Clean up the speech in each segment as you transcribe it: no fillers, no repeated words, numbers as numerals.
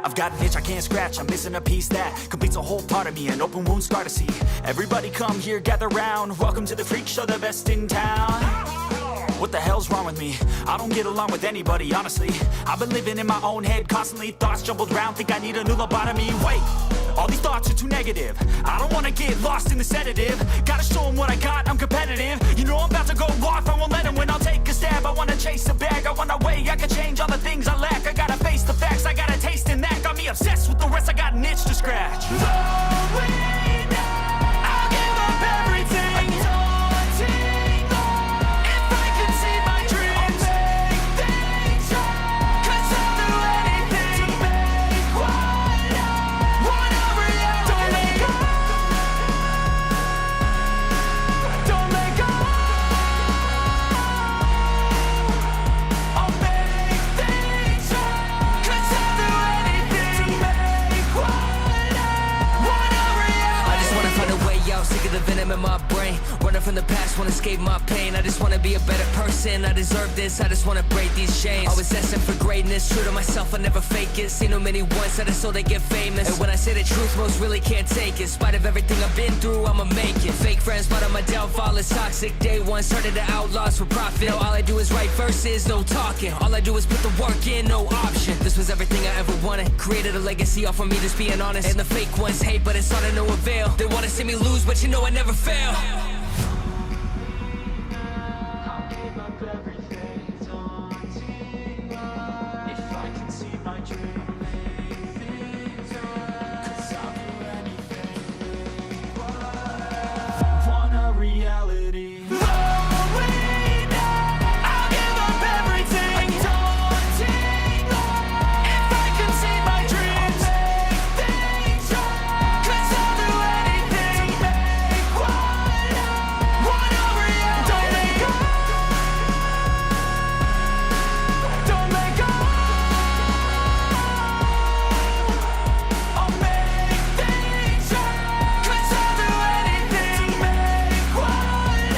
I've got an itch I can't scratch, I'm missing a piece that completes a whole part of me, an open wound scar to see. Everybody come here, gather round, welcome to the freak show, the best in town. What the hell's wrong with me? I don't get along with anybody, honestly. I've been living in my own head constantly, thoughts jumbled around, think I need a new lobotomy. Wait, all these thoughts are too negative. I don't wanna get lost in the sedative. Gotta show them what I got, I'm competitive. You know I'm about to go off, I won't let them win. I'll take a stab, I wanna chase a bag. I wanna weigh, I can change all the things I lack. I gotta face the facts, I got a taste in that. Got me obsessed with the rest, I got an itch to scratch. Going now, I'll give up everything. Daunting all, if I can see my dreams, I'll make things right. 'Cause I'll do anything to make one a reality. Don't let go. Don't let go. I'll make things right. 'Cause I'll do anything to make one a reality. I just wanna find a way out, sick of the venom in my brain. Running from the past, wanna escape my pain. I just wanna be a better person, I deserve this. I just wanna break these chains. Always asking for greatness, true to myself, I never fake it. Seen no many once, I just so they get famous. And when I say the truth, most really can't take it. In spite of everything I've been through, I'ma make it. Fake friends, but on my downfall is toxic. Day one, started to outlaws for profit. Now all I do is write verses, no talking. All I do is put the work in, no option. This was everything I ever wanted. Created a legacy off of me, just being honest. And the fake ones hate, but it's all to no avail. They wanna see me lose, but you know I never fail. I'll give up everything, daunting all, if I can see my dream, make things right. 'Cause I'll do anything, want a reality. Going now, I'll give up everything, daunting all, if I can see my dreams, make things right. 'Cause I'll do anything to make one a reality. Don't let go. Don't let go. I'll make things right. 'Cause I'll do anything to make one a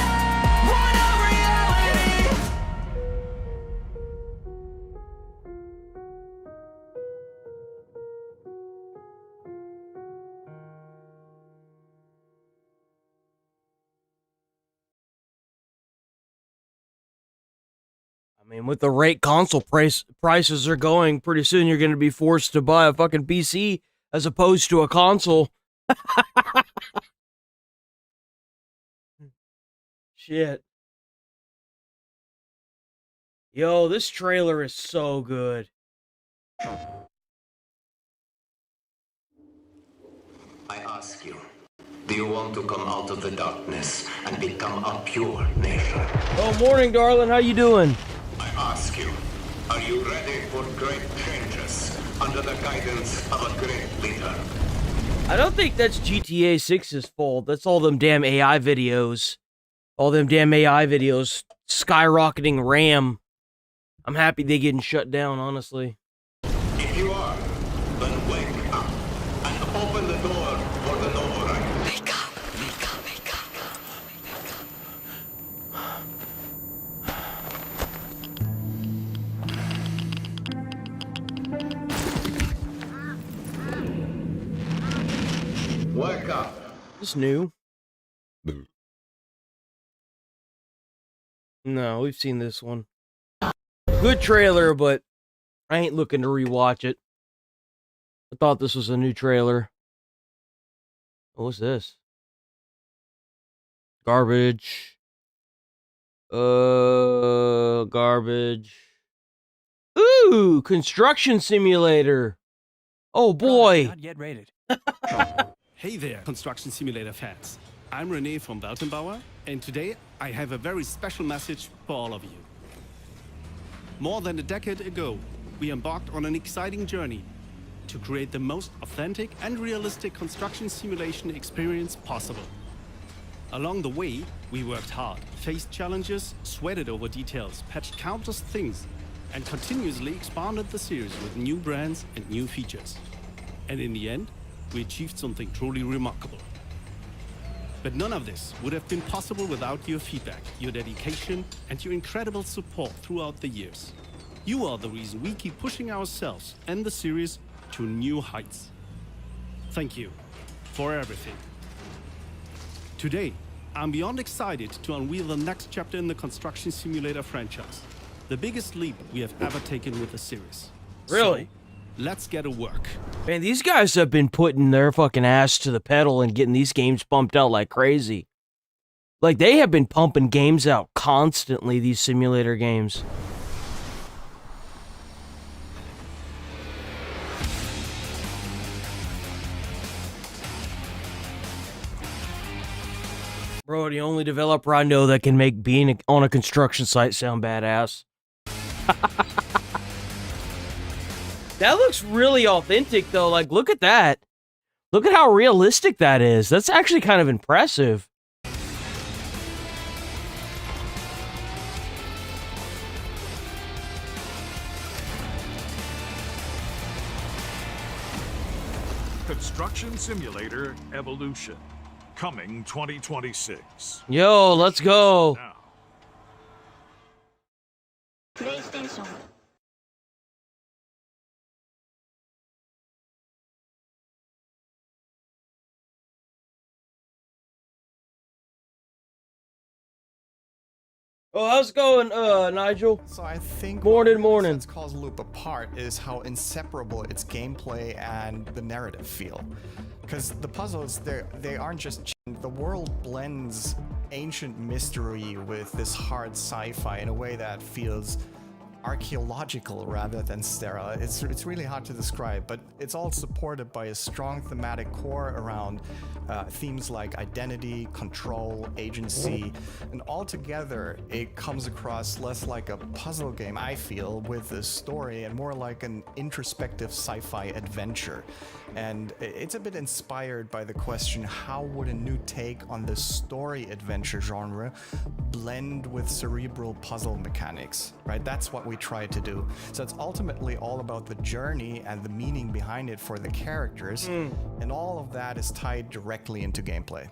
reality. I mean, with the rate console prices are going, pretty soon you're going to be forced to buy a fucking PC as opposed to a console. Shit. Yo, this trailer is so good. I ask you, do you want to come out of the darkness and become a pure nation? Oh, morning, darling. How you doing? I ask you, are you ready for great changes under the guidance of a great leader? I don't think that's GTA 6's fault. That's all them damn AI videos. All them damn AI videos skyrocketing RAM. I'm happy they getting shut down, honestly. If you are, then wake up and open the door for the noble right. Wake up, wake up, wake up. Wake up. This new? No, we've seen this one. Good trailer, but I ain't looking to rewatch it. I thought this was a new trailer. What's this? Garbage. Garbage. Ooh, construction simulator. Oh boy. Not yet rated. Hey there, construction simulator fans. I'm René from Weltenbauer, and today I have a very special message for all of you. More than a decade ago, we embarked on an exciting journey to create the most authentic and realistic construction simulation experience possible. Along the way, we worked hard, faced challenges, sweated over details, patched countless things, and continuously expanded the series with new brands and new features. And in the end, we achieved something truly remarkable. But none of this would have been possible without your feedback, your dedication, and your incredible support throughout the years. You are the reason we keep pushing ourselves and the series to new heights. Thank you for everything. Today, I'm beyond excited to unveil the next chapter in the Construction Simulator franchise. The biggest leap we have ever taken with the series. Really? So, let's get to work. Man, these guys have been putting their fucking ass to the pedal and getting these games pumped out like crazy. Like, they have been pumping games out constantly, these simulator games. Bro, the only developer I know that can make being on a construction site sound badass. That looks really authentic, though. Like, look at that. Look at how realistic that is. That's actually kind of impressive. Construction Simulator Evolution. Coming 2026. Yo, let's go. Now. PlayStation. Oh, how's it going, Nigel? So I think Morning. what sets Cause Loop apart is how inseparable its gameplay and the narrative feel. Because the puzzles, they aren't just the world blends ancient mystery with this hard sci-fi in a way that feels archaeological rather than sterile. It's really hard to describe, but it's all supported by a strong thematic core around themes like identity, control, agency, and altogether it comes across less like a puzzle game, I feel, with a story and more like an introspective sci-fi adventure. And it's a bit inspired by the question, how would a new take on the story adventure genre blend with cerebral puzzle mechanics, right? That's what we try to do. So it's ultimately all about the journey and the meaning behind it for the characters, and all of that is tied directly into gameplay.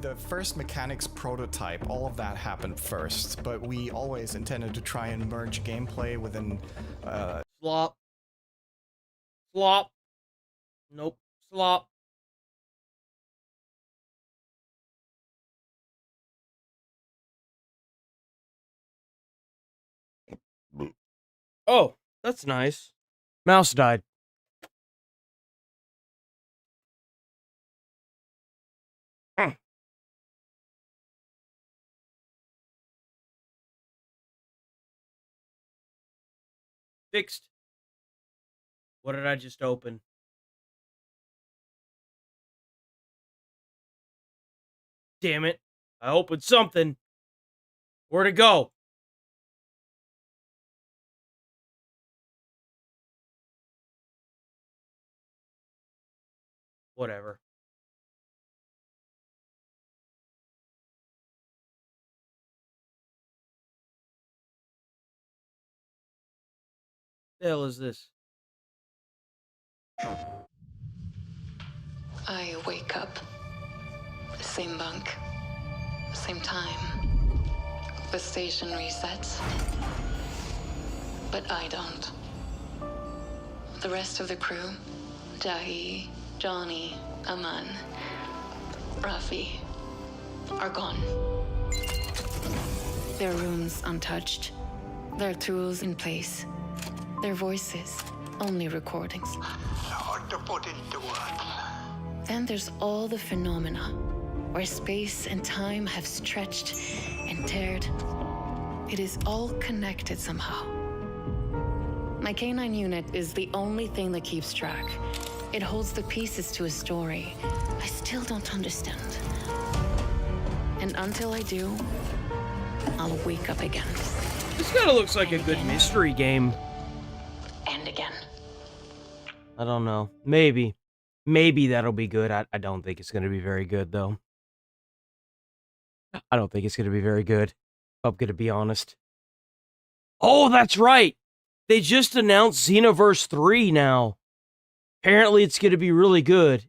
The first mechanics prototype, all of that happened first, but we always intended to try and merge gameplay within Slop. Slop. Nope. Slop. Oh, that's nice. Mouse died. Fixed. What did I just open? Damn it. I opened something. Where'd it go? Whatever. The hell is this? I wake up. Same bunk. Same time. The station resets. But I don't. The rest of the crew, Jahi, Johnny, Aman, Rafi, are gone. Their rooms untouched. Their tools in place. Their voices, only recordings. Hard to put into words. Then there's all the phenomena, where space and time have stretched and teared. It is all connected somehow. My canine unit is the only thing that keeps track. It holds the pieces to a story I still don't understand. And until I do, I'll wake up again. This kind of looks like a good mystery game. And again. I don't know. Maybe. Maybe that'll be good. I don't think it's going to be very good, though. I don't think it's going to be very good, if I'm going to be honest. Oh, that's right! They just announced Xenoverse 3 now. Apparently, it's going to be really good.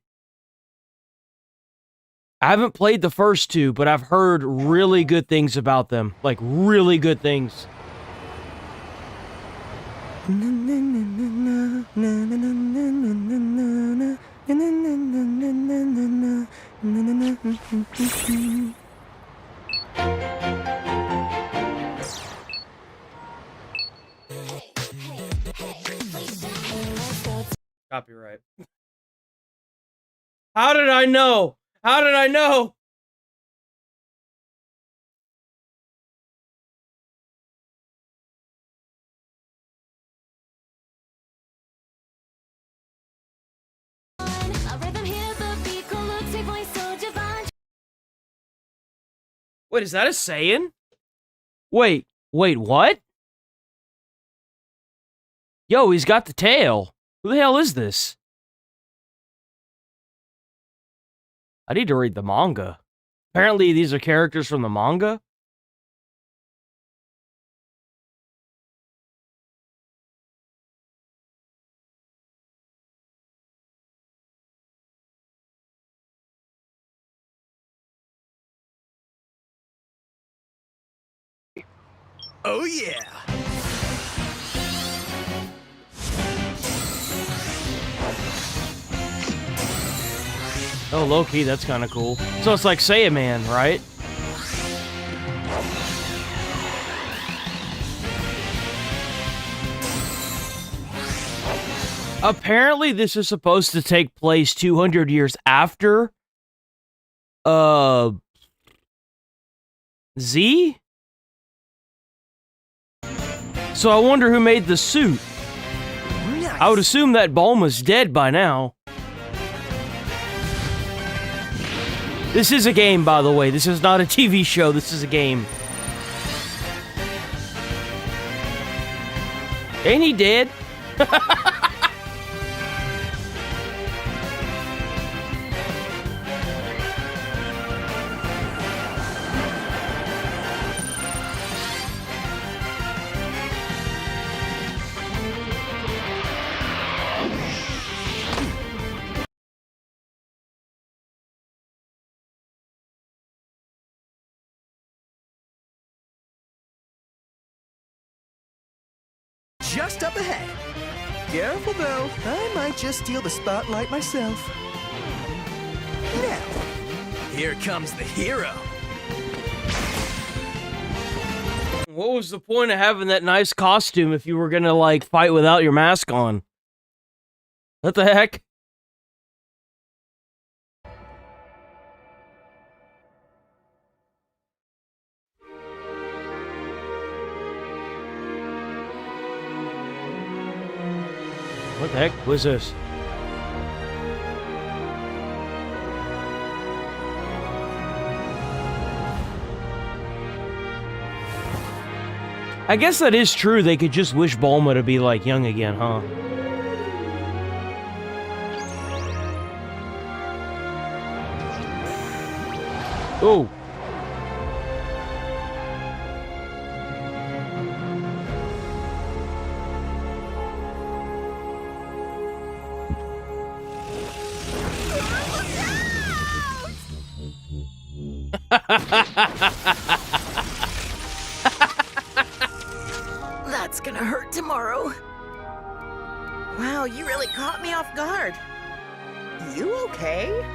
I haven't played the first two, but I've heard really good things about them. Like, really good things. Copyright. How did I know? How did I know? Wait, is that a saying? Wait, what? Yo, he's got the tail. Who the hell is this? I need to read the manga. Apparently, these are characters from the manga. Oh yeah! Oh, low-key, that's kind of cool. So it's like Saiyaman, right? Apparently, this is supposed to take place 200 years after... Z? So I wonder who made the suit. Nice. I would assume that Bulma's dead by now. This is a game, by the way. This is not a TV show. This is a game. Ain't he dead? Just up ahead. Careful though, I might just steal the spotlight myself. Now, here comes the hero. What was the point of having that nice costume if you were gonna, like, fight without your mask on? What the heck? What the heck? What's this? I guess that is true. They could just wish Bulma to be, like, young again, huh? Oh. That's gonna hurt tomorrow. Wow, you really caught me off guard. You okay?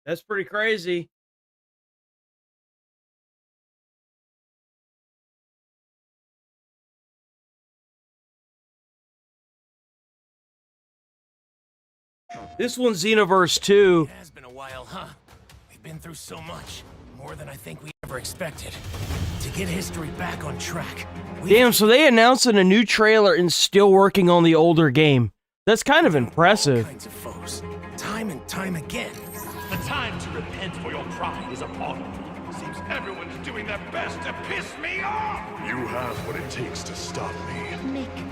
That's pretty crazy. This one's Xenoverse 2. It has been a while, huh? We've been through so much. More than I think we ever expected. To get history back on track. Damn, so they announced in a new trailer and still working on the older game. That's kind of impressive. All kinds of foes. Time and time again. The time to repent for your pride is upon you. Seems everyone's doing their best to piss me off! You have what it takes to stop me. Make me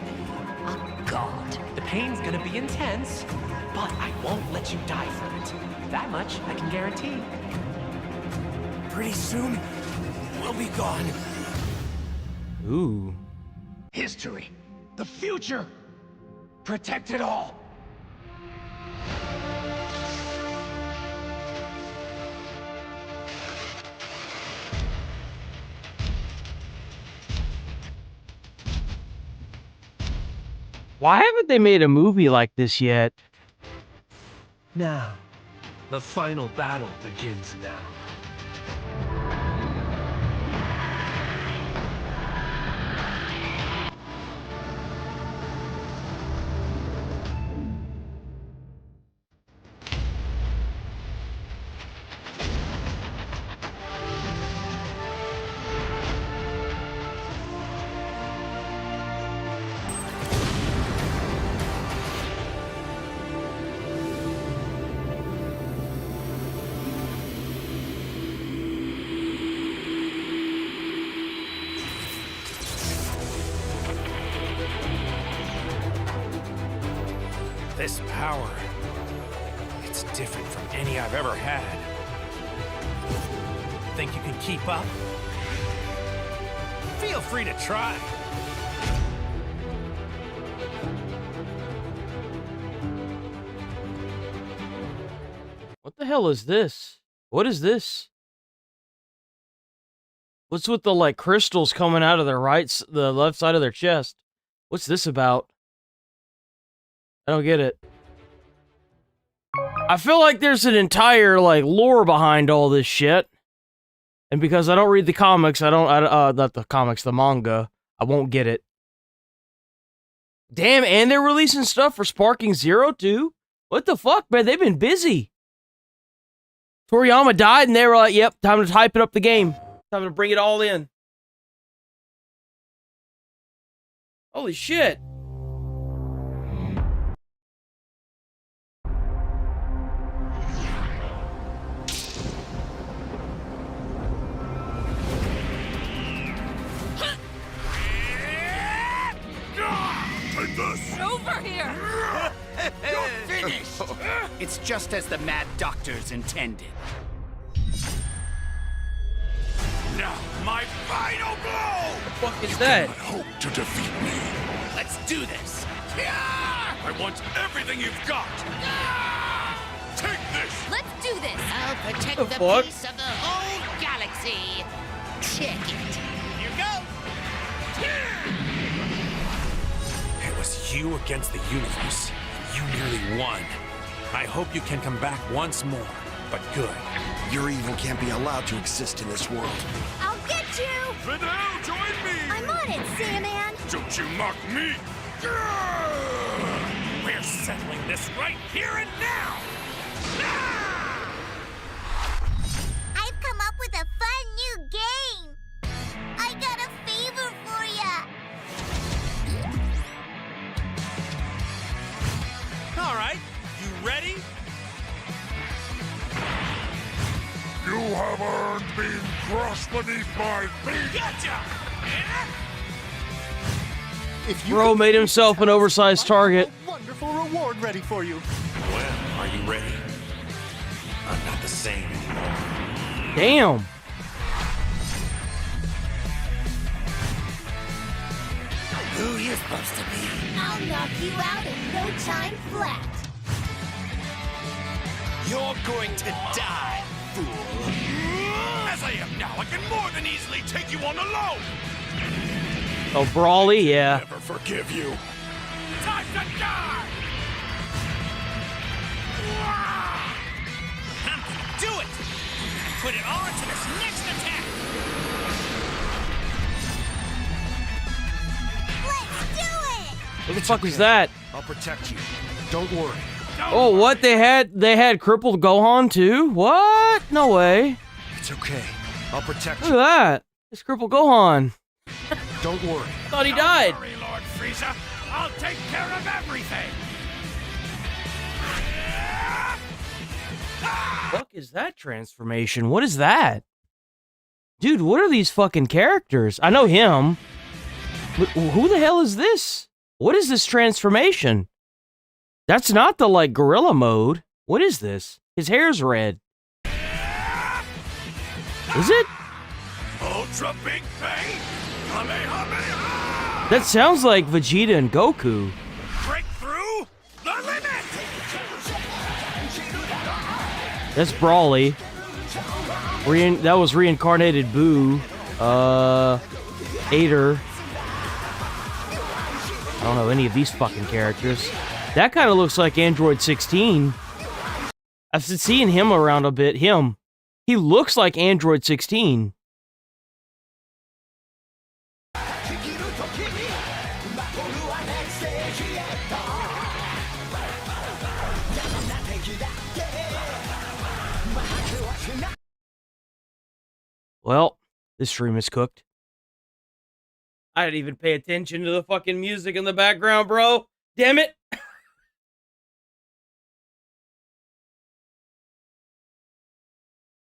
a god. The pain's gonna be intense, but I won't let you die from it. That much I can guarantee. Pretty soon, we'll be gone. Ooh. History, the future, protect it all! Why haven't they made a movie like this yet? Now, The final battle begins now. This power, it's different from any I've ever had. Think you can keep up? Feel free to try. What the hell is this? What is this? What's with the, like, crystals coming out of their the left side of their chest? What's this about? I don't get it. I feel like there's an entire, like, lore behind all this shit. And because I don't read the comics, not the comics, the manga, I won't get it. Damn, and they're releasing stuff for Sparking Zero, too? What the fuck, man? They've been busy. Toriyama died, and they were like, yep, time to hype it up the game. Time to bring it all in. Holy shit. Take this! Over here! You're finished! It's just as the Mad Doctors intended. Now, my final blow! What the fuck is that? Hope to defeat me. Let's do this! I want everything you've got! Take this! Let's do this! I'll protect The the fuck? peace of the whole galaxy. Check it. Here goes! It was you against the universe. You nearly won. I hope you can come back once more, but good. Your evil can't be allowed to exist in this world. I'll get you! Fidel, join me! I'm on it, Sandman! Don't you mock me! We're settling this right here and now! I've come up with a fun new game! I got a favor for ya! All right, you ready? You have earned being crushed beneath my feet! Gotcha! Bro made himself an oversized target. A wonderful reward ready for you. Well, are you ready? I'm not the same anymore. Damn. Who are you supposed to be? I'll knock you out in no time flat! You're going to die, fool! As I am now, I can more than easily take you on alone! Oh, Brawly, yeah. Never forgive you. Time to die! I'm gonna do it! Put it on to this next attack! Let's do it! What the fuck is that? I'll protect you. Don't worry. Oh, what? They had crippled Gohan too? What? No way. It's okay. I'll protect Look at you. that. It's crippled Gohan. Don't worry. Thought he died. Don't worry, Lord Frieza. I'll take care of everything. Fuck is that transformation? What is that? Dude, what are these fucking characters? I know him. But who the hell is this? What is this transformation? That's not the, like, gorilla mode. What is this? His hair's red. Is it? Ultra Big Bang! Kamehameha! That sounds like Vegeta and Goku. Break through the limit! That's Brawly. That was reincarnated Boo. Ader. I don't know any of these fucking characters. That kind of looks like Android 16. I've been seeing him around a bit. He looks like Android 16. Well, this stream is cooked. I didn't even pay attention to the fucking music in the background, bro. Damn it.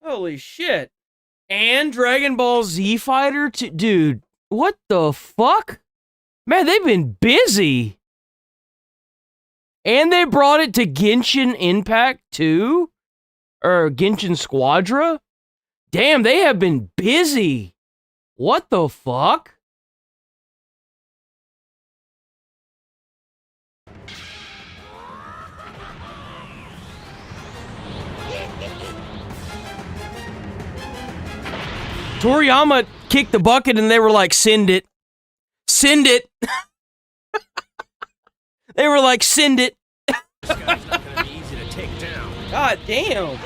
Holy shit. And Dragon Ball Z Fighter 2. Dude, what the fuck? Man, they've been busy. And they brought it to Genshin Impact 2? Or Genshin Squadra? Damn, they have been busy. What the fuck? Toriyama kicked the bucket and they were like, send it. Send it. They were like, send it. This guy's not gonna be easy to take down. God damn.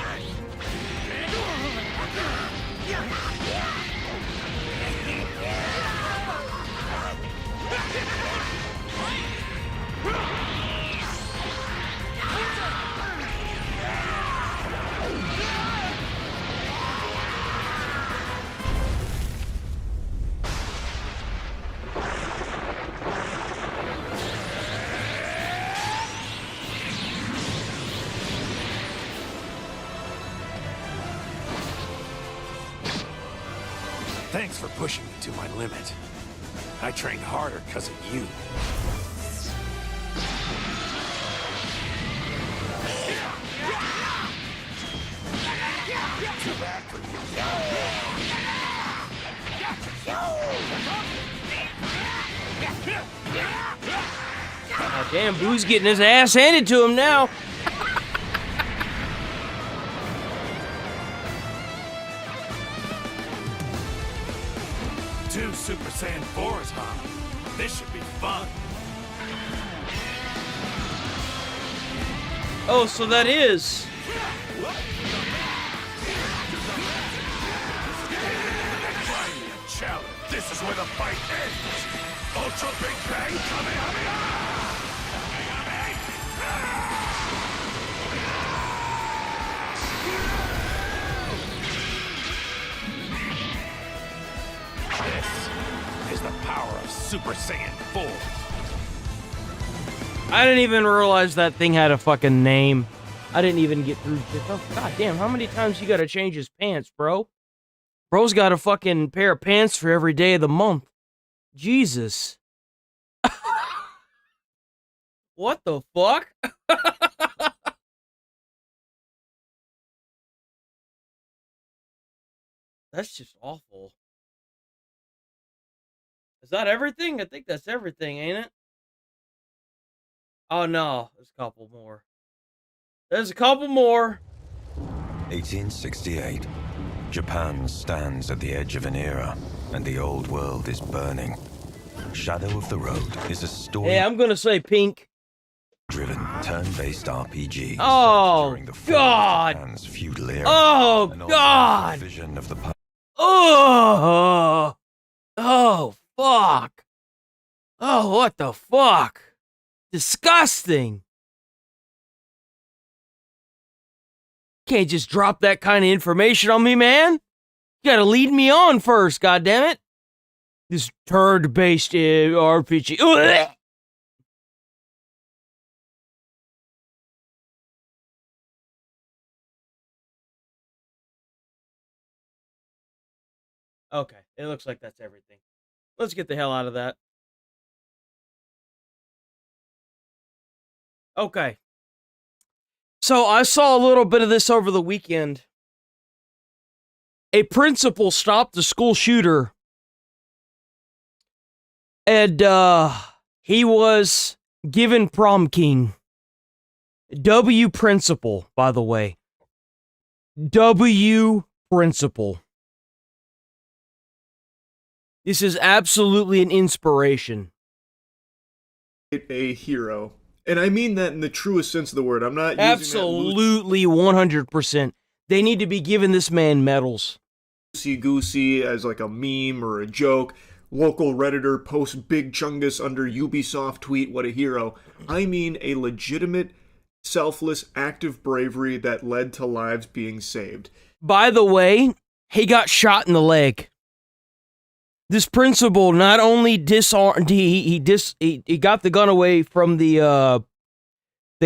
Thanks for pushing me to my limit. I trained harder because of you. Too bad for Oh, damn, Boo's getting his ass handed to him now. Two Super Saiyan 4s, huh? This should be fun. Oh, so that is. Challenge. This is where the fight ends. Ultra Big Bang This is the power of Super Saiyan 4. I didn't even realize that thing had a fucking name. I didn't even get through. Oh, God damn, how many times you gotta change his pants, bro? Bro's got a fucking pair of pants for every day of the month. Jesus. What the fuck? That's just awful. Is that everything? I think that's everything, ain't it? Oh no, there's a couple more. There's a couple more. 1868. Japan stands at the edge of an era, and the old world is burning. Shadow of the Road is a story. Hey, I'm gonna say pink. Driven turn-based RPG. Oh during the fall of God! Japan's feudal era. Oh and God! Vision of the Oh! Oh fuck! Oh, what the fuck? Disgusting! Can't just drop that kind of information on me, man. You gotta lead me on first, goddammit. This turd-based RPG. Ugh! Okay, it looks like that's everything. Let's get the hell out of that. Okay. So I saw a little bit of this over the weekend. A principal stopped a school shooter. And he was given prom king. W principal, by the way. W principal. This is absolutely an inspiration. A hero And I mean that in the truest sense of the word. I'm not absolutely 100%. They need to be giving this man medals. Goosey as like a meme or a joke. Local Redditor posts Big Chungus under Ubisoft tweet, what a hero. I mean a legitimate, selfless act of bravery that led to lives being saved. By the way, he got shot in the leg. This principal not only disarmed, he got the gun away from the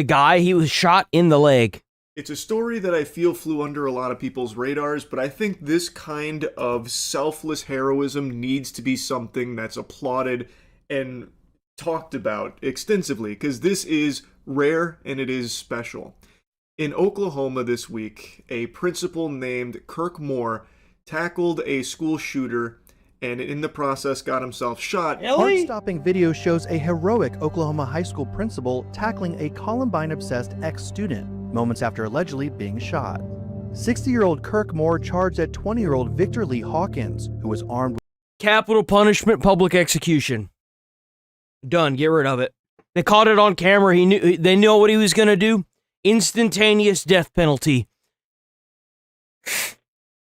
guy. He was shot in the leg. It's a story that I feel flew under a lot of people's radars, but I think this kind of selfless heroism needs to be something that's applauded and talked about extensively, because this is rare and it is special. In Oklahoma this week, a principal named Kirk Moore tackled a school shooter and in the process got himself shot. Heart-stopping video shows a heroic Oklahoma high school principal tackling a Columbine-obsessed ex-student moments after allegedly being shot. 60-year-old Kirk Moore charged at 20-year-old Victor Lee Hawkins, who was armed with capital punishment, public execution. Done. Get rid of it. They caught it on camera. They know what he was going to do. Instantaneous death penalty.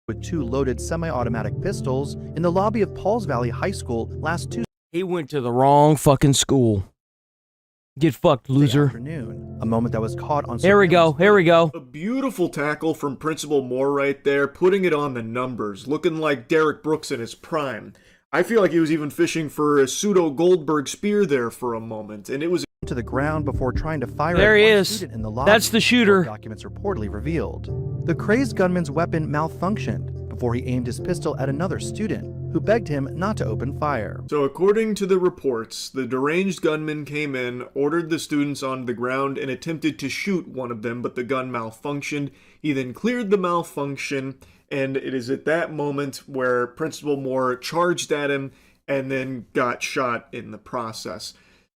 with 2 loaded semi-automatic pistols in the lobby of Pauls Valley High School last Tuesday. He went to the wrong fucking school. Get fucked, loser. Afternoon, a moment that was caught on. Here we go. Here we go. A beautiful tackle from Principal Moore right there, putting it on the numbers, looking like Derek Brooks in his prime. I feel like he was even fishing for a pseudo Goldberg spear there for a moment, and it was to the ground before trying to fire there at he one is. student in the lobby. That's the shooter. Documents reportedly revealed. The crazed gunman's weapon malfunctioned before he aimed his pistol at another student, who begged him not to open fire. So according to the reports, the deranged gunman came in, ordered the students onto the ground, and attempted to shoot one of them, but the gun malfunctioned. He then cleared the malfunction, and it is at that moment where Principal Moore charged at him and then got shot in the process.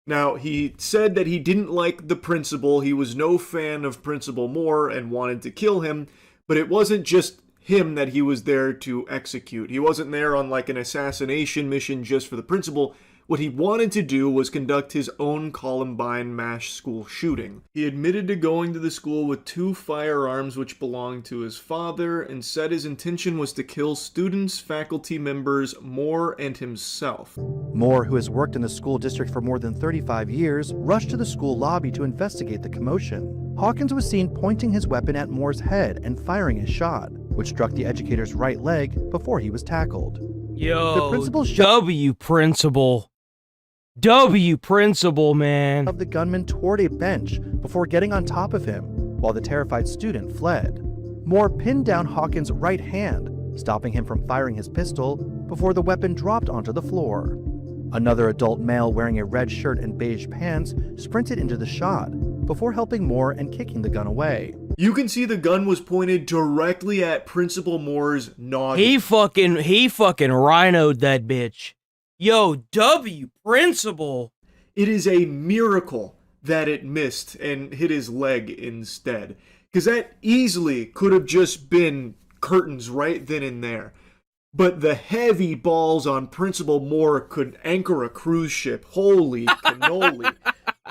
Now, he said that he didn't like the principal, he was no fan of Principal Moore and wanted to kill him, but it wasn't just him that he was there to execute. He wasn't there on like an assassination mission just for the principal. What he wanted to do was conduct his own Columbine mass school shooting. He admitted to going to the school with 2 firearms which belonged to his father and said his intention was to kill students, faculty members, Moore, and himself. Moore, who has worked in the school district for more than 35 years, rushed to the school lobby to investigate the commotion. Hawkins was seen pointing his weapon at Moore's head and firing a shot, which struck the educator's right leg before he was tackled. Yo, the principal W principal, man. Of the gunman toward a bench before getting on top of him, while the terrified student fled. Moore pinned down Hawkins' right hand, stopping him from firing his pistol before the weapon dropped onto the floor. Another adult male wearing a red shirt and beige pants sprinted into the shot before helping Moore and kicking the gun away. You can see the gun was pointed directly at Principal Moore's noggin. He fucking rhinoed that bitch. Yo, W principal. It is a miracle that it missed and hit his leg instead. Because that easily could have just been curtains right then and there. But the heavy balls on Principal Moore could anchor a cruise ship. Holy cannoli.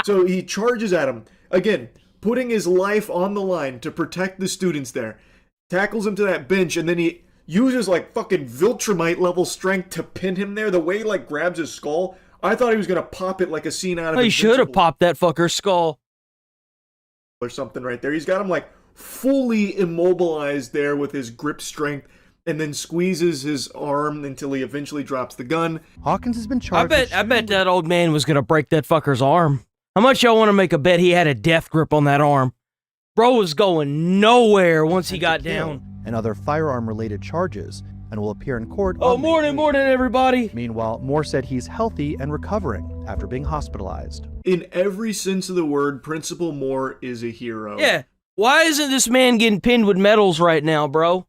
So he charges at him. Again, putting his life on the line to protect the students there. Tackles him to that bench, and then he uses like fucking Viltrumite level strength to pin him there. The way he like grabs his skull, I thought he was gonna pop it like a scene out of He should have popped that fucker's skull. Or something right there. He's got him like fully immobilized there with his grip strength, and then squeezes his arm until he eventually drops the gun. Hawkins has been charged. I bet that old man was gonna break that fucker's arm. How much y'all want to make a bet he had a death grip on that arm? Bro was going nowhere once he got down. And other firearm-related charges, and will appear in court. Oh, morning, everybody. Meanwhile, Moore said he's healthy and recovering after being hospitalized. In every sense of the word, Principal Moore is a hero. Yeah. Why isn't this man getting pinned with medals right now, bro?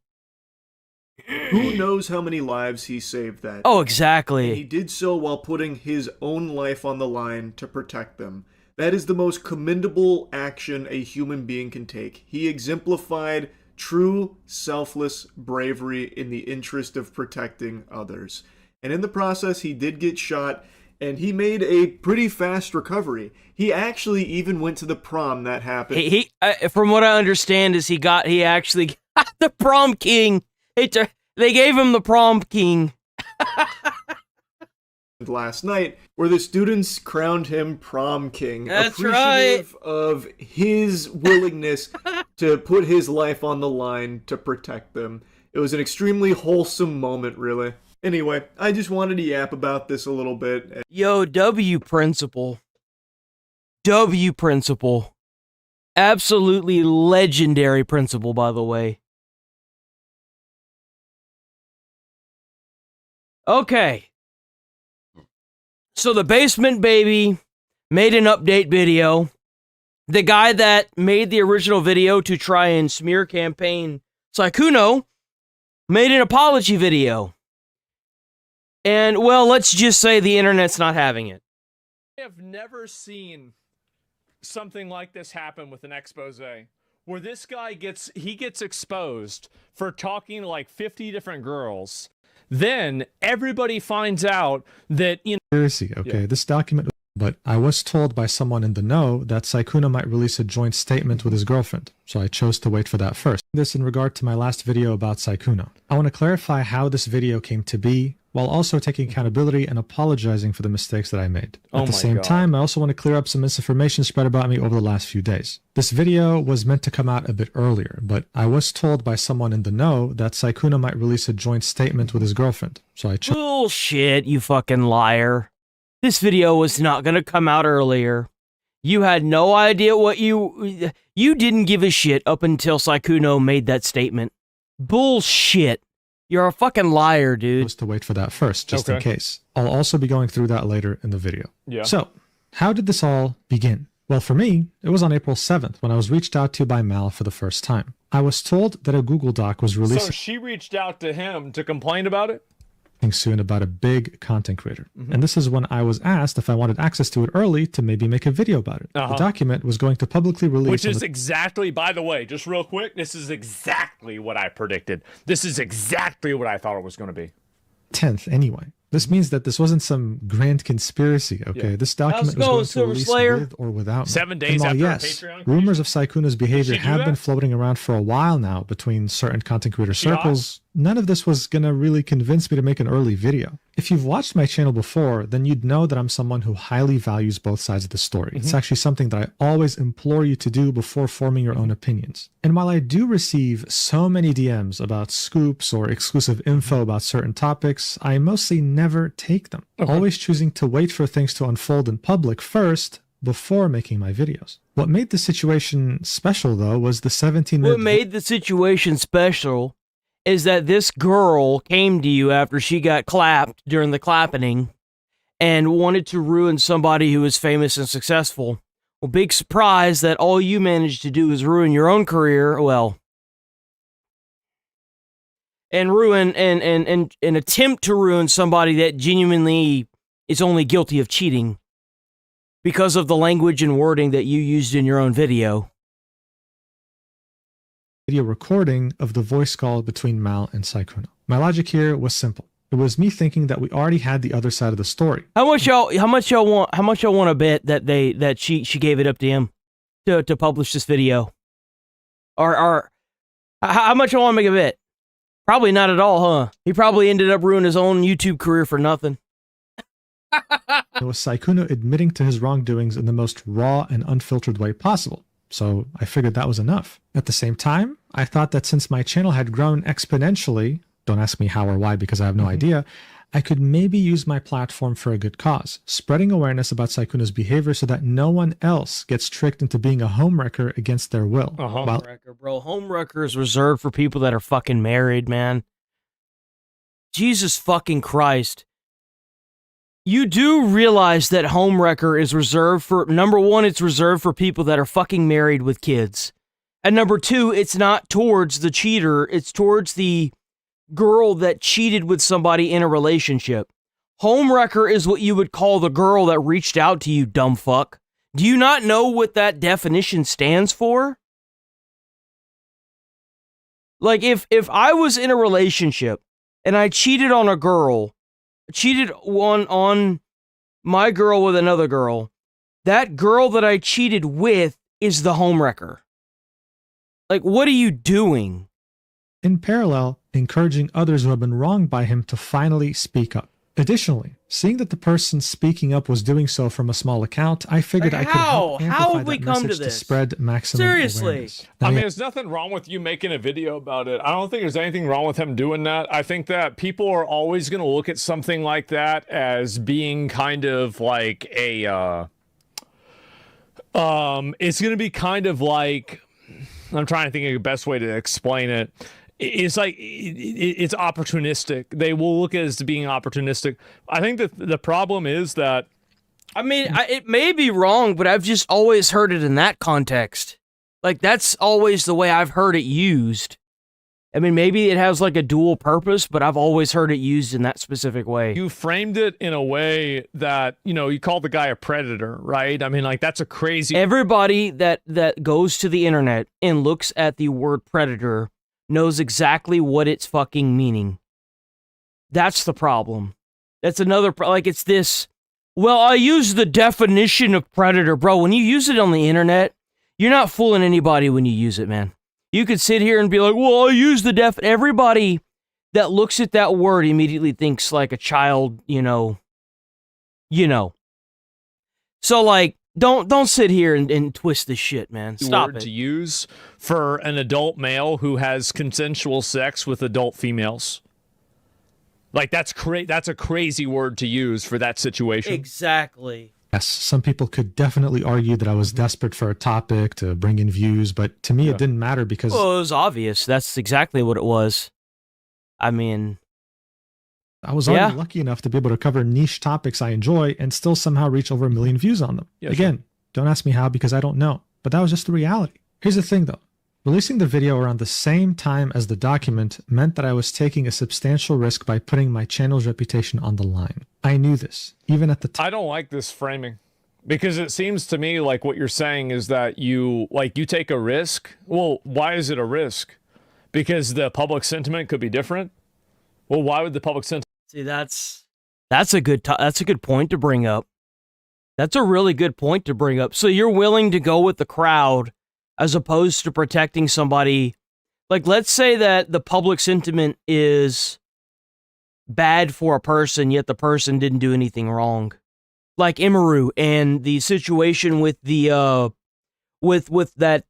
Who knows how many lives he saved that? Oh, exactly. And he did so while putting his own life on the line to protect them. That is the most commendable action a human being can take. He exemplified true, selfless bravery in the interest of protecting others. And in the process, he did get shot, and he made a pretty fast recovery. He actually even went to the prom that happened. He from what I understand, is he actually got the prom king. They gave him the prom king. Last night, where the students crowned him prom king. That's appreciative of his willingness to put his life on the line to protect them. It was an extremely wholesome moment, really. Anyway, I just wanted to yap about this a little bit. Yo, W principal. W principal. Absolutely legendary principal, by the way. Okay. So the Basement Baby made an update video. The guy that made the original video to try and smear campaign Sykkuno made an apology video. And, well, let's just say the internet's not having it. I have never seen something like this happen with an expose, where this guy gets exposed for talking to like 50 different girls. Then everybody finds out that, you know... Conspiracy, okay, this document... But I was told by someone in the know that Sykkuno might release a joint statement with his girlfriend, so I chose to wait for that first. This in regard to my last video about Sykkuno. I want to clarify how this video came to be, while also taking accountability and apologizing for the mistakes that I made. At the same time, I also want to clear up some misinformation spread about me over the last few days. This video was meant to come out a bit earlier, but I was told by someone in the know that Sykkuno might release a joint statement with his girlfriend, so I chose... Bullshit, you fucking liar. This video was not gonna come out earlier. You had no idea what you didn't give a shit up until Sykkuno made that statement. Bullshit. You're a fucking liar, dude. Was to wait for that first, just in case. I'll also be going through that later in the video. Yeah. So, how did this all begin? Well, for me, it was on April 7th when I was reached out to by Mal for the first time. I was told that a Google Doc was released... So she reached out to him to complain about it? Soon about a big content creator. And this is when I was asked if I wanted access to it early to maybe make a video about it. The document was going to publicly release... Which is exactly, by the way, just real quick, this is exactly what I predicted. This is exactly what I thought it was going to be. 10th, anyway. This means that this wasn't some grand conspiracy, okay? This document was going to release with or without me. 7 days after yes, Patreon rumors of Sykkuno's behavior have been floating around for a while now between certain content creator circles. None of this was going to really convince me to make an early video. If you've watched my channel before, then you'd know that I'm someone who highly values both sides of the story. It's actually something that I always implore you to do before forming your own opinions. And while I do receive so many DMs about scoops or exclusive info about certain topics, I mostly never take them. Always choosing to wait for things to unfold in public first before making my videos. What made the situation special, though, was the 17-minute... What made the situation special is that this girl came to you after she got clapped during the clapping and wanted to ruin somebody who was famous and successful. Well, big surprise that all you managed to do is ruin your own career, well, and ruin and attempt to ruin somebody that genuinely is only guilty of cheating because of the language and wording that you used in your own video. Video recording of the voice call between Mal and Sykkuno. My logic here was simple. It was me thinking that we already had the other side of the story. How much y'all want to bet that she gave it up to him to publish this video? Or how much y'all want to make a bet? Probably not at all, huh? He probably ended up ruining his own YouTube career for nothing. It was Sykkuno admitting to his wrongdoings in the most raw and unfiltered way possible. So I figured that was enough. At the same time, I thought that since my channel had grown exponentially, don't ask me how or why because I have no idea, I could maybe use my platform for a good cause, spreading awareness about Sykkuno's behavior so that no one else gets tricked into being a homewrecker against their will. Homewrecker, bro. Homewrecker is reserved for people that are fucking married, man. Jesus fucking Christ. You do realize that homewrecker is reserved for, number one, it's reserved for people that are fucking married with kids. And number two, it's not towards the cheater, it's towards the girl that cheated with somebody in a relationship. Homewrecker is what you would call the girl that reached out to you, dumb fuck. Do you not know what that definition stands for? Like, if I was in a relationship and I cheated on a girl, cheated on my girl with another girl. That girl that I cheated with is the homewrecker. Like, what are you doing? In parallel, encouraging others who have been wronged by him to finally speak up. Additionally, seeing that the person speaking up was doing so from a small account, I figured I could help amplify that message to spread maximum awareness. Now, I mean, there's nothing wrong with you making a video about it. I don't think there's anything wrong with him doing that. I think that people are always going to look at something like that as being kind of like a, it's going to be kind of like, I'm trying to think of the best way to explain it. It's like it's opportunistic. They will look at it as being opportunistic. I think that the problem is that, I mean, it may be wrong, but I've just always heard it in that context. Like, that's always the way I've heard it used. I mean, maybe it has like a dual purpose, but I've always heard it used in that specific way. you framed it in a way that, you know, you call the guy a predator, right? I mean, like, that's a crazy... Everybody that goes to the internet and looks at the word predator knows exactly what it's fucking meaning. That's the problem. That's another... Like, it's this... Well, I use the definition of predator. Bro, when you use it on the internet, you're not fooling anybody when you use it, man. You could sit here and be like, well, I use the Everybody that looks at that word immediately thinks like a child, you know. So, like, don't sit here and twist this shit, man. Stop it. To use for an adult male who has consensual sex with adult females. Like, that's a crazy word to use for that situation. Exactly. Yes, some people could definitely argue that I was desperate for a topic to bring in views, but to me it didn't matter because... Well, it was obvious. That's exactly what it was. I mean... I was already lucky enough to be able to cover niche topics I enjoy and still somehow reach over 1 million views on them. Yeah, Again, don't ask me how because I don't know, but that was just the reality. Here's the thing though. Releasing the video around the same time as the document meant that I was taking a substantial risk by putting my channel's reputation on the line. I knew this, even at the time. I don't like this framing because it seems to me like what you're saying is that you take a risk. Well, why is it a risk? Because the public sentiment could be different. Well, why would the public sentiment? See, that's a good point to bring up. That's a really good point to bring up. So you're willing to go with the crowd as opposed to protecting somebody. Like, let's say that the public sentiment is bad for a person, yet the person didn't do anything wrong. Like Imaru and the situation with the with that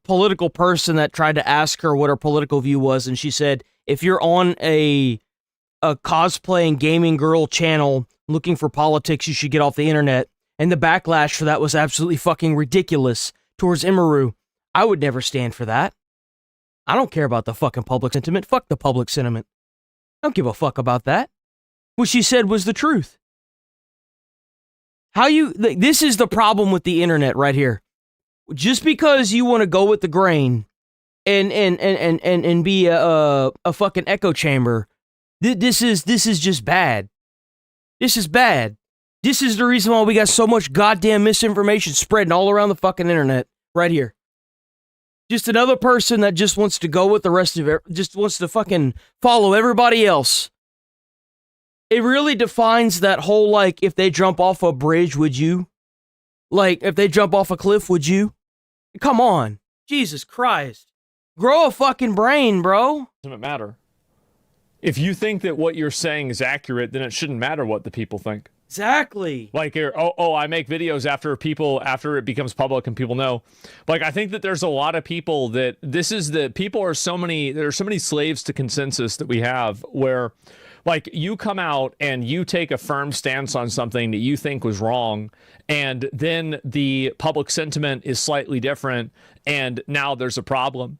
political person that tried to ask her what her political view was, and she said, if you're on a cosplay and gaming girl channel looking for politics, you should get off the internet. And the backlash for that was absolutely fucking ridiculous towards Imaru. I would never stand for that. I don't care about the fucking public sentiment. Fuck the public sentiment. I don't give a fuck about that. What she said was the truth. This is the problem with the internet right here. Just because you want to go with the grain and be a fucking echo chamber, this is just bad. This is bad. This is the reason why we got so much goddamn misinformation spreading all around the fucking internet right here. Just another person that just wants to go with the rest of it, just wants to fucking follow everybody else. It really defines that whole, like, if they jump off a bridge, would you? Like, if they jump off a cliff, would you? Come on. Jesus Christ. Grow a fucking brain, bro. Doesn't matter. If you think that what you're saying is accurate, then it shouldn't matter what the people think. Exactly. Like, I make videos after it becomes public and people know. Like, I think that there's a lot of people that there are so many slaves to consensus that we have where, like, you come out and you take a firm stance on something that you think was wrong, and then the public sentiment is slightly different, and now there's a problem.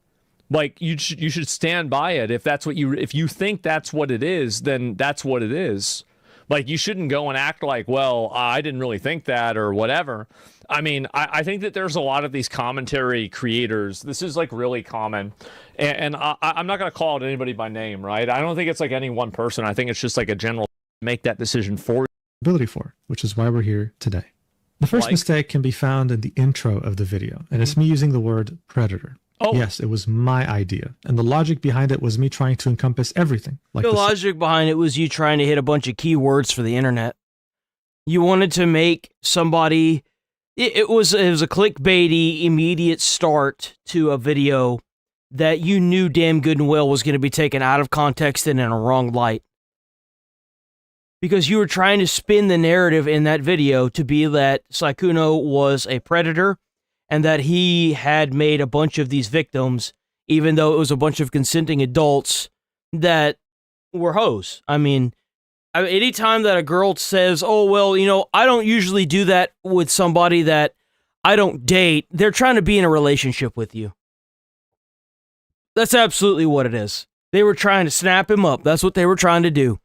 Like, you should stand by it. If you think that's what it is, then that's what it is. Like, you shouldn't go and act like, well, I didn't really think that or whatever. I mean, I think that there's a lot of these commentary creators. This is, like, really common. And I'm not going to call out anybody by name, right? I don't think it's, like, any one person. I think it's just, like, a general make that decision for ability for, which is why we're here today. The first mistake can be found in the intro of the video, and it's me using the word predator. Oh. Yes, it was my idea, and the logic behind it was me trying to encompass everything. Like the logic behind it was you trying to hit a bunch of keywords for the internet. You wanted to make somebody... It was a clickbaity, immediate start to a video that you knew damn good and well was going to be taken out of context and in a wrong light. Because you were trying to spin the narrative in that video to be that Sykkuno was a predator and that he had made a bunch of these victims, even though it was a bunch of consenting adults that were hoes. I mean, anytime that a girl says, oh, well, you know, I don't usually do that with somebody that I don't date, they're trying to be in a relationship with you. That's absolutely what it is. They were trying to snap him up. That's what they were trying to do.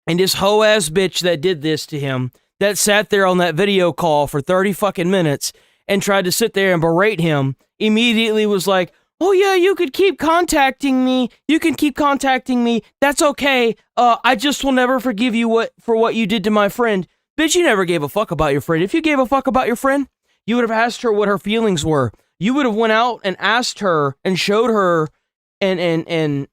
And this hoe-ass bitch that did this to him, that sat there on that video call for 30 fucking minutes and tried to sit there and berate him, immediately was like, oh yeah, you could keep contacting me. You can keep contacting me. That's okay. I just will never forgive you for what you did to my friend. Bitch, you never gave a fuck about your friend. If you gave a fuck about your friend, you would have asked her what her feelings were. You would have went out and asked her and showed her and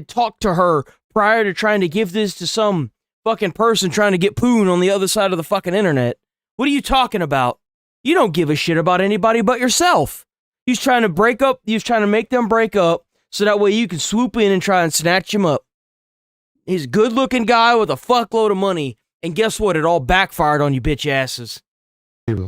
talked to her prior to trying to give this to some fucking person trying to get poon on the other side of the fucking internet. What are you talking about? You don't give a shit about anybody but yourself. He's trying to break up. He's trying to make them break up so that way you can swoop in and try and snatch him up. He's a good-looking guy with a fuckload of money, and guess what? It all backfired on you bitch asses.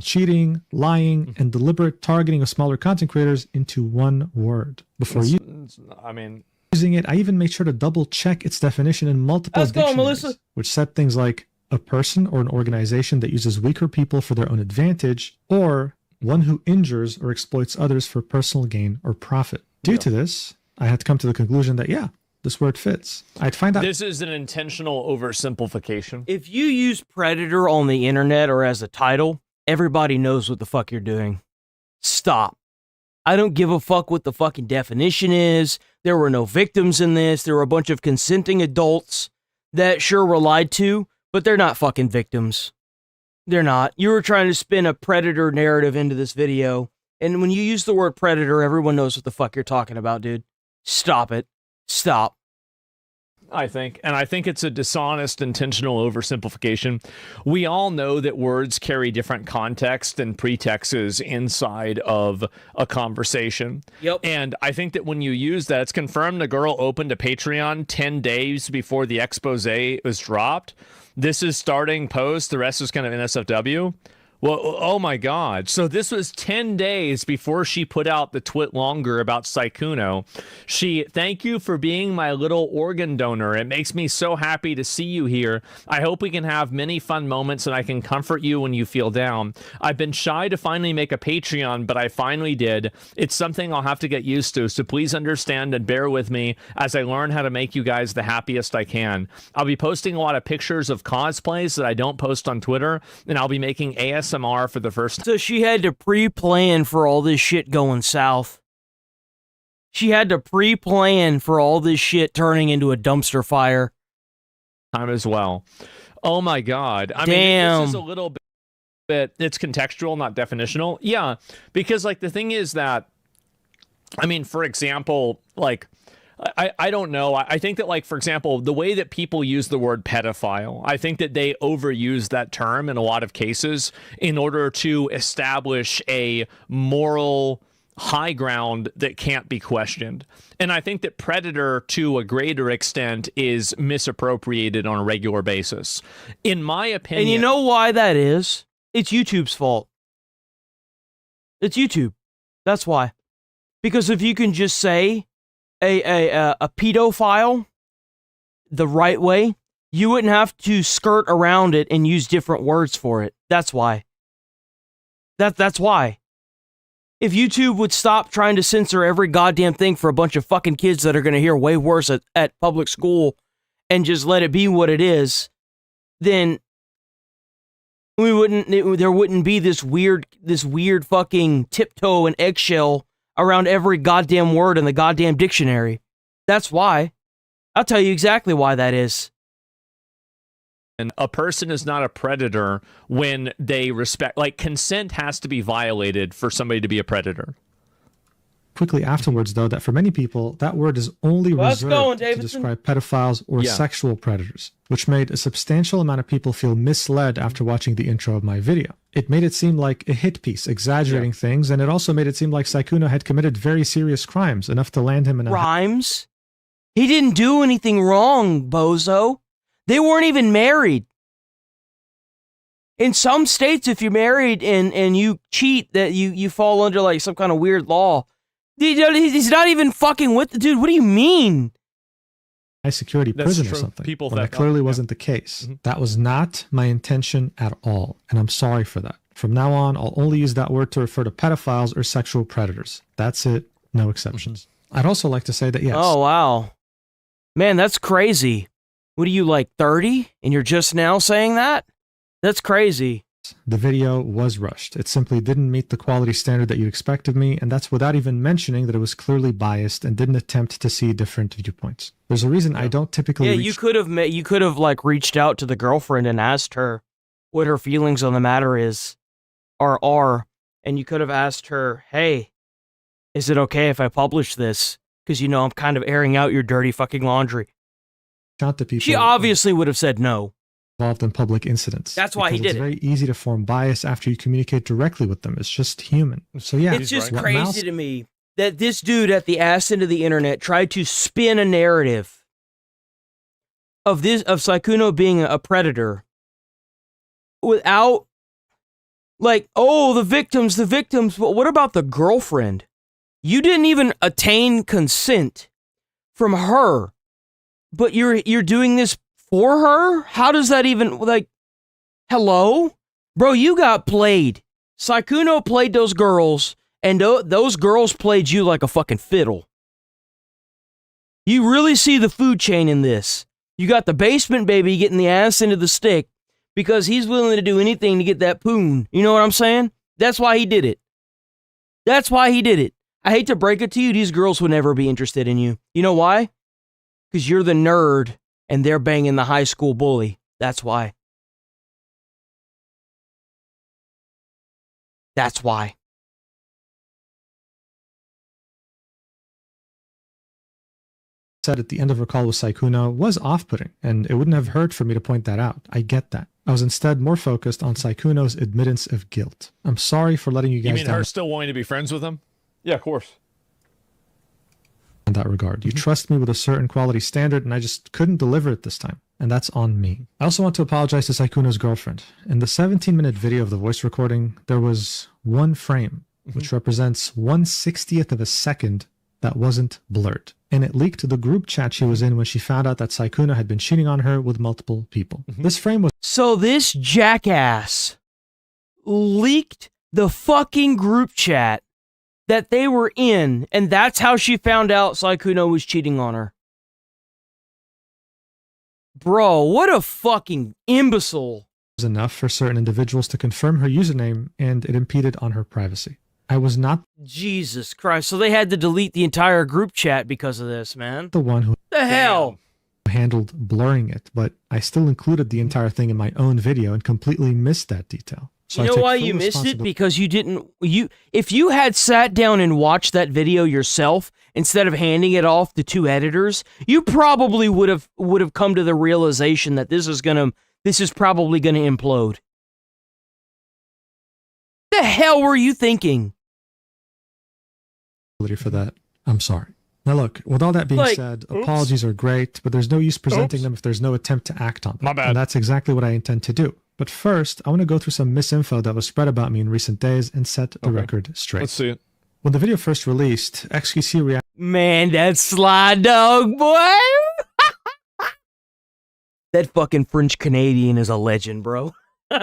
Cheating, lying, and deliberate targeting of smaller content creators into one word. Before using it, I even made sure to double check its definition in multiple dictionaries, Melissa. which said things like a person or an organization that uses weaker people for their own advantage, or one who injures or exploits others for personal gain or profit. Due to this, I had to come to the conclusion that, yeah, this word fits. I'd find out. This is an intentional oversimplification. If you use predator on the internet or as a title, everybody knows what the fuck you're doing. Stop. I don't give a fuck what the fucking definition is. There were no victims in this. There were a bunch of consenting adults that sure were lied to, but they're not fucking victims. They're not. You were trying to spin a predator narrative into this video, and when you use the word predator, everyone knows what the fuck you're talking about, dude. Stop it. Stop. I think it's a dishonest, intentional oversimplification. We all know that words carry different context and pretexts inside of a conversation. Yep. And I think that when you use that, it's confirmed the girl opened a Patreon 10 days before the expose was dropped. This is starting post. The rest is kind of NSFW. Well, oh my God. So this was 10 days before she put out the twit longer about Sykkuno. Thank you for being my little organ donor. It makes me so happy to see you here. I hope we can have many fun moments and I can comfort you when you feel down. I've been shy to finally make a Patreon, but I finally did. It's something I'll have to get used to, so please understand and bear with me as I learn how to make you guys the happiest I can. I'll be posting a lot of pictures of cosplays that I don't post on Twitter, and I'll be making ASMR for the first time. So she had to pre-plan for all this shit going south. She had to pre-plan for all this shit turning into a dumpster fire. Time as well. Oh my God. I Damn. mean, this is a little bit, it's contextual, not definitional. Yeah, because like the thing is that, I mean, for example, like, I don't know. I think that, like, for example, the way that people use the word pedophile, I think that they overuse that term in a lot of cases in order to establish a moral high ground that can't be questioned. And I think that predator, to a greater extent, is misappropriated on a regular basis. In my opinion... And you know why that is? It's YouTube's fault. It's YouTube. That's why. Because if you can just say a pedophile the right way, you wouldn't have to skirt around it and use different words for it. That's why. That's why. If YouTube would stop trying to censor every goddamn thing for a bunch of fucking kids that are going to hear way worse at public school and just let it be what it is, then there wouldn't be this weird fucking tiptoe and eggshell around every goddamn word in the goddamn dictionary. That's why. I'll tell you exactly why that is. And a person is not a predator when they respect, like, consent has to be violated for somebody to be a predator. quickly afterwards, though, that for many people, that word is only reserved to describe pedophiles or sexual predators, which made a substantial amount of people feel misled after watching the intro of my video. It made it seem like a hit piece, exaggerating things, and it also made it seem like Sykkuno had committed very serious crimes, enough to land him in a... Crimes? He didn't do anything wrong, bozo. They weren't even married. In some states, if you're married and you cheat, that you fall under like some kind of weird law. He's not even fucking with the dude. What do you mean? High security prison or something. People that clearly wasn't the case. That was not my intention at all, and I'm sorry for that. From now on, I'll only use that word to refer to pedophiles or sexual predators. That's it. No exceptions. I'd also like to say that yes. Oh wow, man, that's crazy. What are you, like 30, and you're just now saying that? That's crazy. The video was rushed. It simply didn't meet the quality standard that you'd expect of me, and that's without even mentioning that it was clearly biased and didn't attempt to see different viewpoints. There's a reason I don't typically you could have like reached out to the girlfriend and asked her what her feelings on the matter are, and you could have asked her, "Hey, is it okay if I publish this? Because you know I'm kind of airing out your dirty fucking laundry." Out to people. She obviously would have said no. Involved in public incidents. That's why he did it. It's very easy to form bias after you communicate directly with them. It's just human. So yeah, it's just crazy to me that this dude at the ass end of the internet tried to spin a narrative of Sykkuno being a predator without, like, oh, the victims, but what about the girlfriend? You didn't even attain consent from her, but you're doing this for her? How does that even, like, hello? Bro, you got played. Sykkuno played those girls, and those girls played you like a fucking fiddle. You really see the food chain in this. You got the basement baby getting the ass into the stick because he's willing to do anything to get that poon. You know what I'm saying? That's why he did it. That's why he did it. I hate to break it to you, these girls would never be interested in you. You know why? Because you're the nerd and they're banging the high school bully. That's why. That's why. Said at the end of her call with Sykkuno was off-putting, and it wouldn't have hurt for me to point that out. I get that. I was instead more focused on Sykkuno's admittance of guilt. I'm sorry for letting you guys down. You mean her still wanting to be friends with him? Yeah, of course. In that regard. You trust me with a certain quality standard, and I just couldn't deliver it this time. And that's on me. I also want to apologize to Sykkuno's girlfriend. In the 17-minute video of the voice recording, there was one frame, which represents 1/60th of a second that wasn't blurred. And it leaked to the group chat she was in when she found out that Sykkuno had been cheating on her with multiple people. This frame was... So this jackass leaked the fucking group chat that they were in, and that's how she found out Sykkuno was cheating on her. Bro, what a fucking imbecile. Was enough for certain individuals to confirm her username, and it impeded on her privacy. I was not... Jesus Christ, so they had to delete the entire group chat because of this, man. The one who... The hell? Handled blurring it, but I still included the entire thing in my own video and completely missed that detail. So you know why you missed it? Because you didn't... If you had sat down and watched that video yourself, instead of handing it off to two editors, you probably would have come to the realization that this is probably gonna implode. The hell were you thinking? For that, I'm sorry. Now look, with all that being said, apologies are great, but there's no use presenting them if there's no attempt to act on them. My bad. And that's exactly what I intend to do. But first, I want to go through some misinfo that was spread about me in recent days and set the record straight. Let's see it. When the video first released, XQC reacted... Man, that sly dog, boy! That fucking French Canadian is a legend, bro. Get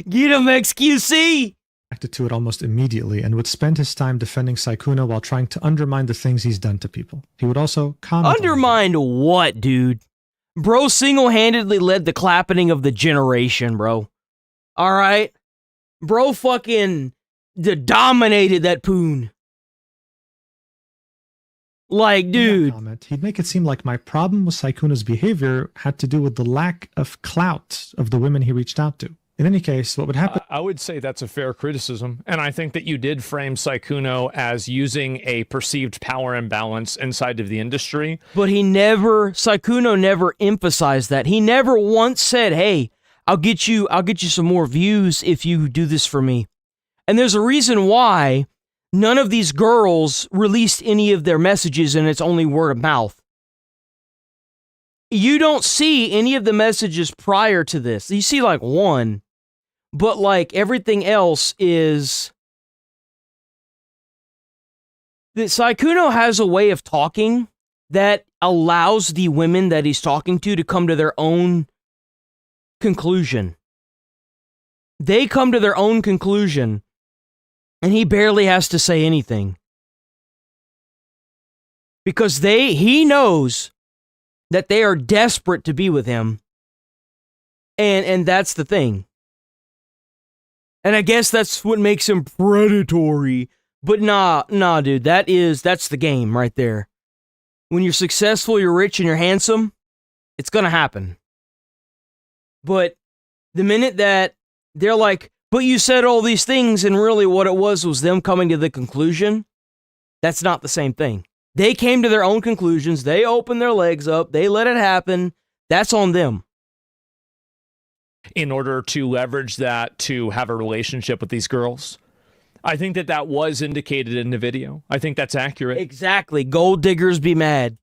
him, XQC! Reacted to it almost immediately and would spend his time defending Sykkuno while trying to undermine the things he's done to people. He would also comment... Undermine what, dude? Bro single-handedly led the clapping of the generation, bro. Alright? Bro fucking dominated that poon. Like, dude. Comment, he'd make it seem like my problem with Sykkuno's behavior had to do with the lack of clout of the women he reached out to. In any case, what would happen... I would say that's a fair criticism, and I think that you did frame Saikuno as using a perceived power imbalance inside of the industry. But Saikuno never emphasized that. He never once said, hey, I'll get you some more views if you do this for me. And there's a reason why none of these girls released any of their messages and it's only word of mouth. You don't see any of the messages prior to this. You see like one, but like everything else is... that Saikuno has a way of talking that allows the women that he's talking to come to their own conclusion. They come to their own conclusion, and he barely has to say anything. Because he knows that they are desperate to be with him. And that's the thing. And I guess that's what makes him predatory. But nah, dude, that's the game right there. When you're successful, you're rich, and you're handsome, it's gonna happen. But the minute that they're like, but you said all these things, and really what it was them coming to the conclusion, that's not the same thing. They came to their own conclusions, they opened their legs up, they let it happen, that's on them. In order to leverage that to have a relationship with these girls. I think that was indicated in the video. I think that's accurate. Exactly. Gold diggers be mad.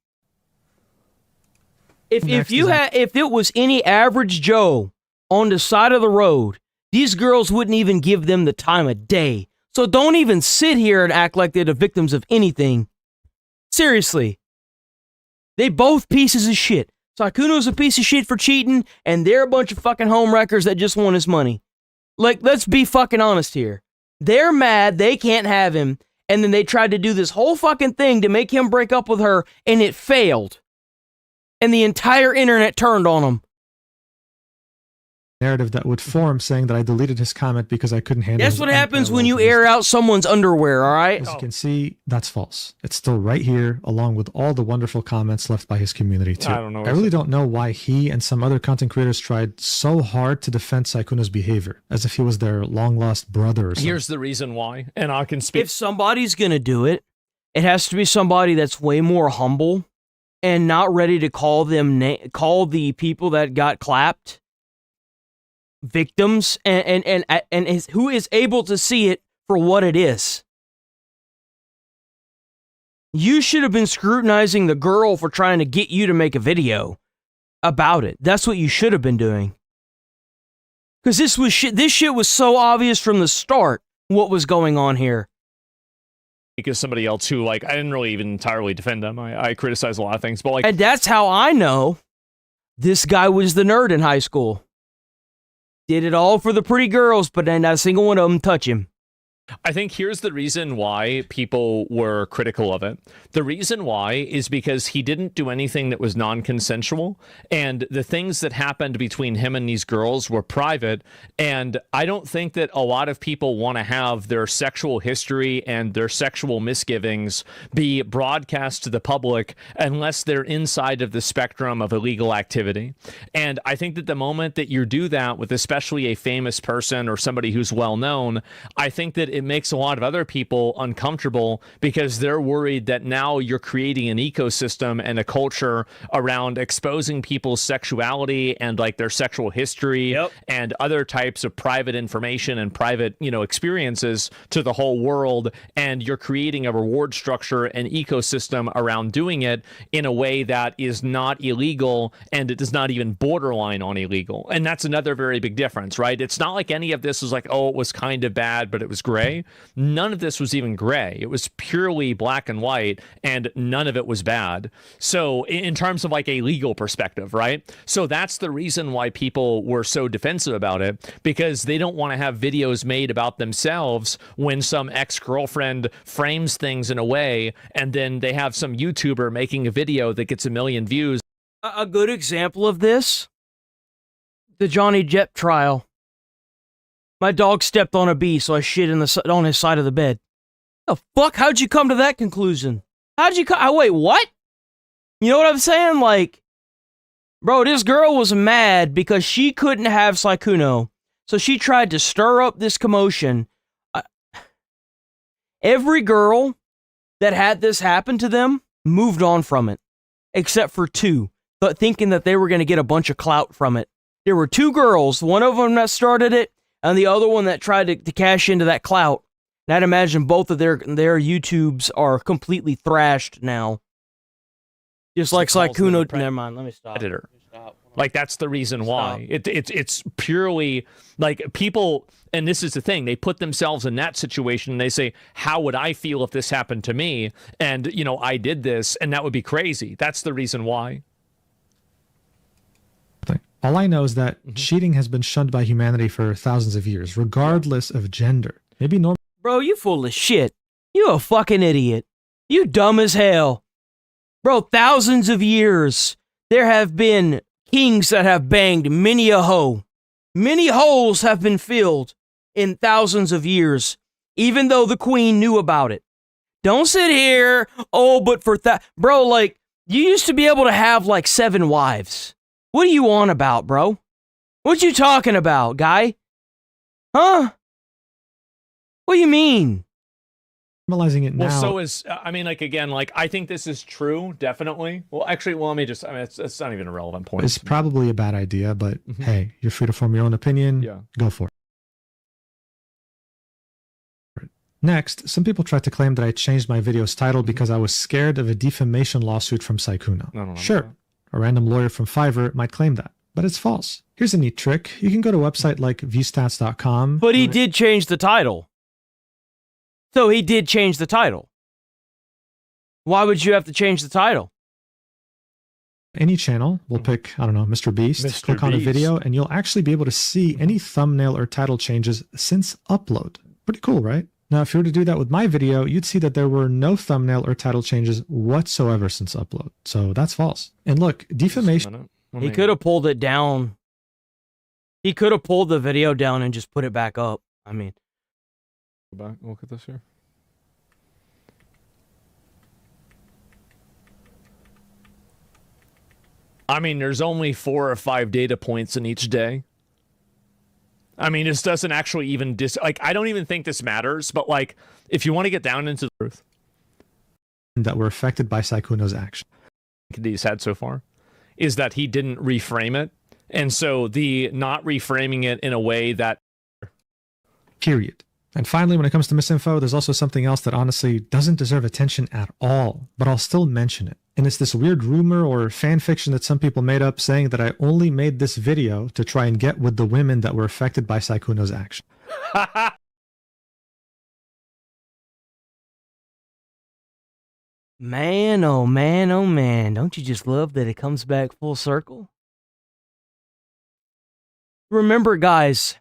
If it was any average Joe on the side of the road, these girls wouldn't even give them the time of day. So don't even sit here and act like they're the victims of anything. Seriously. They both pieces of shit. Saikuno's a piece of shit for cheating, and they're a bunch of fucking homewreckers that just want his money. Like, let's be fucking honest here. They're mad they can't have him, and then they tried to do this whole fucking thing to make him break up with her, and it failed. And the entire internet turned on him. Narrative that would form saying that I deleted his comment because I couldn't handle. That's what happens when you air out someone's underwear, all right? As you can see, that's false. It's still right here, along with all the wonderful comments left by his community too. I really don't know why he and some other content creators tried so hard to defend Saikuno's behavior, as if he was their long-lost brother or something. Here's the reason why, and I can speak. If somebody's gonna do it, it has to be somebody that's way more humble and not ready to call the people that got clapped victims, and who is able to see it for what it is. You should have been scrutinizing the girl for trying to get you to make a video about it. That's what you should have been doing. Because this shit was so obvious from the start what was going on here. Because somebody else who, like, I didn't really even entirely defend them. I criticize a lot of things, but like... And that's how I know this guy was the nerd in high school. Did it all for the pretty girls, but then not a single one of them touch him. I think here's the reason why people were critical of it. The reason why is because he didn't do anything that was non-consensual, and the things that happened between him and these girls were private, and I don't think that a lot of people want to have their sexual history and their sexual misgivings be broadcast to the public unless they're inside of the spectrum of illegal activity. And I think that the moment that you do that with especially a famous person or somebody who's well-known, I think that it makes a lot of other people uncomfortable because they're worried that now you're creating an ecosystem and a culture around exposing people's sexuality and like their sexual history and other types of private information and private, experiences to the whole world. And you're creating a reward structure and ecosystem around doing it in a way that is not illegal, and it is not even borderline on illegal. And that's another very big difference, right? It's not like any of this is like, oh, it was kind of bad, but it was gray. None of this was even gray. It was purely black and white, and none of it was bad. So in terms of like a legal perspective, right? So that's the reason why people were so defensive about it, because they don't want to have videos made about themselves when some ex-girlfriend frames things in a way, and then they have some YouTuber making a video that gets 1 million views. A good example of this, the Johnny Depp trial. My dog stepped on a bee, so I shit on his side of the bed. The fuck? How'd you come to that conclusion? Wait, what? You know what I'm saying? Like, bro, this girl was mad because she couldn't have Saikuno. So she tried to stir up this commotion. Every girl that had this happen to them moved on from it, except for 2, but thinking that they were going to get a bunch of clout from it. There were 2 girls, one of them that started it, and the other one that tried to cash into that clout. And I'd imagine both of their YouTubes are completely thrashed now. Just like Sykkuno. Never mind, let me stop. Editor. Like, that's the reason why. It's purely, like, people, and this is the thing, they put themselves in that situation and they say, how would I feel if this happened to me? And, you know, I did this, and that would be crazy. That's the reason why. All I know is that cheating has been shunned by humanity for thousands of years, regardless of gender. Maybe normal. Bro, you full of shit. You a fucking idiot. You dumb as hell. Bro, thousands of years, there have been kings that have banged many a hoe. Many holes have been filled in thousands of years, even though the queen knew about it. Don't sit here, but for that. Bro, like, you used to be able to have like 7 wives. What are you on about, bro? What you talking about, guy? Huh? What do you mean? Normalizing it now. Well, so is, I mean, like, again, like, I think this is true, definitely. Well, actually, let me just, I mean, it's not even a relevant point. It's probably a bad idea, but hey, you're free to form your own opinion. Yeah. Go for it. Next, some people tried to claim that I changed my video's title because I was scared of a defamation lawsuit from Sykkuno. No. Sure, a random lawyer from Fiverr might claim that, but it's false. Here's a neat trick. You can go to a website like viewstats.com. But he did change the title. So he did change the title. Why would you have to change the title? Any channel, we'll pick, I don't know, Mr. Beast, click on a video, and you'll actually be able to see any thumbnail or title changes since upload. Pretty cool, right? Now, if you were to do that with my video, you'd see that there were no thumbnail or title changes whatsoever since upload. So that's false. And look, defamation. He could have pulled it down. He could have pulled the video down and just put it back up. I mean. Go back, look at this here. I mean, there's only 4 or 5 data points in each day. I mean, this doesn't actually even like, I don't even think this matters, but like, if you want to get down into the truth. That were affected by Sykkuno's action. He's had so far is that he didn't reframe it. And so the not reframing it in a way that. Period. And finally, when it comes to misinfo, there's also something else that honestly doesn't deserve attention at all, but I'll still mention it. And it's this weird rumor or fan fiction that some people made up saying that I only made this video to try and get with the women that were affected by Sykkuno's action. Man, oh man, oh man. Don't you just love that it comes back full circle? Remember, guys,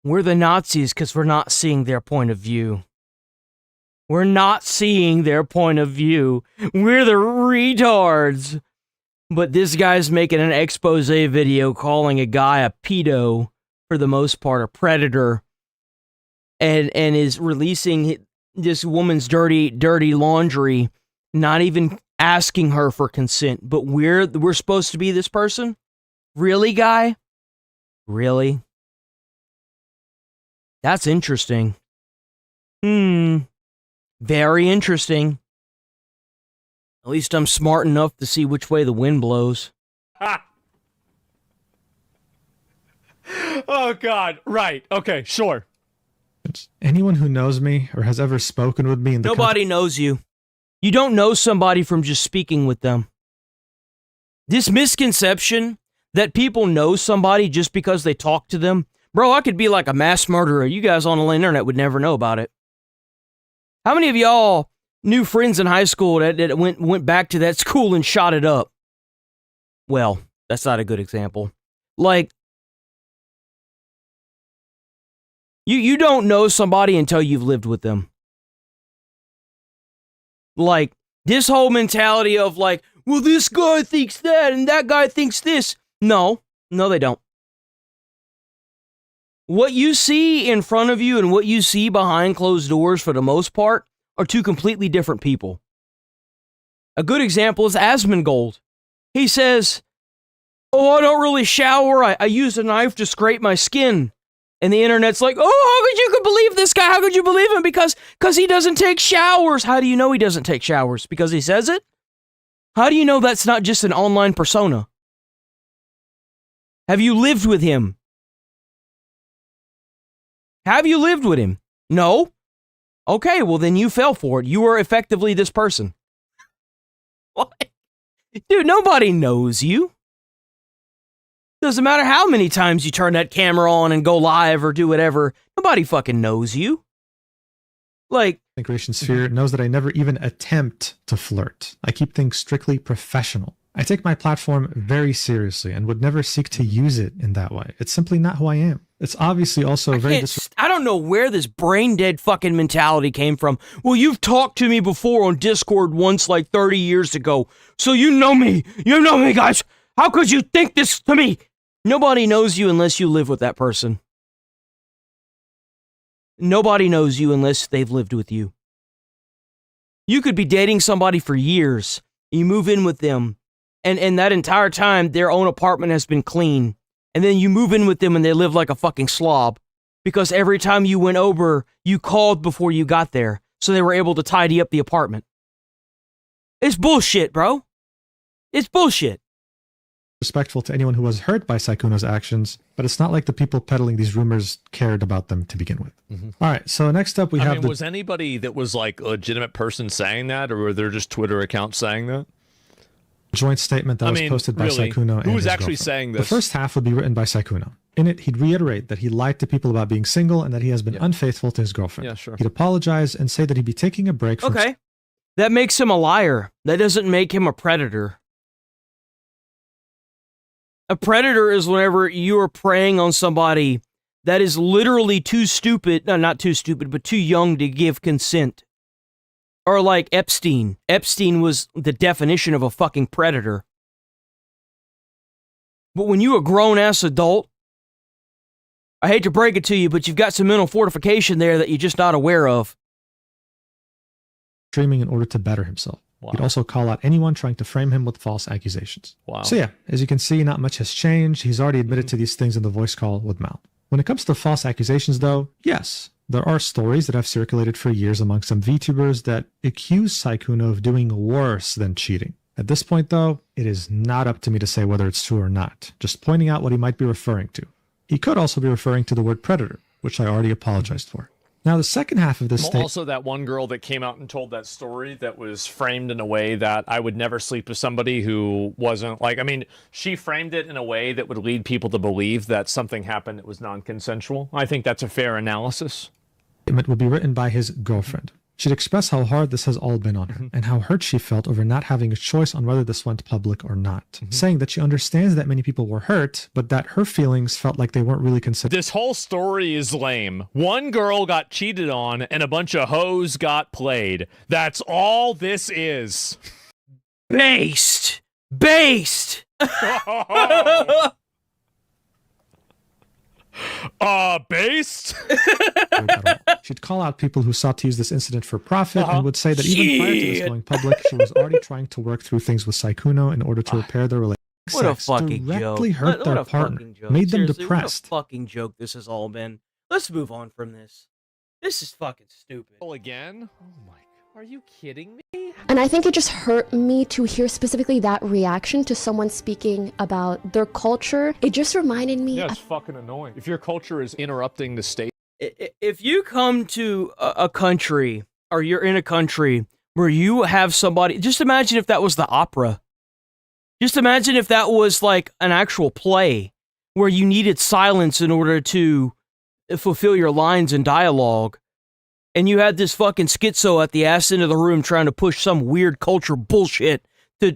we're the Nazis because we're not seeing their point of view. We're not seeing their point of view. We're the retards. But this guy's making an expose video calling a guy a pedo, for the most part, a predator, and is releasing this woman's dirty laundry, not even asking her for consent. But we're supposed to be this person? Really, guy? Really? That's interesting. Very interesting. At least I'm smart enough to see which way the wind blows. Oh, God. Right. Okay, sure. Anyone who knows me or has ever spoken with me in the Nobody knows you. You don't know somebody from just speaking with them. This misconception that people know somebody just because they talk to them. Bro, I could be like a mass murderer. You guys on the internet would never know about it. How many of y'all knew friends in high school that went back to that school and shot it up? Well, that's not a good example. Like, you don't know somebody until you've lived with them. Like, this whole mentality of like, well, this guy thinks that and that guy thinks this. No, they don't. What you see in front of you and what you see behind closed doors, for the most part, are two completely different people. A good example is Asmongold. He says, oh, I don't really shower. I use a knife to scrape my skin. And the internet's like, oh, how could you believe this guy? How could you believe him? Because he doesn't take showers. How do you know he doesn't take showers? Because he says it? How do you know that's not just an online persona? Have you lived with him? Have you lived with him? No? Okay, well then you fell for it. You are effectively this person. What? Dude, nobody knows you. Doesn't matter how many times you turn that camera on and go live or do whatever. Nobody fucking knows you. Like, the creation sphere knows that I never even attempt to flirt. I keep things strictly professional. I take my platform very seriously and would never seek to use it in that way. It's simply not who I am. It's obviously also I don't know where this brain dead fucking mentality came from. Well, you've talked to me before on Discord once like 30 years ago. So you know me. You know me, guys. How could you think this to me? Nobody knows you unless you live with that person. Nobody knows you unless they've lived with you. You could be dating somebody for years. You move in with them. And that entire time, their own apartment has been clean. And then you move in with them and they live like a fucking slob. Because every time you went over, you called before you got there. So they were able to tidy up the apartment. It's bullshit, bro. It's bullshit. Respectful to anyone who was hurt by Sykkuno's actions, but it's not like the people peddling these rumors cared about them to begin with. All right, so next up we have was anybody that was like a legitimate person saying that, or were there just Twitter accounts saying that? Joint statement that was posted by Sykkuno. Who was his actually girlfriend. saying this? The first half would be written by Sykkuno. In it, he'd reiterate that he lied to people about being single and that he has been unfaithful to his girlfriend. Yeah, sure. He'd apologize and say that he'd be taking a break from... Okay. That makes him a liar. That doesn't make him a predator. A predator is whenever you are preying on somebody that is literally too stupid, no, not too stupid, but too young to give consent. Or like Epstein. Epstein was the definition of a fucking predator. But when you a grown-ass adult, I hate to break it to you, but you've got some mental fortification there that you're just not aware of. Streaming in order to better himself. Wow. He'd also call out anyone trying to frame him with false accusations. Wow. So yeah, as you can see, not much has changed. He's already admitted to these things in the voice call with Mal. When it comes to false accusations though, yes, there are stories that have circulated for years among some VTubers that accuse Sykkuno of doing worse than cheating. At this point though, it is not up to me to say whether it's true or not, just pointing out what he might be referring to. He could also be referring to the word predator, which I already apologized for. Now, the second half of this statement... Also, that one girl that came out and told that story that was framed in a way that I would never sleep with somebody who wasn't, like, I mean, she framed it in a way that would lead people to believe that something happened that was non-consensual. I think that's a fair analysis. It would be written by his girlfriend. She'd express how hard this has all been on her, and how hurt she felt over not having a choice on whether this went public or not, saying that she understands that many people were hurt, but that her feelings felt like they weren't really considered. This whole story is lame. One girl got cheated on, and a bunch of hoes got played. That's all this is. Based! Based! Based? She'd call out people who sought to use this incident for profit and would say that even prior to this going public, she was already trying to work through things with Sykkuno in order to repair their relationship. What a fucking directly joke. hurt their partner, made them Seriously, depressed. What a fucking joke this has all been. Let's move on from this. This is fucking stupid. Again? Oh my, are you kidding me? And I think it just hurt me to hear specifically that reaction to someone speaking about their culture. It just reminded me. Yeah, it's fucking annoying. If your culture is interrupting the state. If you come to a country, or you're in a country where you have somebody, just imagine if that was the opera. Just imagine if that was like an actual play where you needed silence in order to fulfill your lines and dialogue. And you had this fucking schizo at the ass end of the room trying to push some weird culture bullshit to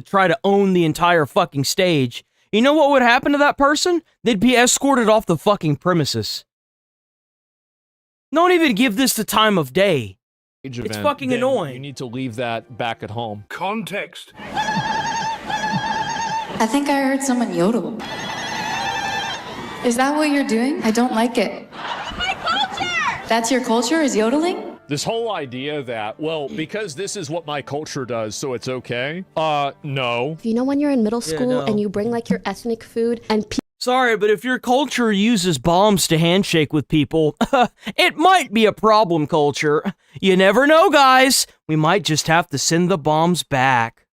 try to own the entire fucking stage. You know what would happen to that person? They'd be escorted off the fucking premises. Don't even give this the time of day. It's fucking annoying. You need to leave that back at home. Context. I think I heard someone yodel. Is that what you're doing? I don't like it. My culture! That's your culture, is yodeling? This whole idea that, well, because this is what my culture does, so it's okay. No. You know when you're in middle school and you bring like your ethnic food and Sorry, but if your culture uses bombs to handshake with people, it might be a problem culture. You never know, guys. We might just have to send the bombs back.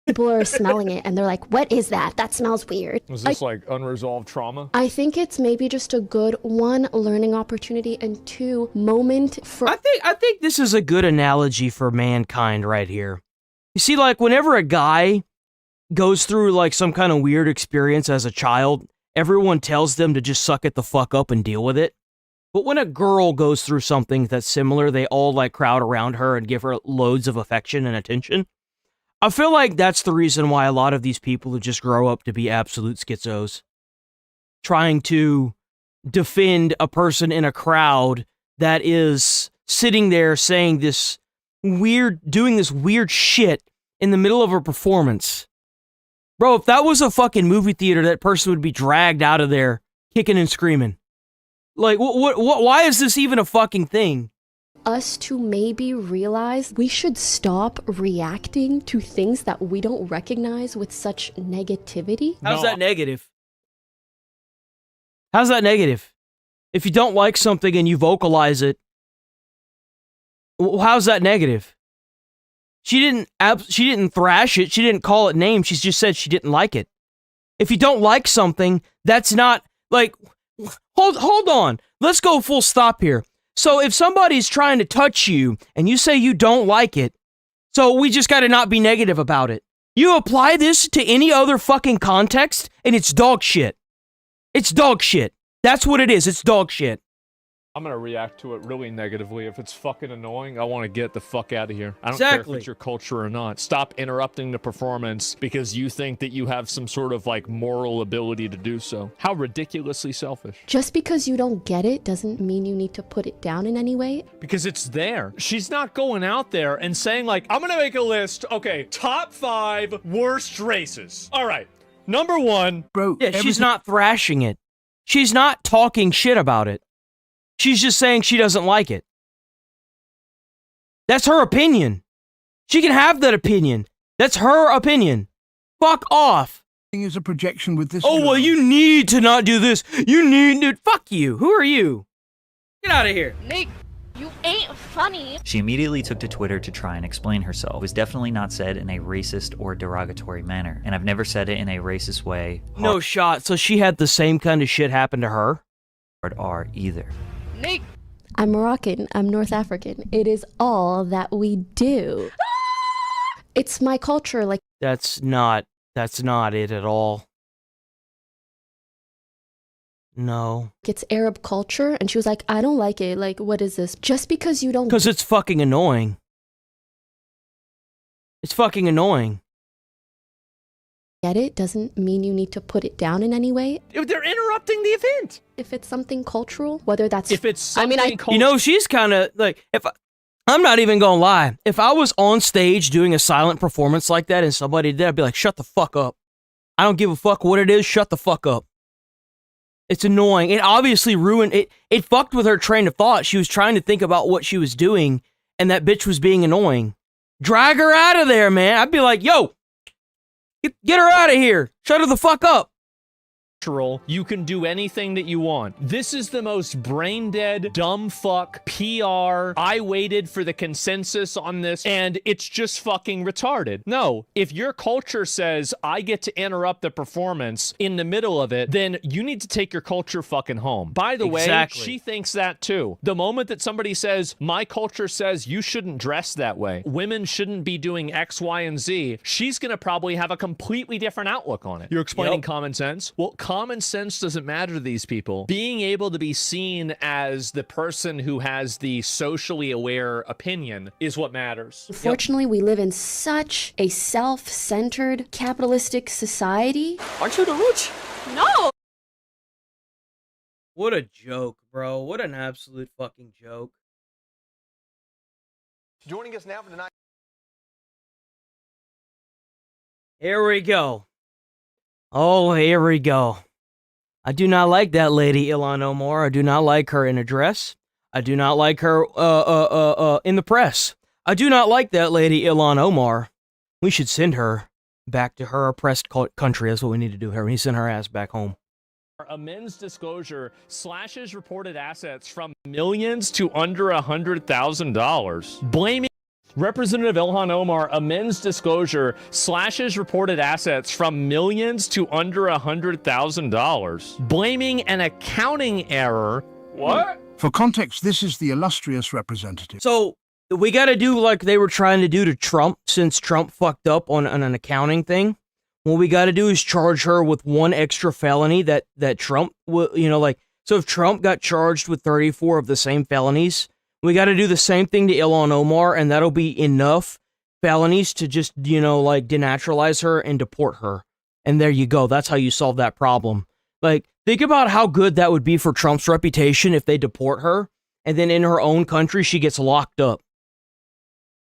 People are smelling it and they're like, what is that? That smells weird. Is this like unresolved trauma? I think it's maybe just a good, one, learning opportunity, and two, moment for... I think this is a good analogy for mankind right here. You see, like, whenever a guy goes through, like, some kind of weird experience as a child, everyone tells them to just suck it the fuck up and deal with it. But when a girl goes through something that's similar, they all, like, crowd around her and give her loads of affection and attention. I feel like that's the reason why a lot of these people who just grow up to be absolute schizos, trying to defend a person in a crowd that is sitting there saying this weird, doing this weird shit in the middle of a performance. Bro, if that was a fucking movie theater, that person would be dragged out of there kicking and screaming. Like, why is this even a fucking thing? Us to maybe realize we should stop reacting to things that we don't recognize with such negativity. How's that negative? How's that negative? If you don't like something and you vocalize it, how's that negative? She didn't thrash it. She didn't call it names. She just said she didn't like it. If you don't like something, that's not like, hold on. Let's go full stop here. So if somebody's trying to touch you and you say you don't like it, so we just got to not be negative about it. You apply this to any other fucking context and it's dog shit. It's dog shit. That's what it is. It's dog shit. I'm gonna react to it really negatively. If it's fucking annoying, I want to get the fuck out of here. I don't care if it's your culture or not. Stop interrupting the performance because you think that you have some sort of like moral ability to do so. How ridiculously selfish. Just because you don't get it doesn't mean you need to put it down in any way. Because it's there. She's not going out there and saying like, I'm gonna make a list. Okay, top 5 worst races. All right, number 1. Bro, yeah, she's not thrashing it. She's not talking shit about it. She's just saying she doesn't like it. That's her opinion. She can have that opinion. That's her opinion. Fuck off. Is a projection with this. Oh, well, you need to not do this. You need to. Fuck you. Who are you? Get out of here. Nick, you ain't funny. She immediately took to Twitter to try and explain herself. It was definitely not said in a racist or derogatory manner, and I've never said it in a racist way. No shot. So she had the same kind of shit happen to her? Or either. Nick. I'm Moroccan. I'm North African. It is all that we do. It's my culture. Like, that's not it at all. No. It's Arab culture. And she was like, I don't like it. Like, what is this? Just because you don't... Because it's fucking annoying. It's fucking annoying. Get it doesn't mean you need to put it down in any way. They're interrupting the event. If it's something cultural, whether that's... If it's something you know, she's kind of like, I'm not even gonna lie. If I was on stage doing a silent performance like that and somebody did, I'd be like, shut the fuck up. I don't give a fuck what it is. Shut the fuck up. It's annoying. It obviously ruined it. It fucked with her train of thought. She was trying to think about what she was doing, and that bitch was being annoying. Drag her out of there, man. I'd be like, yo, get her out of here. Shut her the fuck up. You can do anything that you want. This is the most brain dead, dumb fuck PR. I waited for the consensus on this, and it's just fucking retarded. No, if your culture says I get to interrupt the performance in the middle of it, then you need to take your culture fucking home. By the way, she thinks that too. The moment that somebody says, my culture says you shouldn't dress that way, women shouldn't be doing X, Y, and Z, she's gonna probably have a completely different outlook on it. You're explaining common sense? Well, common sense doesn't matter to these people. Being able to be seen as the person who has the socially aware opinion is what matters. Unfortunately, we live in such a self-centered, capitalistic society. Aren't you the rich? No! What a joke, bro. What an absolute fucking joke. Joining us now for tonight. Here we go. Oh, here we go. I do not like that lady, Ilhan Omar. I do not like her in a dress. I do not like her, in the press. I do not like that lady, Ilhan Omar. We should send her back to her oppressed country. That's what we need to do here. We need to send her ass back home. A men's disclosure slashes reported assets from millions to under $100,000. Blaming Representative Ilhan Omar, a men's disclosure slashes reported assets from millions to under $100,000. Blaming an accounting error. What? For context, this is the illustrious representative. So we got to do like they were trying to do to Trump, since Trump fucked up on an accounting thing. What we got to do is charge her with one extra felony that Trump will, so if Trump got charged with 34 of the same felonies, we got to do the same thing to Ilhan Omar, and that'll be enough felonies to just, denaturalize her and deport her. And there you go. That's how you solve that problem. Like, think about how good that would be for Trump's reputation if they deport her, and then in her own country, she gets locked up.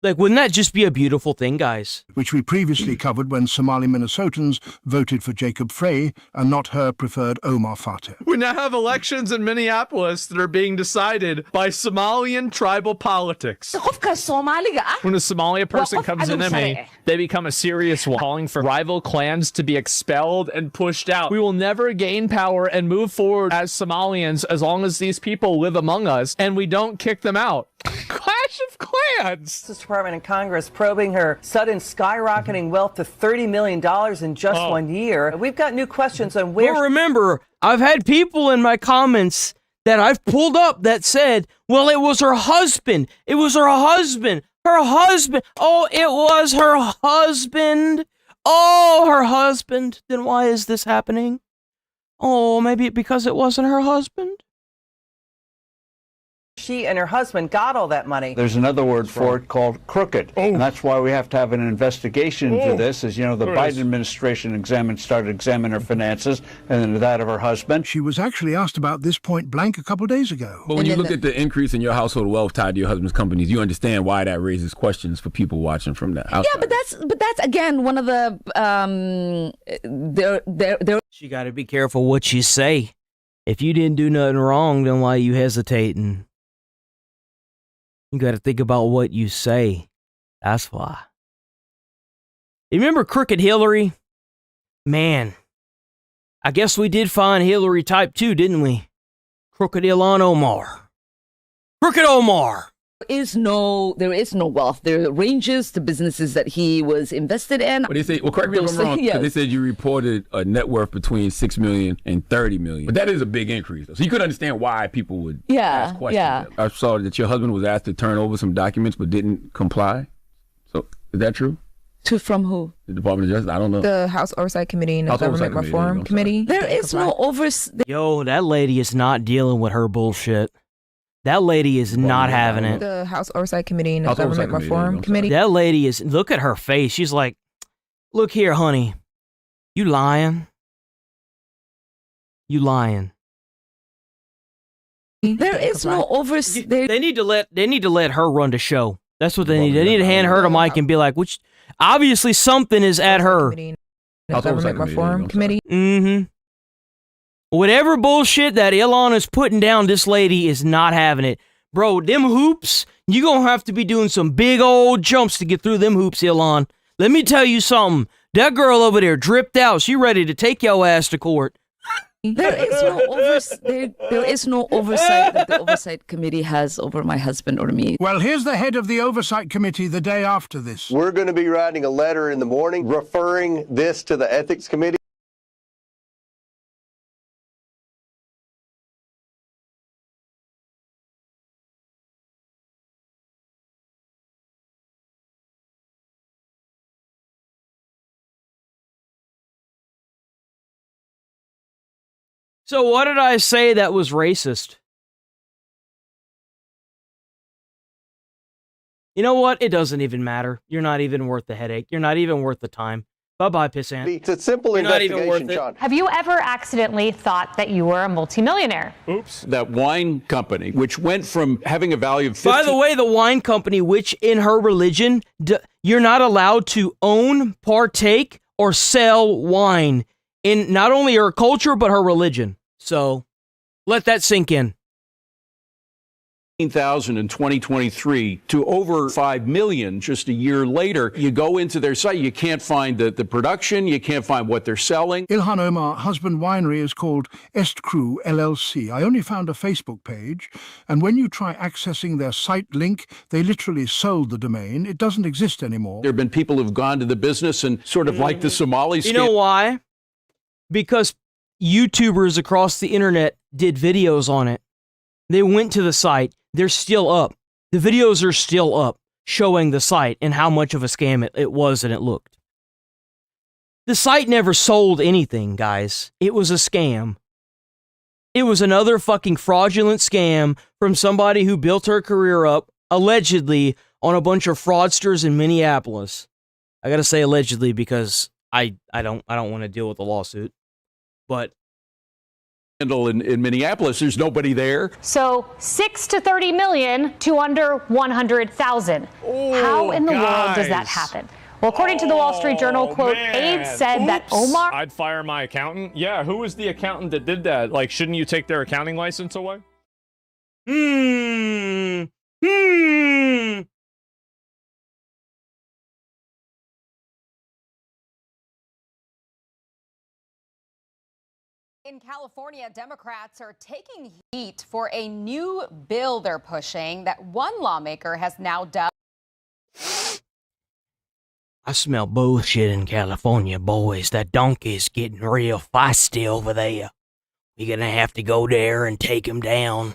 Like, wouldn't that just be a beautiful thing, guys? Which we previously covered when Somali Minnesotans voted for Jacob Frey and not her preferred Omar Fateh. We now have elections in Minneapolis that are being decided by Somalian tribal politics. When a Somalia person comes in me, they become a serious one, calling for rival clans to be expelled and pushed out. We will never gain power and move forward as Somalians as long as these people live among us and we don't kick them out. Clash of Clans! Justice Department and Congress probing her sudden skyrocketing wealth to $30 million in just 1 year. We've got new questions on where... Well, remember, I've had people in my comments that I've pulled up that said, well, it was her husband. It was her husband. Her husband. Oh, it was her husband. Oh, her husband. Then why is this happening? Oh, maybe because it wasn't her husband? she and her husband got all that money. There's another word for it called crooked. And that's why we have to have an investigation into this. As you know, the Biden administration started examining her finances and then that of her husband. She was actually asked about this point blank a couple days ago. But when you look at the increase in your household wealth tied to your husband's companies, you understand why that raises questions for people watching from the outside. Yeah, but that's again one of the She got to be careful what you say. If you didn't do nothing wrong, then why are you hesitating? You got to think about what you say. That's why. You remember Crooked Hillary? Man, I guess we did find Hillary type 2, didn't we? Crooked Ilhan Omar. Crooked Omar. There is no wealth. There are ranges to businesses that he was invested in. But they say, well, correct me if I'm wrong, 'cause they said you reported a net worth between $6 million and $30 million. But that is a big increase, though. So you could understand why people would ask questions. Yeah. I saw that your husband was asked to turn over some documents but didn't comply. So is that true? From who? The Department of Justice? I don't know. The House Oversight Committee and the Government Reform Committee. There is no oversight. Yo, that lady is not dealing with her bullshit. That lady is not having it. The House Oversight Committee and the Government Reform Committee. That lady is, look at her face. She's like, look here, honey. You lying? You lying? There is no oversight. They need to let her run the show. That's what they need. They need to hand her the mic and be like, which obviously something is at her. The Government Reform Committee. Mm-hmm. Whatever bullshit that Elon is putting down, this lady is not having it. Bro, them hoops, you gonna have to be doing some big old jumps to get through them hoops, Elon. Let me tell you something. That girl over there dripped out. She ready to take your ass to court. There is no oversight that the Oversight Committee has over my husband or me. Well, here's the head of the Oversight Committee the day after this. We're going to be writing a letter in the morning referring this to the Ethics Committee. So what did I say that was racist? You know what? It doesn't even matter. You're not even worth the headache. You're not even worth the time. Bye-bye, pissant. It's a simple investigation, Sean. Have you ever accidentally thought that you were a multimillionaire? Oops. That wine company, which went from having a value of 50... By the way, the wine company, which in her religion, you're not allowed to own, partake, or sell wine in not only her culture, but her religion. So, let that sink in. thousand in 2023 to over 5 million just a year later. You go into their site, you can't find the production, you can't find what they're selling. Ilhan Omar husband winery is called Est Crew LLC. I only found a Facebook page, and when you try accessing their site link, they literally sold the domain. It doesn't exist anymore. There have been people who've gone to the business and sort of like the Somalis. You know why? Because YouTubers across the internet did videos on it. They went to the site. They're still up. The videos are still up showing the site and how much of a scam it was and it looked. The site never sold anything, guys. It was a scam. It was another fucking fraudulent scam from somebody who built her career up, allegedly, on a bunch of fraudsters in Minneapolis. I gotta say allegedly because I don't want to deal with the lawsuit. But in Minneapolis, there's nobody there. So 6 to 30 million to under 100,000. How in the world does that happen? Well, according to the Wall Street Journal, quote, aides said that Omar... I'd fire my accountant. Yeah, who was the accountant that did that? Like, shouldn't you take their accounting license away? In California, Democrats are taking heat for a new bill they're pushing that one lawmaker has now dubbed. I smell bullshit in California, boys. That donkey's getting real feisty over there. We're gonna have to go there and take him down.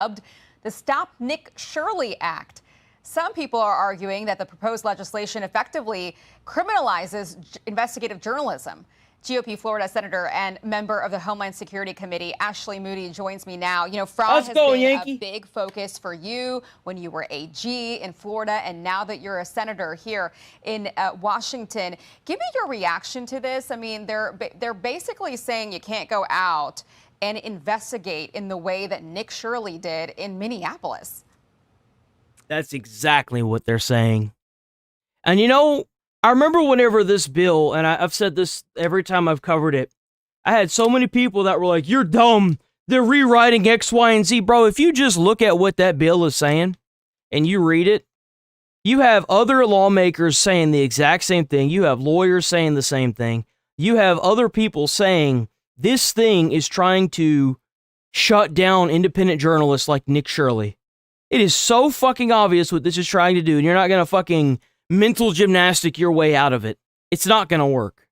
Dubbed the Stop Nick Shirley Act. Some people are arguing that the proposed legislation effectively criminalizes investigative journalism. GOP Florida Senator and member of the Homeland Security Committee, Ashley Moody, joins me now. You know, fraud has been a big focus for you when you were AG in Florida, and now that you're a senator here in Washington. Give me your reaction to this. I mean, they're basically saying you can't go out and investigate in the way that Nick Shirley did in Minneapolis. That's exactly what they're saying. And you know, I remember whenever this bill, and I've said this every time I've covered it, I had so many people that were like, you're dumb. They're rewriting X, Y, and Z. Bro, if you just look at what that bill is saying and you read it, you have other lawmakers saying the exact same thing. You have lawyers saying the same thing. You have other people saying this thing is trying to shut down independent journalists like Nick Shirley. It is so fucking obvious what this is trying to do, and you're not going to fucking mental gymnastic your way out of it. It's not going to work.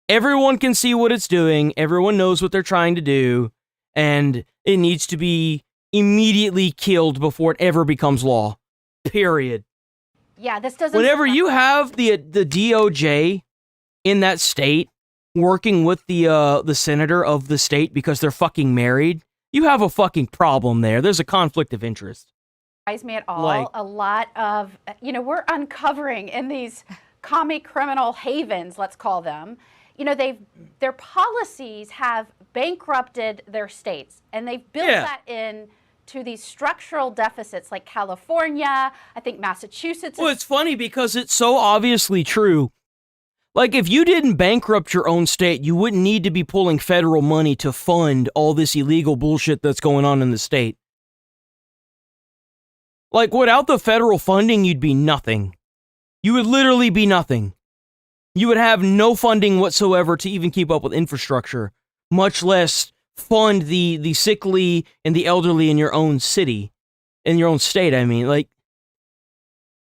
Everyone can see what it's doing. Everyone knows what they're trying to do, and it needs to be immediately killed before it ever becomes law. Period. Yeah, this doesn't... Whenever you have the DOJ in that state working with the senator of the state because they're fucking married, you have a fucking problem there. There's a conflict of interest. Me at all. A lot of, we're uncovering in these commie criminal havens, let's call them, their policies have bankrupted their states, and they've built that in to these structural deficits like California, I think Massachusetts. Well, it's funny because it's so obviously true. Like, if you didn't bankrupt your own state, you wouldn't need to be pulling federal money to fund all this illegal bullshit that's going on in the state. Like, without the federal funding, you'd be nothing. You would literally be nothing. You would have no funding whatsoever to even keep up with infrastructure, much less fund the sickly and the elderly in your own city, in your own state, I mean. Like,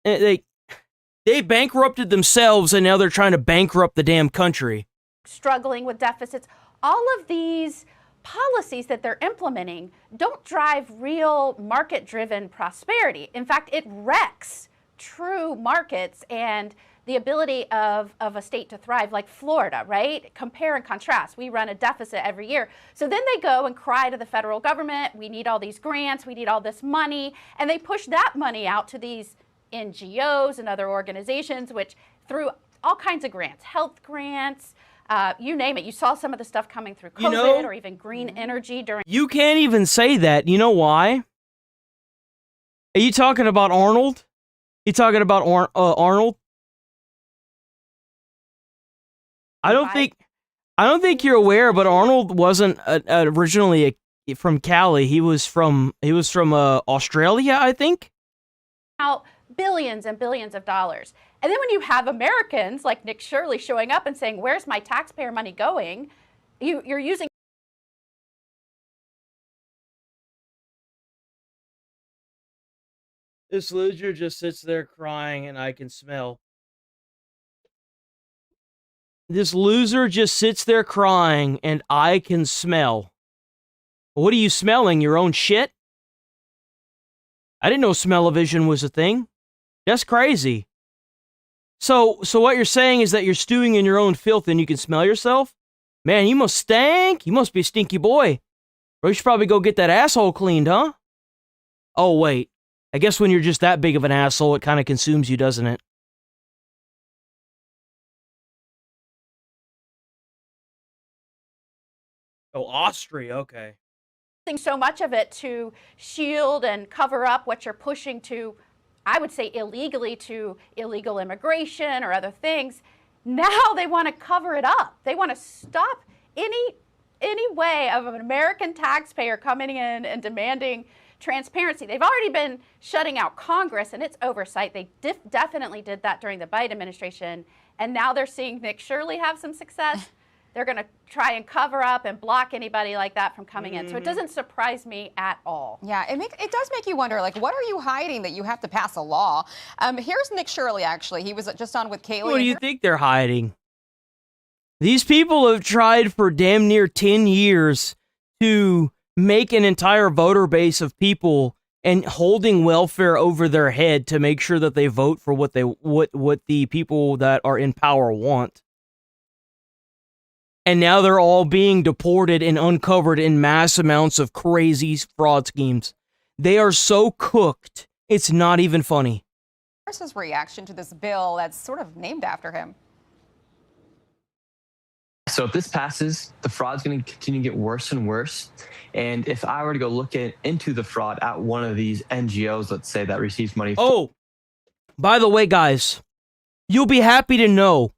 they bankrupted themselves, and now they're trying to bankrupt the damn country. Struggling with deficits. All of these policies that they're implementing don't drive real market-driven prosperity. In fact, it wrecks true markets and the ability of a state to thrive, like Florida, right? Compare and contrast. We run a deficit every year. So then they go and cry to the federal government, we need all these grants, we need all this money, and they push that money out to these NGOs and other organizations, which through all kinds of grants, health grants, you name it. You saw some of the stuff coming through COVID or even green energy during... You can't even say that. You know why? Are you talking about Arnold? You talking about Arnold? I don't think you're aware, but Arnold wasn't originally from Cali. He was from Australia, I think. Out billions and billions of dollars. And then when you have Americans like Nick Shirley showing up and saying, where's my taxpayer money going? You're using. This loser just sits there crying and I can smell. This loser just sits there crying and I can smell. What are you smelling? Your own shit? I didn't know smell-o-vision was a thing. That's crazy. So what you're saying is that you're stewing in your own filth and you can smell yourself? Man, you must stink. You must be a stinky boy. Or you should probably go get that asshole cleaned, huh? Oh, wait. I guess when you're just that big of an asshole, it kind of consumes you, doesn't it? Oh, Austria, okay. So much of it to shield and cover up what you're pushing to, I would say illegally, to illegal immigration or other things. Now they want to cover it up. They want to stop any way of an American taxpayer coming in and demanding transparency. They've already been shutting out Congress and its oversight. They definitely did that during the Biden administration. And now they're seeing Nick Shirley have some success. They're going to try and cover up and block anybody like that from coming in. So it doesn't surprise me at all. Yeah, it does make you wonder, like, what are you hiding that you have to pass a law? Here's Nick Shirley, actually. He was just on with Kaylee. What do you think they're hiding? These people have tried for damn near 10 years to make an entire voter base of people and holding welfare over their head to make sure that they vote for what the people that are in power want. And now they're all being deported and uncovered in mass amounts of crazy fraud schemes. They are so cooked, it's not even funny. Here's his reaction to this bill that's sort of named after him. So if this passes, the fraud's going to continue to get worse and worse. And if I were to go look into the fraud at one of these NGOs, let's say, that receives money. Oh, by the way, guys, you'll be happy to know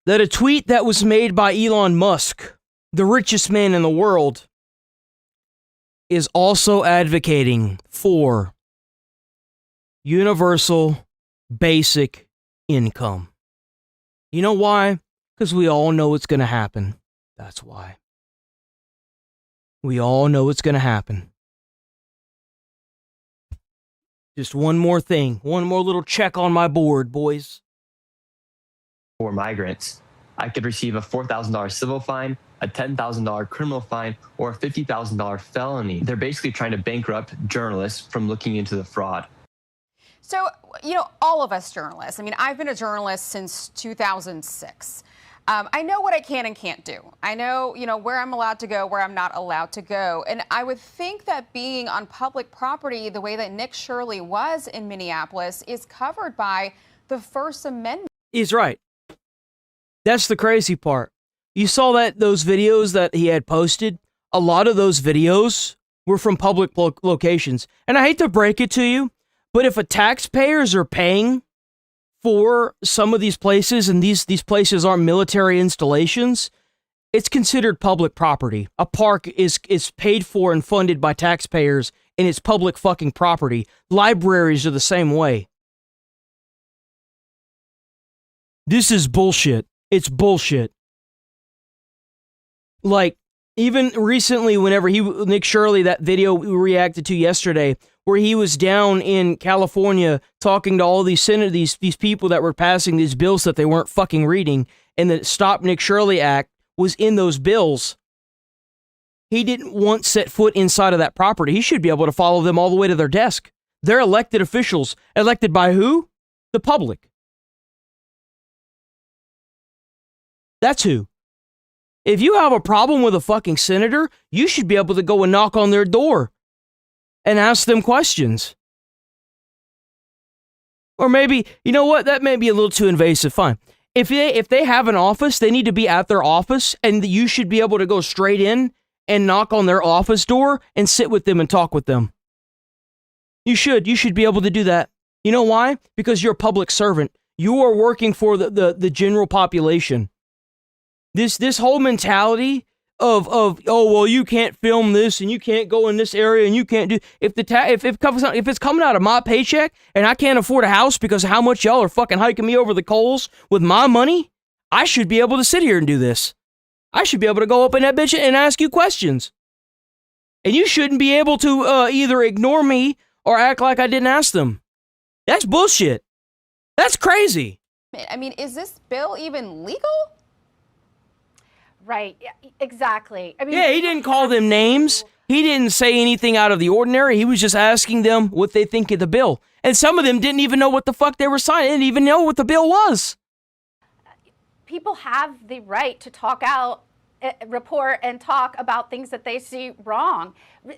that a tweet that was made by Elon Musk, the richest man in the world, is also advocating for universal basic income. You know why? Because we all know it's going to happen. That's why. We all know it's going to happen. Just one more thing. One more little check on my board, boys. For migrants, I could receive a $4,000 civil fine, a $10,000 criminal fine, or a $50,000 felony. They're basically trying to bankrupt journalists from looking into the fraud. So, you know, all of us journalists, I mean, I've been a journalist since 2006. I know what I can and can't do. I know, where I'm allowed to go, where I'm not allowed to go. And I would think that being on public property the way that Nick Shirley was in Minneapolis is covered by the First Amendment. He's right. That's the crazy part. You saw those videos that he had posted. A lot of those videos were from public locations. And I hate to break it to you, but if taxpayers are paying for some of these places, and these places aren't military installations, it's considered public property. A park is paid for and funded by taxpayers, and it's public fucking property. Libraries are the same way. This is bullshit. It's bullshit. Like, even recently, whenever Nick Shirley, that video we reacted to yesterday, where he was down in California talking to all these these people that were passing these bills that they weren't fucking reading, and the Stop Nick Shirley Act was in those bills. He didn't once set foot inside of that property. He should be able to follow them all the way to their desk. They're elected officials. Elected by who? The public. That's who. If you have a problem with a fucking senator, you should be able to go and knock on their door and ask them questions. Or maybe, you know what, that may be a little too invasive, fine. If they have an office, they need to be at their office, and you should be able to go straight in and knock on their office door and sit with them and talk with them. You should be able to do that. You know why? Because you're a public servant. You are working for the general population. This whole mentality oh well, you can't film this and you can't go in this area and you can't do if it's coming out of my paycheck and I can't afford a house because of how much y'all are fucking hiking me over the coals with my money, I should be able to sit here and do this. I should be able to go up in that bitch and ask you questions. And you shouldn't be able to either ignore me or act like I didn't ask them. That's bullshit. That's crazy. I mean, is this bill even legal? Right, yeah, exactly. I mean, yeah, he didn't call them names. He didn't say anything out of the ordinary. He was just asking them what they think of the bill. And some of them didn't even know what the fuck they were signing. They didn't even know what the bill was. People have the right to talk out, report and talk about things that they see wrong.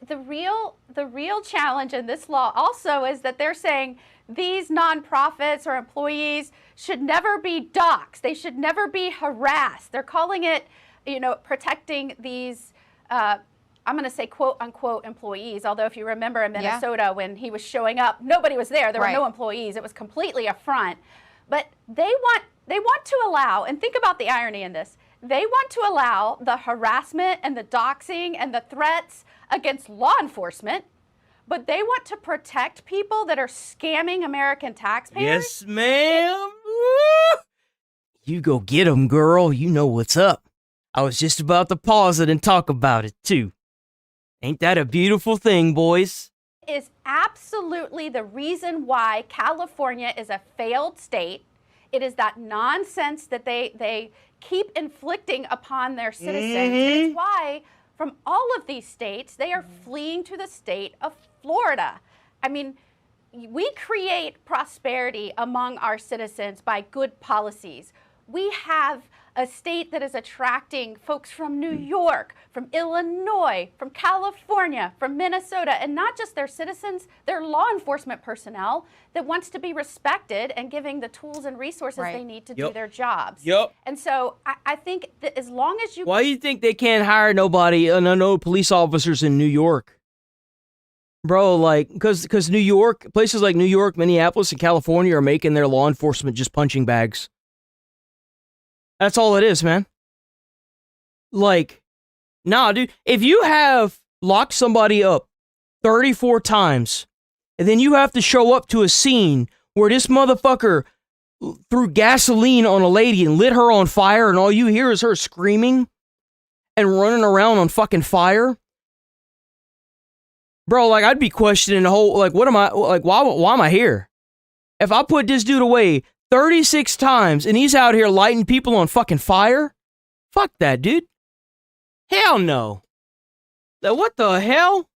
The real challenge in this law also is that they're saying these nonprofits or employees should never be doxxed. They should never be harassed. They're calling it, protecting these, I'm going to say quote unquote employees. Although if you remember in Minnesota when he was showing up, nobody was there. There were no employees. It was completely a front. But they want to allow, and think about the irony in this, they want to allow the harassment and the doxing and the threats against law enforcement, but they want to protect people that are scamming American taxpayers. Yes, ma'am. You go get them, girl. You know what's up. I was just about to pause it and talk about it, too. Ain't that a beautiful thing, boys? Is absolutely the reason why California is a failed state. It is that nonsense that they keep inflicting upon their citizens. It's why from all of these states, they are fleeing to the state of Florida. I mean, we create prosperity among our citizens by good policies. We have a state that is attracting folks from New York, from Illinois, from California, from Minnesota, and not just their citizens, their law enforcement personnel that wants to be respected and giving the tools and resources they need to do their jobs. And so I think that as long as you... Why do you think they can't hire nobody, no police officers in New York? Bro, like, because New York, places like New York, Minneapolis, and California are making their law enforcement just punching bags. That's all it is, man. Like, nah, dude, if you have locked somebody up 34 times, and then you have to show up to a scene where this motherfucker threw gasoline on a lady and lit her on fire, and all you hear is her screaming and running around on fucking fire. Bro, like, I'd be questioning the whole, like, what am I, like, why am I here? If I put this dude away 36 times and he's out here lighting people on fucking fire, fuck that, dude. Hell no. What the hell?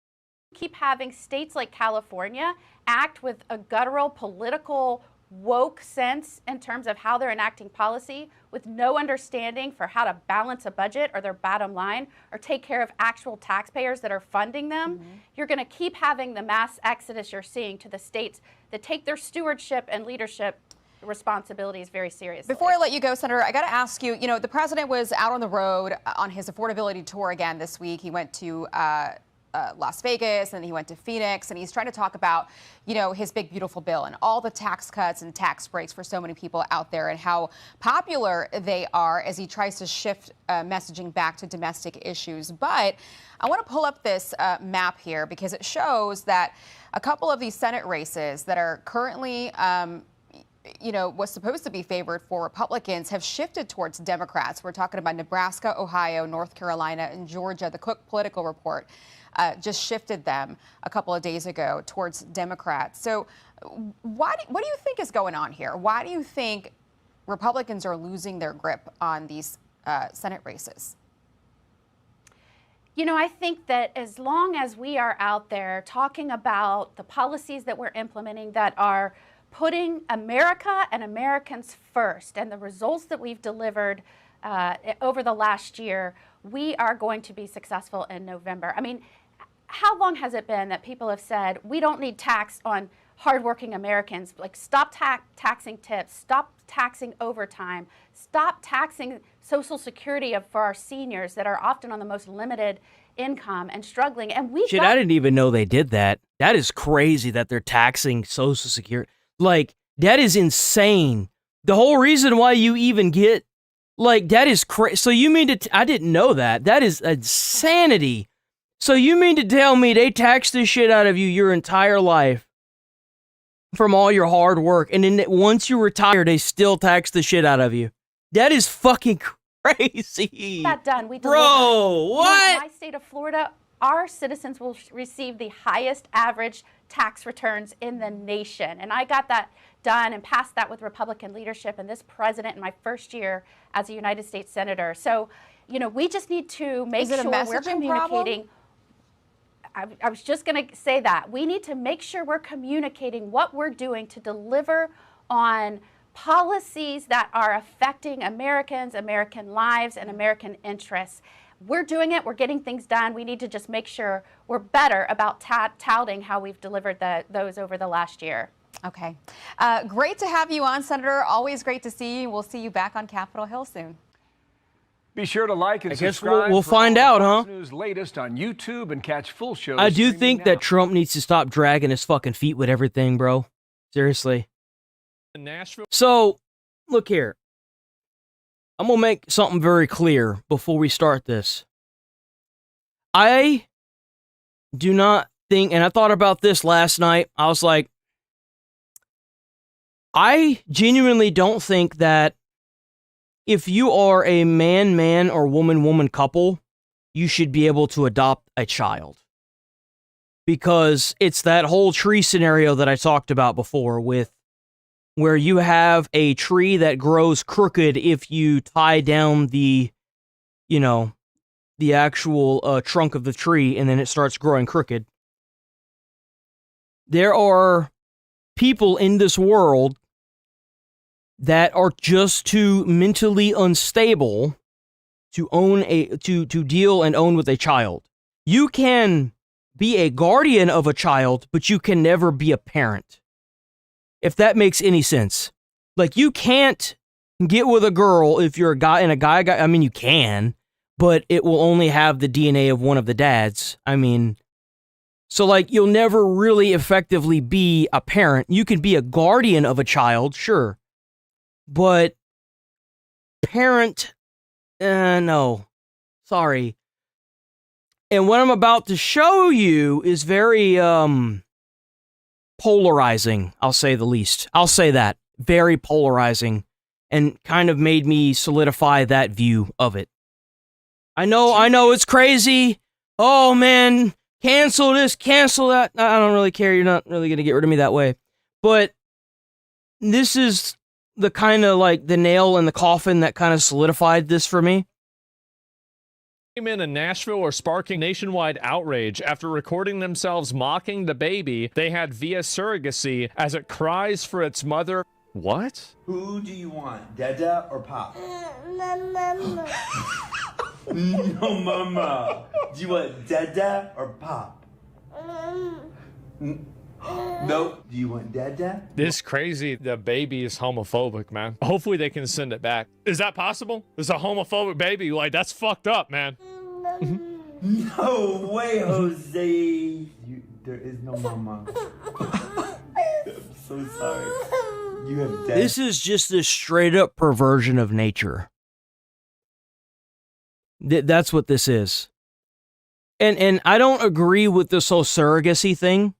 Keep having states like California act with a guttural, political, woke sense in terms of how they're enacting policy with no understanding for how to balance a budget or their bottom line or take care of actual taxpayers that are funding them. You're going to keep having the mass exodus you're seeing to the states that take their stewardship and leadership responsibilities very seriously. Before I let you go, Senator, I got to ask you, the president was out on the road on his affordability tour again this week. He went to Las Vegas and he went to Phoenix, and he's trying to talk about, his big, beautiful bill and all the tax cuts and tax breaks for so many people out there and how popular they are as he tries to shift messaging back to domestic issues. But I want to pull up this map here because it shows that a couple of these Senate races that are currently was supposed to be favored for Republicans have shifted towards Democrats. We're talking about Nebraska, Ohio, North Carolina, and Georgia. The Cook Political Report just shifted them a couple of days ago towards Democrats. So what do you think is going on here? Why do you think Republicans are losing their grip on these Senate races? I think that as long as we are out there talking about the policies that we're implementing that are putting America and Americans first and the results that we've delivered over the last year, we are going to be successful in November. I mean, how long has it been that people have said, we don't need tax on hardworking Americans? Like, stop taxing tips, stop taxing overtime, stop taxing Social Security for our seniors that are often on the most limited income and struggling. And we I didn't even know they did that. That is crazy that they're taxing Social Security. Like, that is insane. The whole reason why you even get Like, that is crazy. So you mean to... I didn't know that. That is insanity. So you mean to tell me they tax the shit out of you your entire life from all your hard work, and then once you retire, they still tax the shit out of you? That is fucking crazy. That done. We Bro, deliver. what? In my state of Florida, our citizens will receive the highest average tax returns in the nation. And I got that done and passed that with Republican leadership and this president in my first year as a United States Senator. So, you know, we just need to make sure we're communicating. I was just going to say that. We need to make sure we're communicating what we're doing to deliver on policies that are affecting Americans, American lives, and American interests. We're doing it. We're getting things done. We need to just make sure we're better about touting how we've delivered those over the last year. Okay. Great to have you on, Senator. Always great to see you. We'll see you back on Capitol Hill soon. Be sure to like and I guess subscribe. we'll find out, huh? News latest on YouTube and catch full shows. I do think that Trump needs to stop dragging his fucking feet with everything, bro. Seriously. In Nashville. So, look here. I'm going to make something very clear before we start this. I do not think, and I thought about this last night, I was like, I genuinely don't think that if you are a man-man or woman-woman couple, you should be able to adopt a child. Because it's that whole tree scenario that I talked about before with where you have a tree that grows crooked if you tie down the, you know, the actual trunk of the tree and then it starts growing crooked. There are people in this world that are just too mentally unstable to own to deal and own with a child. You can be a guardian of a child, but you can never be a parent. If that makes any sense. Like, you can't get with a girl if you're a guy and a guy, I mean, you can, but it will only have the DNA of one of the dads. I mean, so like, you'll never really effectively be a parent. You can be a guardian of a child, sure. But parent, no, sorry. And what I'm about to show you is very polarizing, I'll say the least. I'll say that. Very polarizing, and kind of made me solidify that view of it. I know it's crazy. Oh man, cancel this, cancel that. I don't really care. You're not really going to get rid of me that way. But this is the kind of like the nail in the coffin that kind of solidified this for me. Men in Nashville are sparking nationwide outrage after recording themselves mocking the baby they had via surrogacy as it cries for its mother. What? Who do you want, Dada or Pop? Mama. No, Mama. Do you want Dada or Pop? No. Do you want Dada? This crazy, the baby is homophobic, man. Hopefully they can send it back. Is that possible? Is a homophobic baby? Like, that's fucked up, man. No way, Jose. There is no Mama. I'm so sorry. You have Dada. This is just this straight up perversion of nature. That's what this is. And I don't agree with this whole surrogacy thing.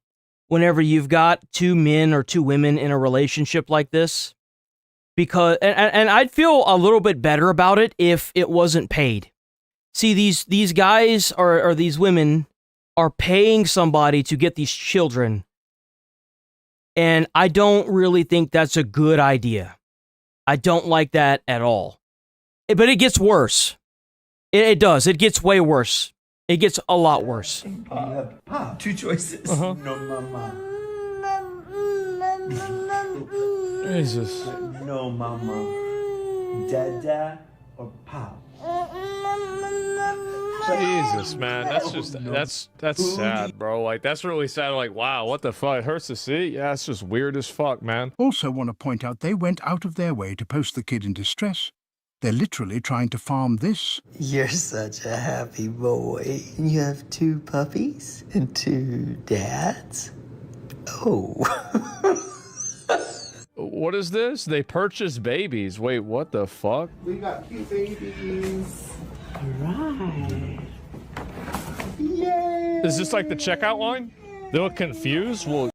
Whenever you've got two men or two women in a relationship like this, because and I'd feel a little bit better about it if it wasn't paid. See, these guys or these women are paying somebody to get these children, and I don't really think that's a good idea. I don't like that at all. But it gets worse. It does. It gets way worse. It gets a lot worse. You have Pop. Two choices. Uh-huh. No, Mama. Jesus. No, Mama. Dada or Pop? Jesus, man. That's just, that's sad, bro. Like, that's really sad. Like, wow, what the fuck? It hurts to see. Yeah, it's just weird as fuck, man. Also want to point out they went out of their way to post the kid in distress. They're literally trying to farm this. You're such a happy boy. You have two puppies and two dads? Oh. What is this? They purchase babies. Wait, what the fuck? We got cute babies. Right. Yay! Is this like the checkout line? They look confused? Well,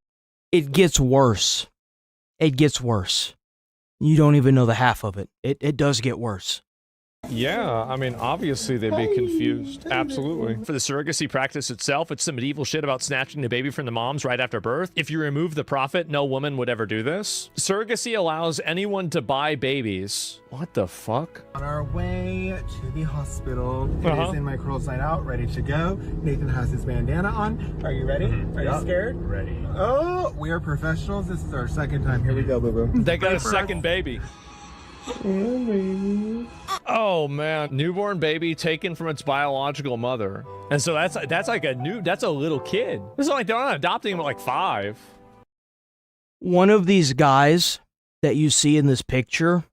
it gets worse. It gets worse. You don't even know the half of it. It does get worse. yeah, I mean, obviously they'd be confused. Absolutely. For the surrogacy practice itself, it's some medieval shit about snatching the baby from the moms right after birth. If you remove the profit, no woman would ever do this. Surrogacy allows anyone to buy babies. What the fuck? On our way to the hospital. It is in my Curls Night Out, ready to go. Nathan has his bandana on. Are you ready? Are you scared? Ready. Oh, we are professionals. This is our second time. Here we go, boo-boo. They got a second baby. Oh man, newborn baby taken from its biological mother, and so that's like that's a little kid. It's not like they're not adopting him at like 5. One of these guys that you see in this picture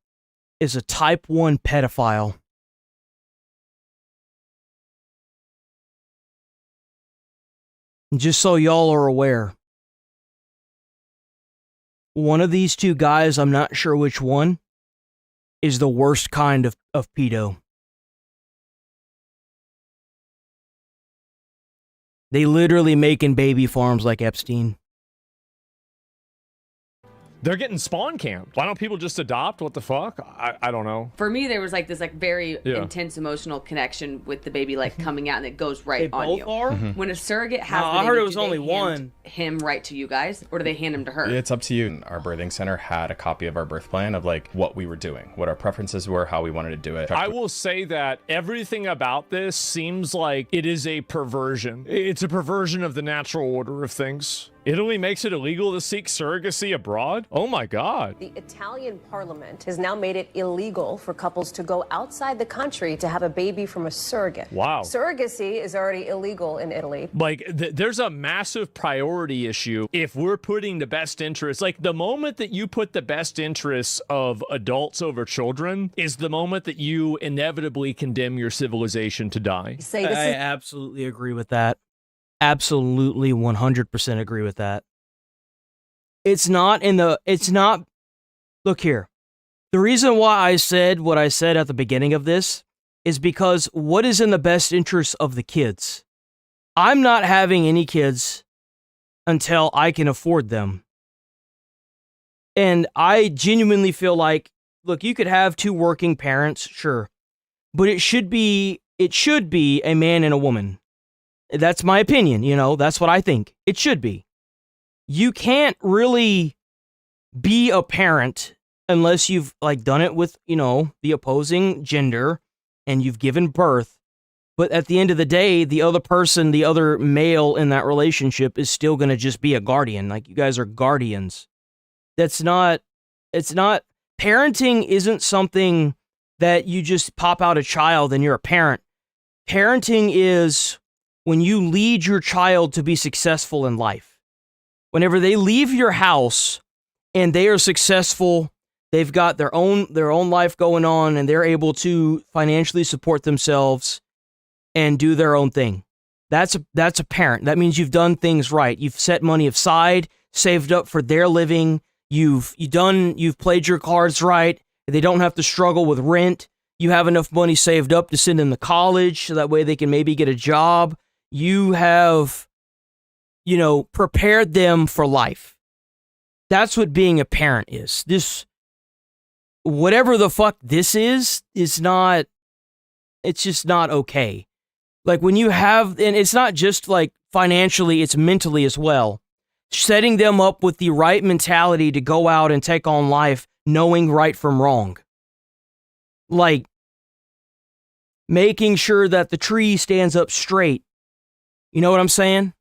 is a type 1 pedophile. Just so y'all are aware. One of these two guys, I'm not sure which one, is the worst kind of pedo. They literally making baby farms like Epstein. They're getting spawn camped. Why don't people just adopt? What the fuck? I don't know. For me, there was like this very intense emotional connection with the baby like coming out, and it goes right on you. When a surrogate has the baby, I heard it was do they only hand one. Him right to you guys, or do they hand him to her? It's up to you. Our birthing center had a copy of our birth plan of like what we were doing, what our preferences were, how we wanted to do it. I will say that everything about this seems like it is a perversion. It's a perversion of the natural order of things. Italy makes it illegal to seek surrogacy abroad? Oh my God. The Italian parliament has now made it illegal for couples to go outside the country to have a baby from a surrogate. Wow. Surrogacy is already illegal in Italy. Like, there's a massive priority issue if we're putting the best interests. Like, the moment that you put the best interests of adults over children is the moment that you inevitably condemn your civilization to die. I absolutely agree with that. Absolutely 100% agree with that. It's not, look here. The reason why I said what I said at the beginning of this is because what is in the best interest of the kids? I'm not having any kids until I can afford them. And I genuinely feel like, look, you could have 2 working parents, sure. But it should be a man and a woman. That's my opinion, that's what I think. It should be. You can't really be a parent unless you've done it with, the opposing gender and you've given birth. But at the end of the day, the other person, the other male in that relationship is still going to just be a guardian. Like, you guys are guardians. Parenting isn't something that you just pop out a child and you're a parent. Parenting is when you lead your child to be successful in life. Whenever they leave your house and they are successful, they've got their own life going on and they're able to financially support themselves and do their own thing. That's a parent. That means you've done things right. You've set money aside, saved up for their living. You've played your cards right. They don't have to struggle with rent. You have enough money saved up to send them to college so that way they can maybe get a job. You have, prepared them for life. That's what being a parent is. This, whatever the fuck this is not, it's just not okay. Like, when you have, and it's not just like financially, it's mentally as well. Setting them up with the right mentality to go out and take on life, knowing right from wrong. Like, making sure that the tree stands up straight. You know what I'm saying?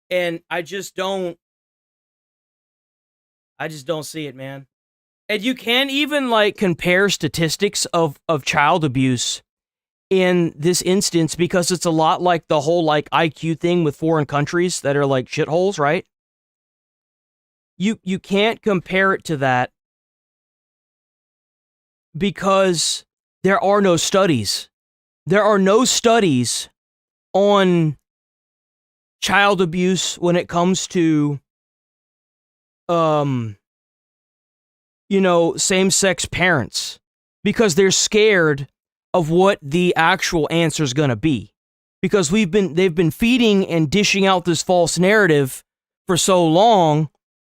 And I just don't see it, man. And you can't even compare statistics of child abuse in this instance because it's a lot like the whole IQ thing with foreign countries that are like shitholes, right? You can't compare it to that because there are no studies. There are no studies on child abuse when it comes to same-sex parents because they're scared of what the actual answer is going to be. Because they've been feeding and dishing out this false narrative for so long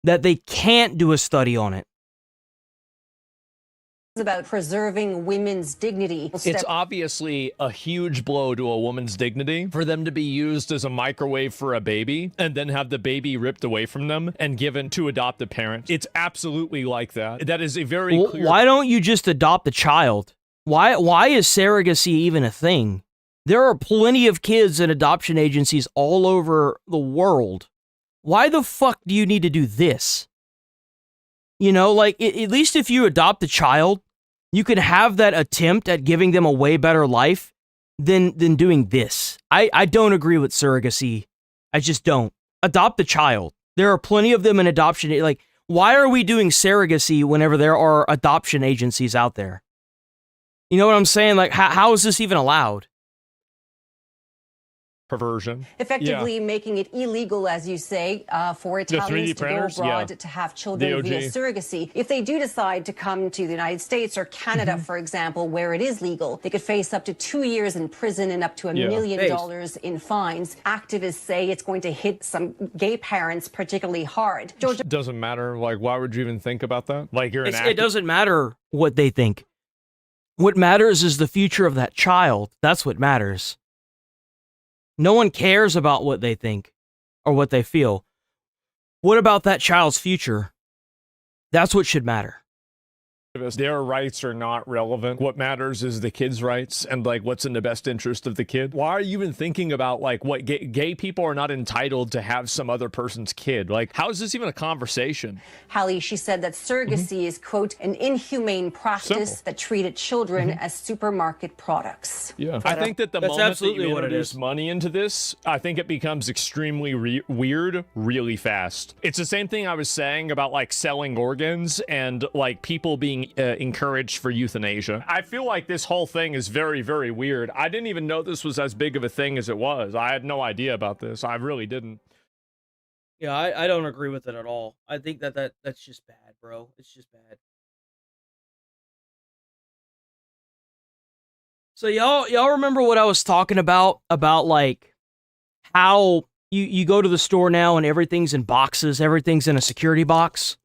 that they can't do a study on it. About preserving women's dignity. It's obviously a huge blow to a woman's dignity for them to be used as a microwave for a baby and then have the baby ripped away from them and given to adoptive parents. It's absolutely like that. That is a very clear... Why don't you just adopt a child? Why is surrogacy even a thing? There are plenty of kids in adoption agencies all over the world. Why the fuck do you need to do this? At least if you adopt a child, you can have that attempt at giving them a way better life than doing this. I don't agree with surrogacy. I just don't. Adopt a child. There are plenty of them in adoption. Why are we doing surrogacy whenever there are adoption agencies out there? You know what I'm saying? How is this even allowed? Perversion. Effectively making it illegal, as you say, for Italians to go abroad to have children via surrogacy. If they do decide to come to the United States or Canada, for example, where it is legal, they could face up to 2 years in prison and up to $1 million in fines. Activists say it's going to hit some gay parents particularly hard. It doesn't matter. Why would you even think about that? It doesn't matter what they think. What matters is the future of that child. That's what matters. No one cares about what they think or what they feel. What about that child's future? That's what should matter. Their rights are not relevant. What matters is the kid's rights and what's in the best interest of the kid. Why are you even thinking about what gay people are not entitled to have some other person's kid? How is this even a conversation? Hallie, she said that surrogacy is, quote, an inhumane practice that treated children as supermarket products. Yeah, I think that the moment that you introduce money into this, I think it becomes extremely weird really fast. It's the same thing I was saying about selling organs and people being encouraged for euthanasia. I feel like this whole thing is very, very weird. I didn't even know this was as big of a thing as it was. I had no idea about this. I really didn't. Yeah, I don't agree with it at all. I think that's just bad, bro. It's just bad. So y'all remember what I was talking about how you go to the store now and everything's in boxes, everything's in a security box?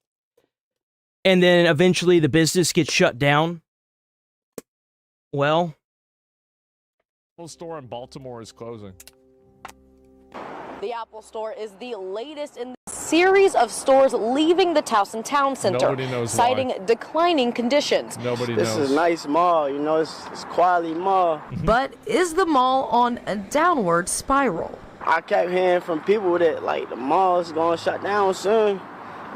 And then eventually the business gets shut down. Well, the store in Baltimore is closing. The Apple Store is the latest in the series of stores leaving the Towson Town Center, Nobody knows citing declining conditions. Nobody knows. This is a nice mall, it's quality mall. But is the mall on a downward spiral? I kept hearing from people that the mall is going to shut down soon.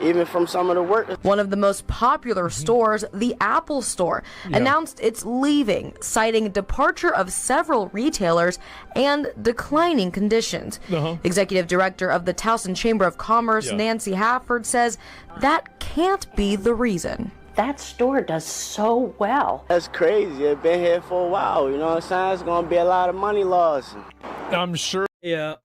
Even from some of the workers. One of the most popular stores, the Apple Store, announced it's leaving, citing departure of several retailers and declining conditions. Executive Director of the Towson Chamber of Commerce, Nancy Hafford, says that can't be the reason. That store does so well. That's crazy. It's been here for a while. You know what I'm saying? It's going to be a lot of money lost. I'm sure. Yeah,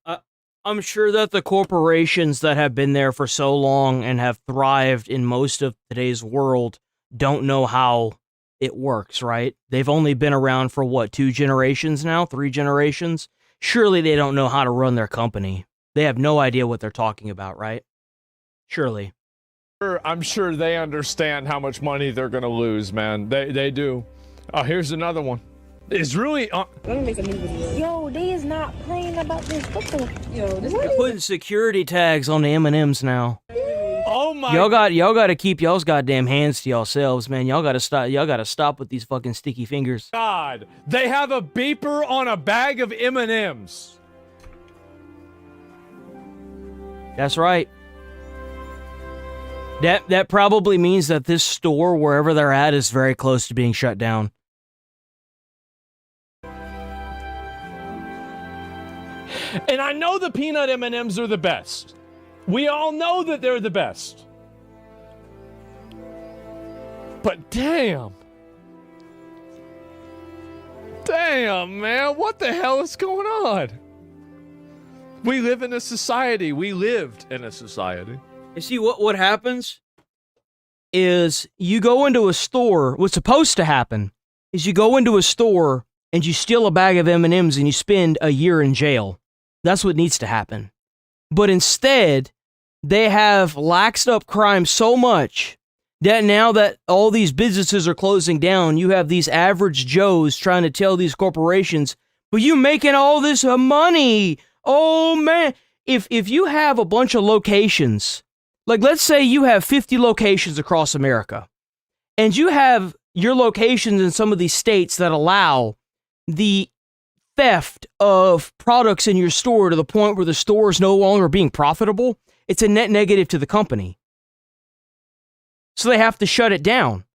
I'm sure that the corporations that have been there for so long and have thrived in most of today's world don't know how it works, right? They've only been around for 2 generations now, 3 generations? Surely they don't know how to run their company. They have no idea what they're talking about, right? Surely. I'm sure they understand how much money they're going to lose, man. They do. Here's another one. It's really. Let me make a new video. Yo, they is not playing about this. What the? Yo, this. They're putting security tags on the M&Ms now. Oh my! Y'all got to keep y'all's goddamn hands to yourselves, man. Y'all got to stop. Y'all got to stop with these fucking sticky fingers. God, they have a beeper on a bag of M&Ms. That's right. That probably means that this store, wherever they're at, is very close to being shut down. And I know the peanut M&Ms are the best. We all know that they're the best. But damn. Damn, man. What the hell is going on? We live in a society. We lived in a society. You see what happens? is you go into a store. What's supposed to happen is you go into a store and you steal a bag of M&Ms and you spend a year in jail. That's what needs to happen. But instead, they have laxed up crime so much that now that all these businesses are closing down, you have these average Joes trying to tell these corporations, but you making all this money. Oh, man. If you have a bunch of locations, like let's say you have 50 locations across America, and you have your locations in some of these states that allow the theft of products in your store to the point where the store is no longer being profitable, it's a net negative to the company. So they have to shut it down.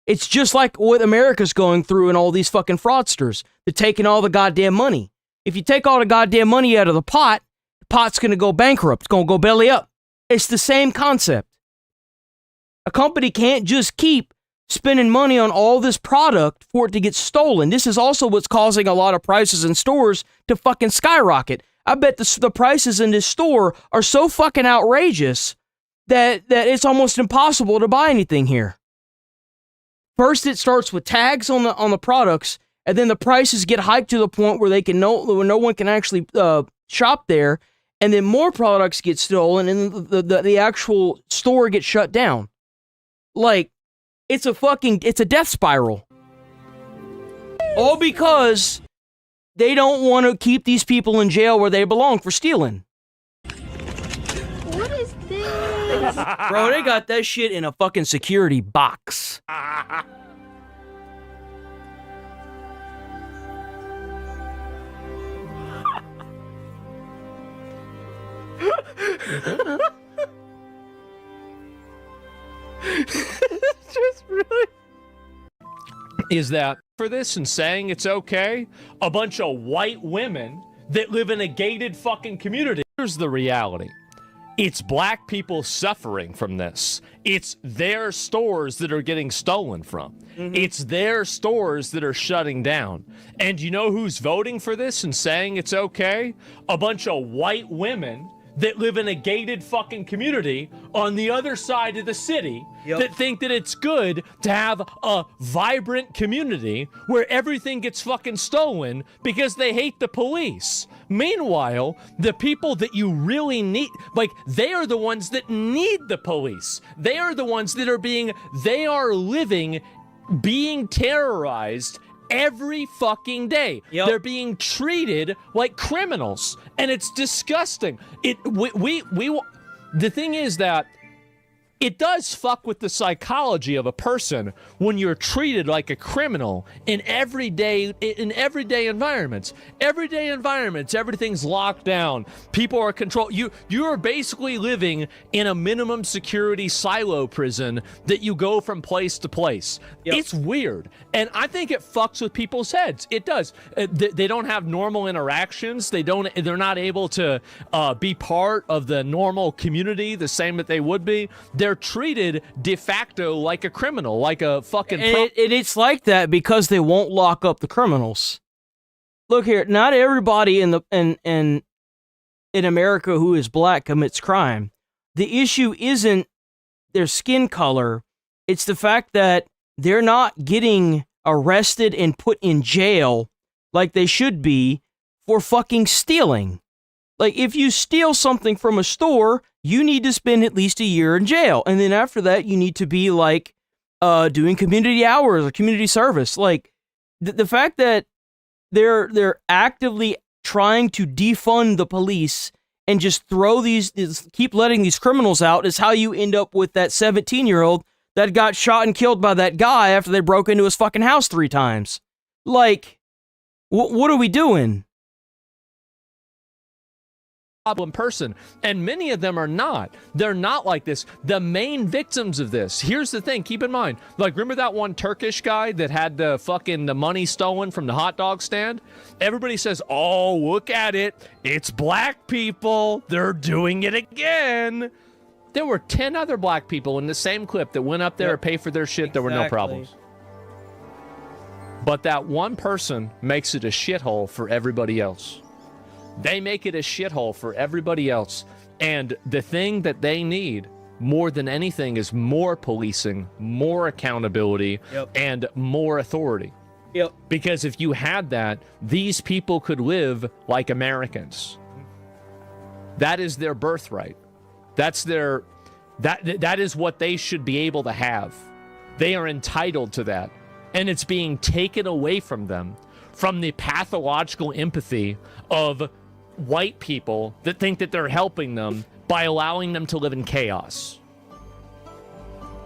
It's just like what America's going through and all these fucking fraudsters. They're taking all the goddamn money. If you take all the goddamn money out of the pot's going to go bankrupt. It's going to go belly up. It's the same concept. A company can't just keep spending money on all this product for it to get stolen. This is also what's causing a lot of prices in stores to fucking skyrocket. I bet the prices in this store are so fucking outrageous that it's almost impossible to buy anything here. First, it starts with tags on the products, and then the prices get hiked to the point where no one can actually shop there, and then more products get stolen, and the actual store gets shut down. Like, it's a death spiral. All because they don't want to keep these people in jail where they belong for stealing. What is this? Bro, they got that shit in a fucking security box. Just really is that for this and saying it's okay, a bunch of white women that live in a gated fucking community. Here's the reality. It's black people suffering from this. It's their stores that are getting stolen from. Mm-hmm. It's their stores that are shutting down. And you know who's voting for this and saying it's okay? A bunch of white women that live in a gated fucking community on the other side of the city that think that it's good to have a vibrant community where everything gets fucking stolen because they hate the police. Meanwhile, the people that you really need, like, they are the ones that need the police. They are the ones that they are living, being terrorized every fucking day. They're being treated like criminals, and it's disgusting. The thing is that it does fuck with the psychology of a person when you're treated like a criminal in everyday environments. Everyday environments, everything's locked down. People are controlled. You are basically living in a minimum security silo prison that you go from place to place. It's weird, and I think it fucks with people's heads. It does. They don't have normal interactions. They're not able to be part of the normal community the same that they would be. They're treated de facto like a criminal, like a fucking... It's like that because they won't lock up the criminals. Look here, not everybody in America who is black commits crime. The issue isn't their skin color. It's the fact that they're not getting arrested and put in jail like they should be for fucking stealing. Like, if you steal something from a store, you need to spend at least a year in jail. And then after that, you need to be, like, doing community hours or community service. Like, the fact that they're actively trying to defund the police and just keep letting these criminals out is how you end up with that 17-year-old that got shot and killed by that guy after they broke into his fucking house 3 times. Like, what are we doing? Problem person, and many of them are not. They're not like this. The main victims of this, here's the thing, keep in mind, like, remember that one Turkish guy that had the money stolen from the hot dog stand? Everybody says, oh, look at it, it's black people, they're doing it again. There were 10 other black people in the same clip that went up there and paid for their shit. There were no problems. But that one person makes it a shithole for everybody else. They make it a shithole for everybody else. And the thing that they need, more than anything is more policing, more accountability, and more authority. Because if you had that, these people could live like Americans. That is their birthright. That's their that is what they should be able to have. They are entitled to that. And it's being taken away from them from the pathological empathy of white people that think that they're helping them by allowing them to live in chaos.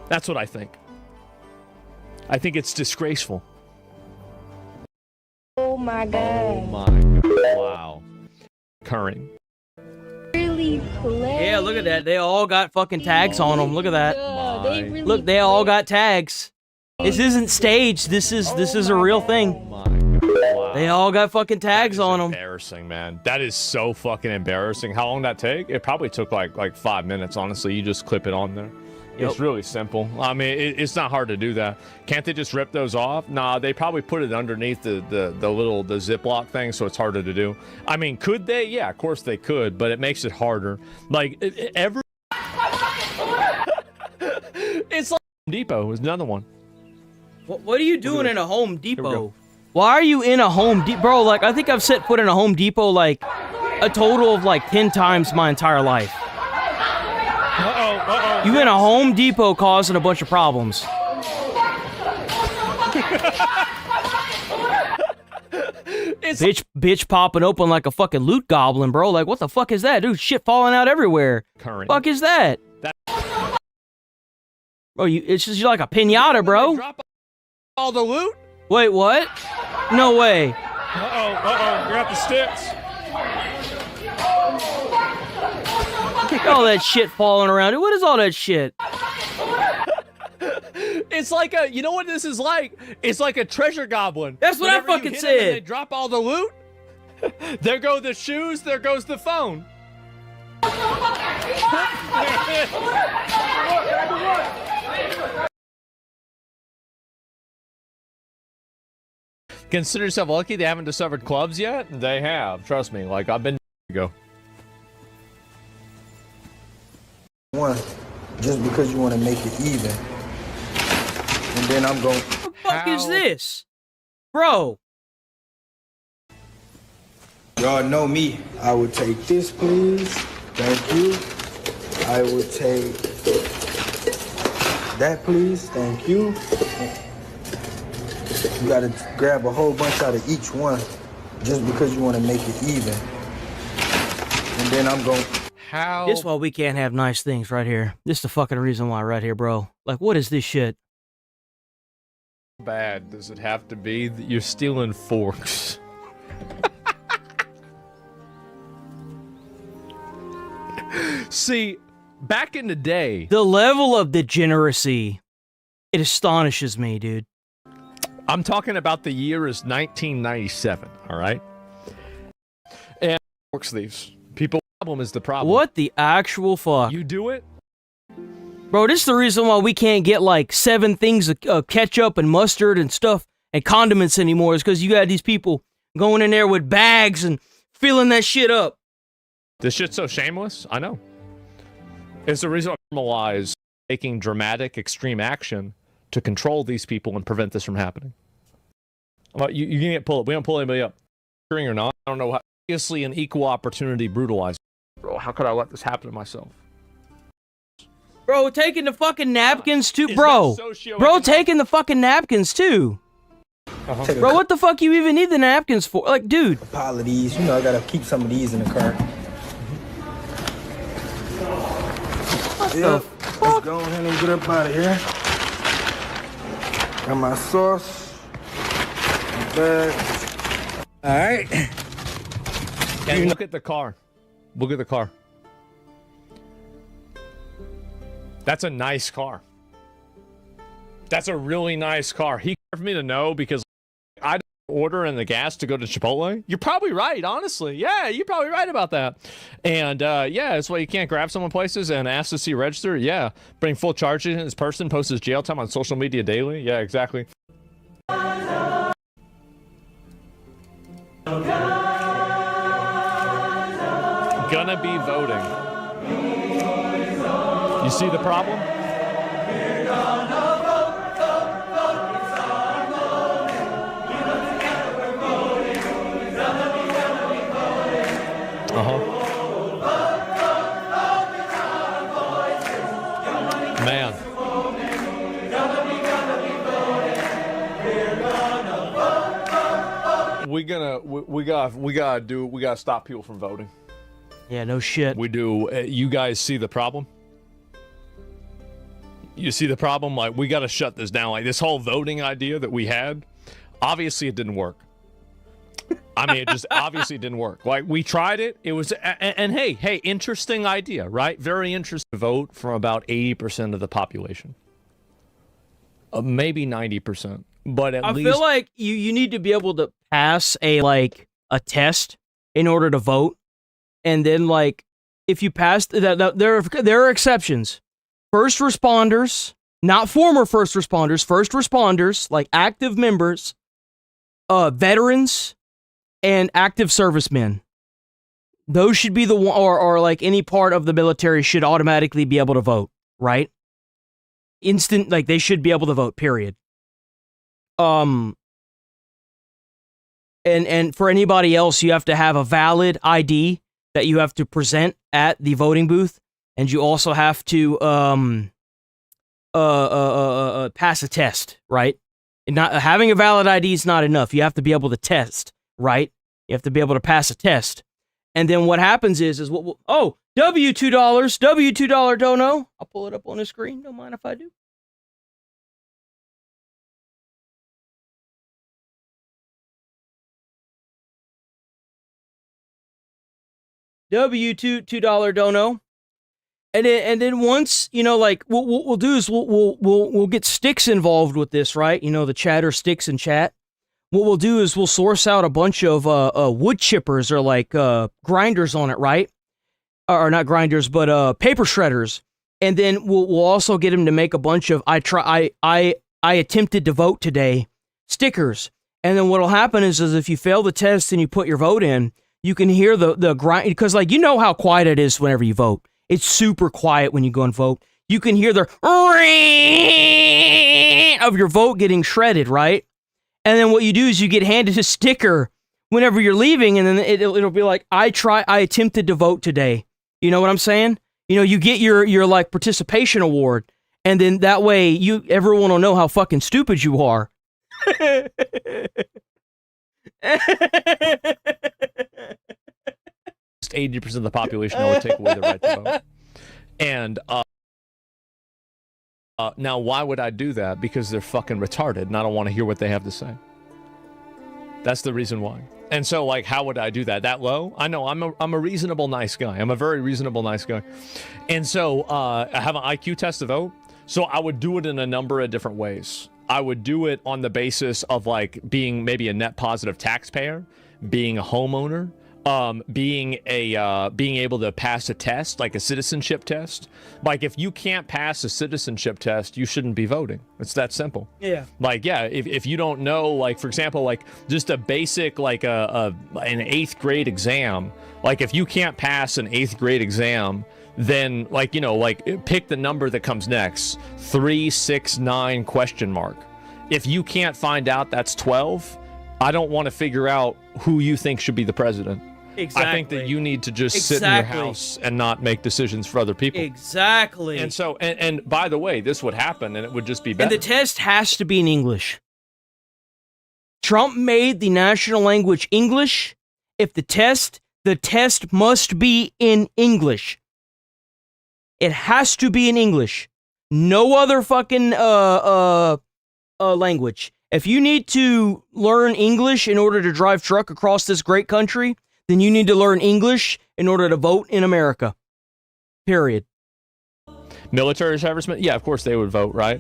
That's what I think. I think it's disgraceful. Oh my God. Oh my God. Wow. Occurring. Really play. Yeah, look at that. They all got fucking tags on them. Look at that. They really Look, they all got tags. This isn't staged. This is a real thing. Wow. They all got fucking tags on them. Embarrassing, man. That is so fucking embarrassing. How long did that take? It probably took like 5 minutes, honestly. You just clip it on there. It's really simple. I mean, it's not hard to do that. Can't they just rip those off? Nah, they probably put it underneath the Ziploc thing, so it's harder to do. I mean, could they? Yeah, of course they could, but it makes it harder. Like, it's like Home Depot is another one. What are you doing in a Home Depot? Why are you in a Home Depot? Bro, like, I think I've set foot in a Home Depot, like, a total of, like, 10 times my entire life. You in a Home Depot causing a bunch of problems. Bitch popping open like a fucking loot goblin, bro. Like, what the fuck is that? Dude, shit falling out everywhere. Fuck is that? Bro, it's just like a pinata, bro. Drop all the loot? Wait, what? No way. You're at the sticks. All that shit falling around. What is all that shit? It's like you know what this is like? It's like a treasure goblin. That's what I fucking said. They drop all the loot. There go the shoes. There goes the phone. Consider yourself lucky they haven't discovered clubs yet. They have. Trust me. Like, I've been go. One, just because you want to make it even. And then I'm going. What the fuck is this? Bro. Y'all know me. I would take this, please. Thank you. I would take that, please. Thank you. You gotta grab a whole bunch out of each one just because you want to make it even. And then I'm going. This is why we can't have nice things right here. This is the fucking reason why right here, bro. Like, what is this shit? Bad does it have to be that you're stealing forks? See, back in the day, the level of degeneracy, it astonishes me, dude. I'm talking about the year is 1997, all right? And forks thieves. People, problem is the problem. What the actual fuck? You do it? Bro, this is the reason why we can't get like 7 things of ketchup and mustard and stuff and condiments anymore, is because you got these people going in there with bags and filling that shit up. This shit's so shameless? I know. It's the reason I normalize taking dramatic, extreme action to control these people and prevent this from happening. Well, you can get pulled up. We don't pull anybody up. Or not, I don't know how. Obviously, an equal opportunity brutalizer. Bro, how could I let this happen to myself? Bro, taking the fucking napkins too, bro. Bro, taking the fucking napkins too. Bro, what the fuck you even need the napkins for? Like, dude. A pile of these. You know, I gotta keep some of these in the car. Let's go ahead and get up out of here. Got my sauce. My bag. All right. And look at the car. Look at the car. That's a nice car. That's a really nice car. He cared for me to know because I don't order in the gas to go to Chipotle. You're probably right, honestly. Yeah, you're probably right about that. And yeah, that's why you can't grab someone places and ask to see register. Yeah, bring full charges in his person, post his jail time on social media daily. Yeah, exactly. Gonna be voting. You see the problem? Man. We gotta stop people from voting. Yeah, no shit. We do. You guys see the problem? You see the problem? Like, we gotta shut this down. Like, this whole voting idea that we had, obviously it didn't work. I mean, it just obviously didn't work. Like, we tried it. It was, and hey, interesting idea, right? Very interesting. Vote from about 80% of the population. Maybe 90%. But at least... I feel like you need to be able to pass a test in order to vote. And then, like, if you pass... There are exceptions. First responders, not former first responders, like active members, veterans, and active servicemen. Those should be the one, or like any part of the military should automatically be able to vote, right? Instant, like they should be able to vote, period. And for anybody else, you have to have a valid ID that you have to present at the voting booth, and you also have to pass a test, right? And not having a valid ID is not enough. You have to be able to test, right? You have to be able to pass a test. And then what happens is $2 dono. I'll pull it up on the screen. Don't mind if I do. $2 dono. And then once, you know, like what we'll do is we'll get sticks involved with this, right? You know, the chatter sticks in chat. What we'll do is we'll source out a bunch of wood chippers or like grinders on it, right? Or not grinders, but paper shredders. And then we'll also get them to make a bunch of I attempted to vote today stickers. And then what'll happen is if you fail the test and you put your vote in, you can hear the grind, because like you know how quiet it is whenever you vote. It's super quiet when you go and vote. You can hear the of your vote getting shredded, right? And then what you do is you get handed a sticker whenever you're leaving, and then it'll be like, I attempted to vote today. You know what I'm saying? You know, you get your like participation award, and then that way everyone will know how fucking stupid you are. 80% of the population that would take away the right to vote. And now, why would I do that? Because they're fucking retarded, and I don't want to hear what they have to say. That's the reason why. And so, like, how would I do that? That low? I know, I'm a reasonable, nice guy. I'm a very reasonable, nice guy. And so, I have an IQ test to vote, so I would do it in a number of different ways. I would do it on the basis of, like, being maybe a net positive taxpayer, being a homeowner, being able to pass a test, like a citizenship test. Like, if you can't pass a citizenship test, you shouldn't be voting. It's that simple. Yeah. Like, yeah, if you don't know, like, for example, like, just a basic, like, an 8th grade exam, like, if you can't pass an 8th grade exam, then, like, you know, like, pick the number that comes next. 3, 6, 9, question mark. If you can't find out that's 12, I don't want to figure out who you think should be the president. Exactly. I think that you need to just sit in your house and not make decisions for other people. Exactly. And so, and by the way, this would happen, and it would just be better. And the test has to be in English. Trump made the national language English. If the test must be in English. It has to be in English. No other fucking language. If you need to learn English in order to drive truck across this great country, then you need to learn English in order to vote in America. Period. Military servicemen, yeah, of course they would vote, right?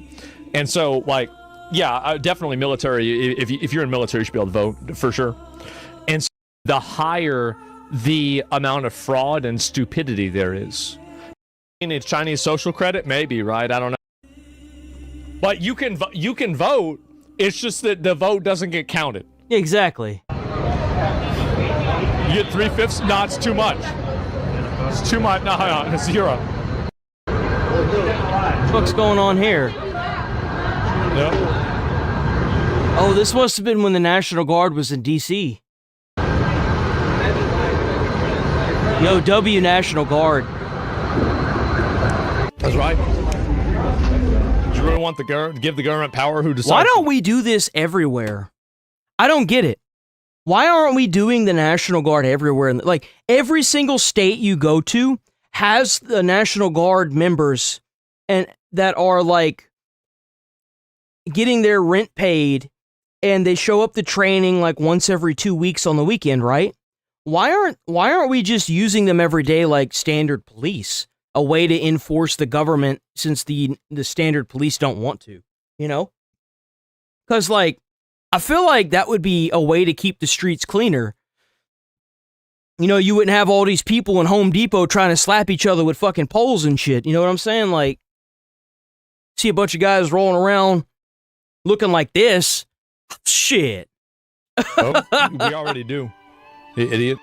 And so, like, yeah, definitely military. If you're in military, you should be able to vote, for sure. And so the higher the amount of fraud and stupidity there is. It's Chinese social credit? Maybe, right? I don't know. But you can vote, it's just that the vote doesn't get counted. Exactly. You get 3/5? No, it's too much. It's too much. No, 0. What's going on here? Yep. Oh, this must have been when the National Guard was in D.C. Yo, W National Guard. That's right. Do you really want to give the government power who decides? Why don't we do this everywhere? I don't get it. Why aren't we doing the National Guard everywhere? Like, every single state you go to has the National Guard members and that are, like, getting their rent paid, and they show up to training, like, once every 2 weeks on the weekend, right? Why aren't we just using them every day like standard police? A way to enforce the government since the standard police don't want to, you know? Because, like, I feel like that would be a way to keep the streets cleaner. You know, you wouldn't have all these people in Home Depot trying to slap each other with fucking poles and shit. You know what I'm saying? Like, see a bunch of guys rolling around looking like this. Shit. Oh, we already do. Idiot.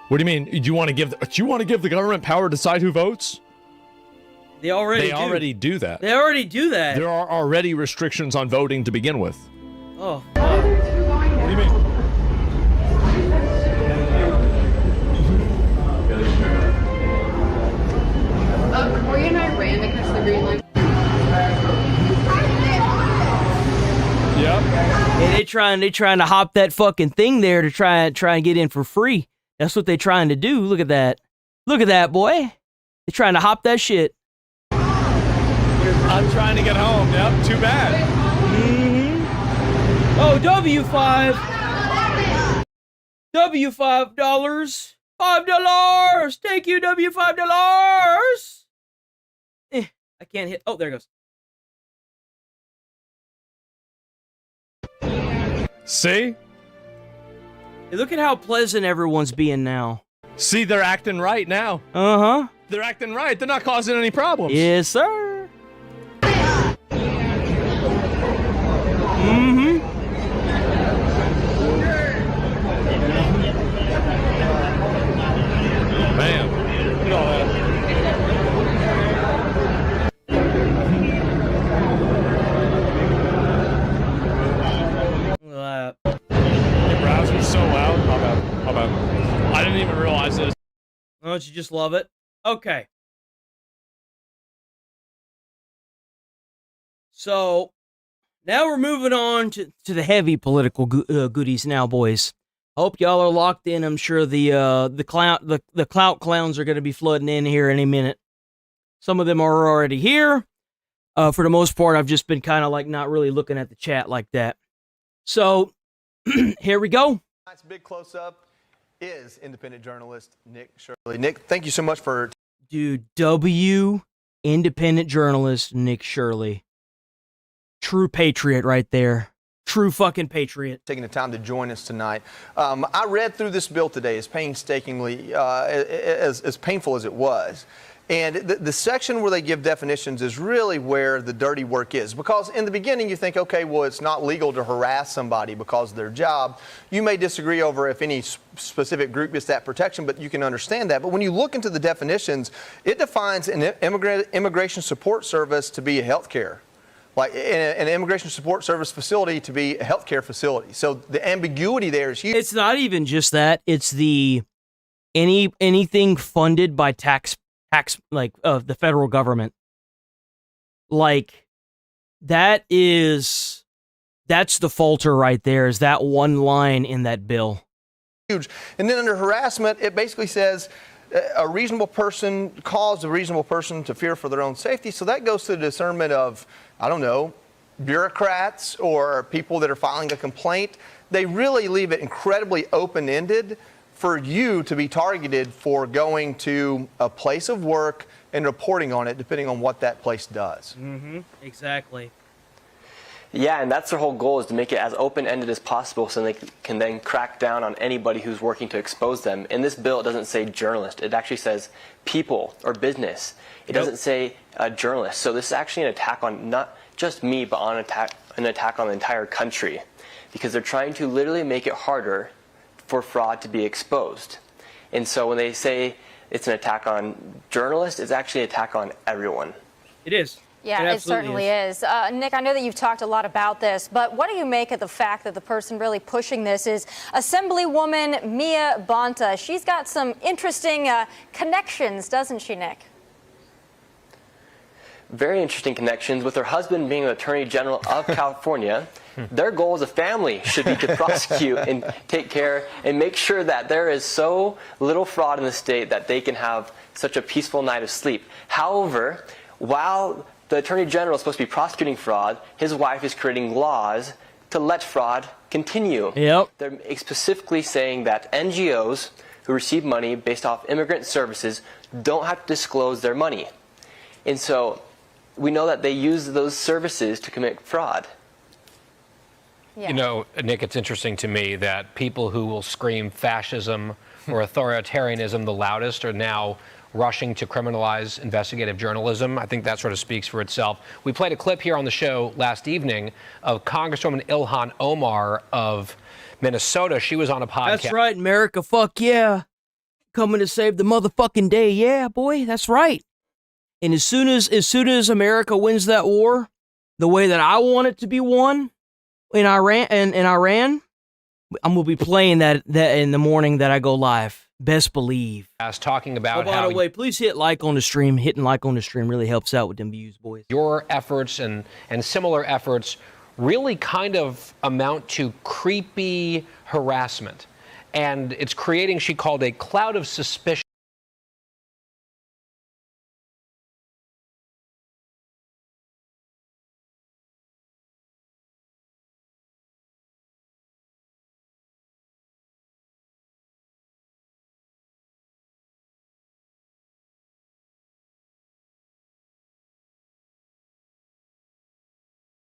What do you mean? Do you want to give the government power to decide who votes? They already do that. They already do that. There are already restrictions on voting to begin with. Oh. What do you mean? Were you in Iran to catch the green line? Yep. Yeah, they trying to hop that fucking thing there to try and get in for free. That's what they trying to do. Look at that. Look at that, boy. They're trying to hop that shit. I'm trying to get home. Yep, too bad. Mm-hmm. Oh, W5. W$5. $5. Thank you, W$5. I can't hit. Oh, there it goes. See? Hey, look at how pleasant everyone's being now. See, they're acting right now. Uh-huh. They're acting right. They're not causing any problems. Yes, sir. Mm-hmm. Man. Look at all that. Your browser's so loud. How about? I didn't even realize this. Don't you just love it? Okay. So, now we're moving on to the heavy political goodies now, boys. Hope y'all are locked in. I'm sure the clout clowns are going to be flooding in here any minute. Some of them are already here. For the most part, I've just been kind of like not really looking at the chat like that. So, here we go. Tonight's big close-up is independent journalist Nick Shirley. Nick, thank you so much for... Dude, independent journalist Nick Shirley. True patriot right there. True fucking patriot. Taking the time to join us tonight. I read through this bill today as painstakingly, as painful as it was. And the section where they give definitions is really where the dirty work is. Because in the beginning you think, okay, well, it's not legal to harass somebody because of their job. You may disagree over if any specific group gets that protection, but you can understand that. But when you look into the definitions, it defines an immigration support service to be a healthcare. Like an immigration support service facility to be a healthcare facility. So the ambiguity there is huge. It's not even just that. It's the anything funded by tax like the federal government. Like that's the falter right there, is that one line in that bill. Huge. And then under harassment, it basically says a reasonable person caused a reasonable person to fear for their own safety. So that goes to the discernment of, I don't know, bureaucrats or people that are filing a complaint. They really leave it incredibly open-ended for you to be targeted for going to a place of work and reporting on it, depending on what that place does. Mm-hmm. Exactly. Yeah, and that's their whole goal, is to make it as open-ended as possible so they can then crack down on anybody who's working to expose them. In this bill, it doesn't say journalist. It actually says people or business. It doesn't say journalist. So this is actually an attack on not just me, but an attack on the entire country, because they're trying to literally make it harder for fraud to be exposed. And so when they say it's an attack on journalists, it's actually an attack on everyone. It is. Yeah, it certainly is. Nick, I know that you've talked a lot about this, but what do you make of the fact that the person really pushing this is Assemblywoman Mia Bonta? She's got some interesting connections, doesn't she, Nick? Very interesting connections. With her husband being the Attorney General of California, their goal as a family should be to prosecute and take care and make sure that there is so little fraud in the state that they can have such a peaceful night of sleep. However, while the Attorney General is supposed to be prosecuting fraud, his wife is creating laws to let fraud continue. Yep. They're specifically saying that NGOs who receive money based off immigrant services don't have to disclose their money. And so we know that they use those services to commit fraud. Yeah. You know, Nick, it's interesting to me that people who will scream fascism or authoritarianism the loudest are now rushing to criminalize investigative journalism. I think that sort of speaks for itself. We played a clip here on the show last evening of Congresswoman Ilhan Omar of Minnesota. She was on a podcast. That's right, America. Fuck yeah. Coming to save the motherfucking day. Yeah, boy, that's right. And as soon as America wins that war, the way that I want it to be won in Iran, I'm gonna be playing that in the morning that I go live. Best believe. Talking about by the way, please hit like on the stream. Hitting like on the stream really helps out with them views, boys. Your efforts and similar efforts really kind of amount to creepy harassment. And it's creating, she called, a cloud of suspicion.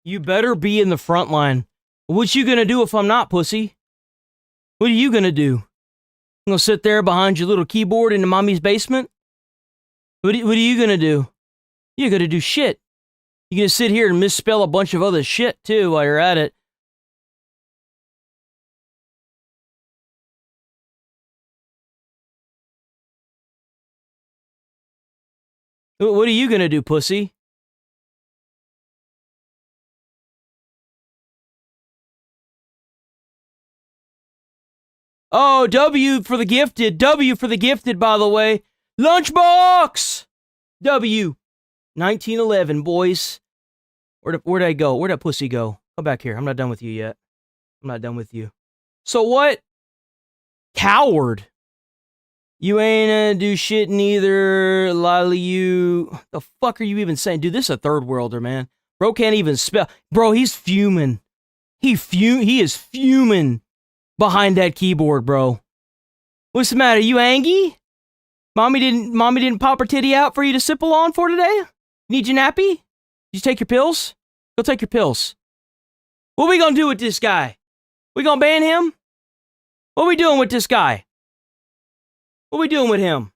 You better be in the front line. What you gonna do if I'm not, pussy? What are you gonna do? You gonna sit there behind your little keyboard in the mommy's basement? What are you gonna do? You're gonna do shit. You're gonna sit here and misspell a bunch of other shit, too, while you're at it. What are you gonna do, pussy? Oh, W for the gifted. W for the gifted, by the way. Lunchbox! W. 1911, boys. Where'd I go? Where'd that pussy go? Come back here. I'm not done with you yet. I'm not done with you. So what? Coward. You ain't gonna do shit neither, Lily, you. The fuck are you even saying? Dude, this is a third worlder, man. Bro can't even spell. Bro, he's fuming. He is fuming behind that keyboard, bro. What's the matter? You angry? Mommy didn't pop her titty out for you to sipple on for today? Need your nappy? Did you take your pills? Go take your pills. What we gonna do with this guy? We gonna ban him? What we doing with this guy? What we doing with him?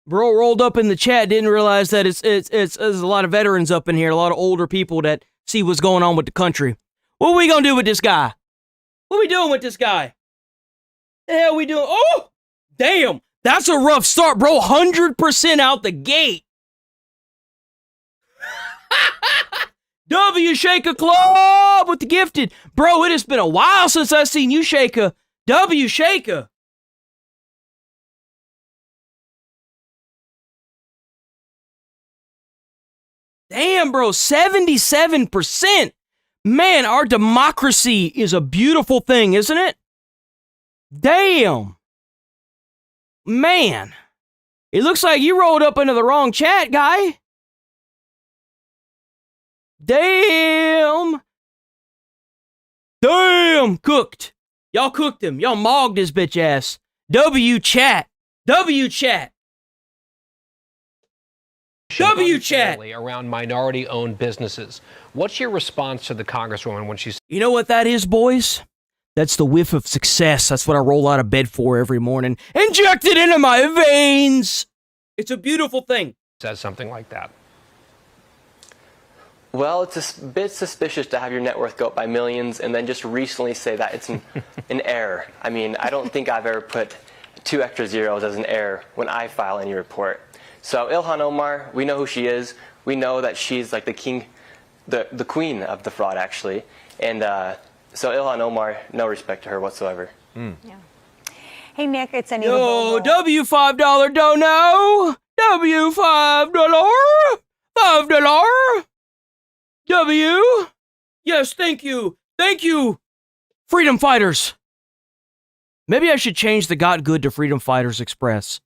Bro rolled up in the chat, didn't realize that it's there's a lot of veterans up in here, a lot of older people that see what's going on with the country. What are we gonna do with this guy? What are we doing with this guy? The hell we doing? Oh! Damn! That's a rough start, bro. 100% out the gate. W Shaker Club with the gifted. Bro, it has been a while since I've seen you, Shaker. W Shaker. Damn, bro, 77%. Man, our democracy is a beautiful thing, isn't it? Damn. Man. It looks like you rolled up into the wrong chat, guy. Damn. Damn, cooked. Y'all cooked him. Y'all mogged his bitch ass. W chat. W chat. W chat around minority-owned businesses. What's your response to the Congresswoman when she's... You know what that is, boys? That's the whiff of success. That's what I roll out of bed for every morning. Inject it into my veins. It's a beautiful thing. Says something like that. Well, it's a bit suspicious to have your net worth go up by millions and then just recently say that it's an error. I mean, I don't think I've ever put 2 extra zeros as an error when I file any report. So Ilhan Omar, we know who she is. We know that she's like the queen of the fraud, actually. And so Ilhan Omar, no respect to her whatsoever. Yeah. Hey, Nick, it's Anita. Yo, W$5 dono. W$5. $5. W. Yes, thank you. Thank you, freedom fighters. Maybe I should change the Got Good to Freedom Fighters Express.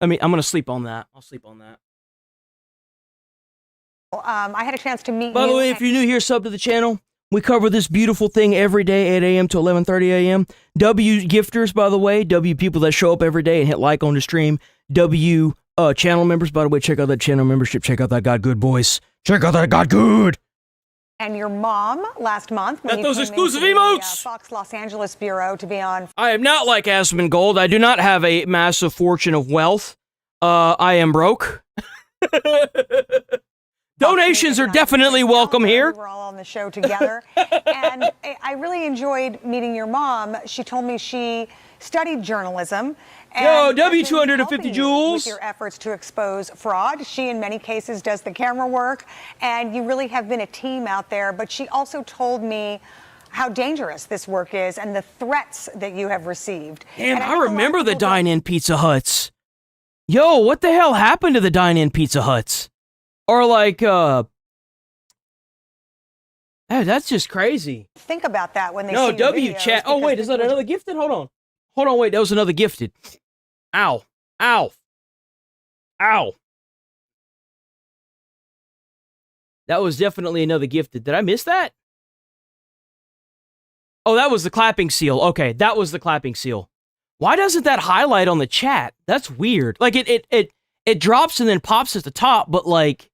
I mean, I'm going to sleep on that. I'll sleep on that. I had a chance to meet you. By the way, if you're new here, sub to the channel. We cover this beautiful thing every day, 8 a.m. to 11:30 a.m. W gifters, by the way. W people that show up every day and hit like on the stream. W channel members, by the way. Check out that channel membership. Check out that Got Good, boys. Check out that Got Good. And your mom last month. Got those exclusive emotes. Fox Los Angeles bureau to be on. I am not like Asmongold. I do not have a massive fortune of wealth. I am broke. Donations are definitely welcome here. We're all on the show together. And I really enjoyed meeting your mom. She told me she studied journalism. Yo, W250 joules. With your efforts to expose fraud. She, in many cases, does the camera work. And you really have been a team out there. But she also told me how dangerous this work is and the threats that you have received. Damn, I remember the dine-in Pizza Huts. Yo, what the hell happened to the dine-in Pizza Huts? Or like, hey, that's just crazy. Think about that when they no, see your W videos, chat. Oh, wait, is that another gifted? Hold on. Hold on, wait, that was another gifted. Ow. Ow. Ow. That was definitely another gifted. Did I miss that? Oh, that was the clapping seal. Okay, that was the clapping seal. Why doesn't that highlight on the chat? That's weird. Like, it drops and then pops at the top, but like,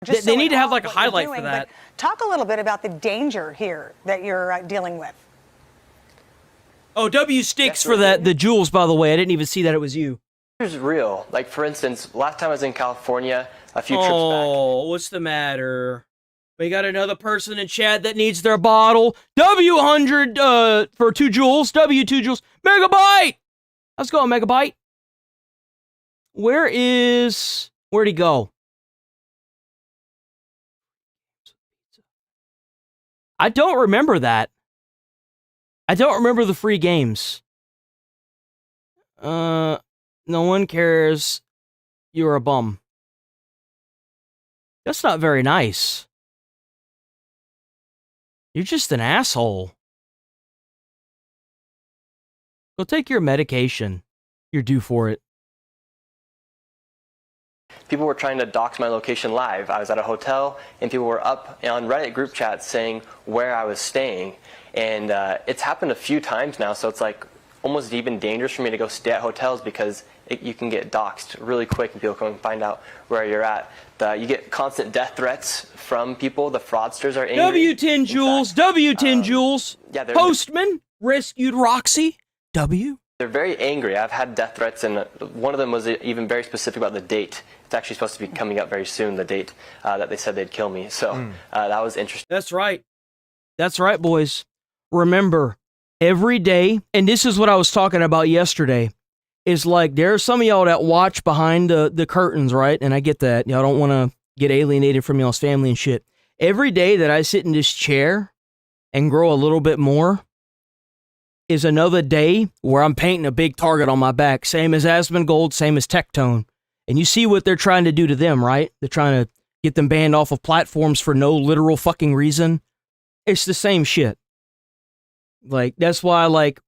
they need to have like a highlight for that. Talk a little bit about the danger here that you're dealing with. Oh, W sticks for that. The jewels, by the way. I didn't even see that it was you. It's real. Like, for instance, last time I was in California, a few trips back. Oh, what's the matter? We got another person in chat that needs their bottle. W100 for 2 jewels. W2 jewels. Megabyte! Let's go, Megabyte. Where'd he go? I don't remember that. I don't remember the free games. No one cares. You're a bum. That's not very nice. You're just an asshole. Go take your medication. You're due for it. People were trying to dox my location live. I was at a hotel, and people were up on Reddit group chats saying where I was staying. And it's happened a few times now, so it's like almost even dangerous for me to go stay at hotels because you can get doxxed really quick and people can find out where you're at. You get constant death threats from people. The fraudsters are angry. W10 Jules, W10 Jules. Yeah, Postman rescued Roxy. W. They're very angry. I've had death threats, and one of them was even very specific about the date. It's actually supposed to be coming up very soon, the date that they said they'd kill me. So that was interesting. That's right. That's right, boys. Remember, every day, and this is what I was talking about yesterday, is like there are some of y'all that watch behind the curtains, right? And I get that. Y'all don't want to get alienated from y'all's family and shit. Every day that I sit in this chair and grow a little bit more is another day where I'm painting a big target on my back. Same as Asmongold, same as Tectone. And you see what they're trying to do to them, right? They're trying to get them banned off of platforms for no literal fucking reason. It's the same shit. Like, that's why, like,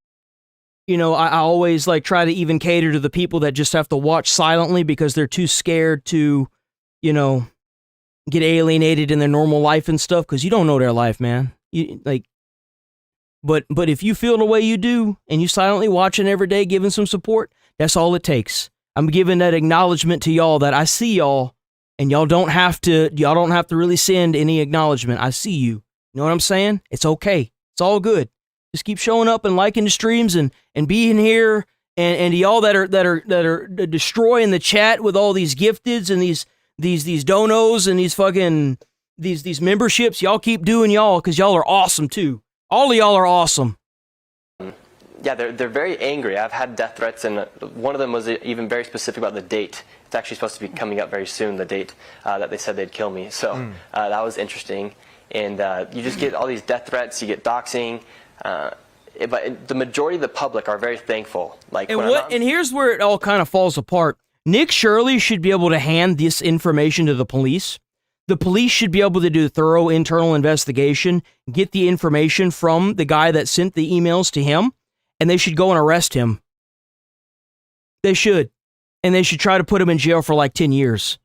you know, I always, like, try to even cater to the people that just have to watch silently because they're too scared to, you know, get alienated in their normal life and stuff because you don't know their life, man. You, like, but if you feel the way you do and you silently watching every day, giving some support, that's all it takes. I'm giving that acknowledgement to y'all that I see y'all, and y'all don't have to really send any acknowledgement. I see you. You know what I'm saying? It's okay. It's all good. Just keep showing up and liking the streams and being here, and y'all that are destroying the chat with all these gifteds and these donos and these fucking these memberships. Y'all keep doing y'all because y'all are awesome too. All of y'all are awesome. yeah, they're very angry. I've had death threats, and one of them was even very specific about the date. It's actually supposed to be coming up very soon, the date that they said they'd kill me. So that was interesting. And you just get all these death threats. You get doxing. But the majority of the public are very thankful. Like, and here's where it all kind of falls apart. Nick Shirley should be able to hand this information to the police. The police should be able to do a thorough internal investigation, get the information from the guy that sent the emails to him, and they should go and arrest him. They should. And they should try to put him in jail for like 10 years.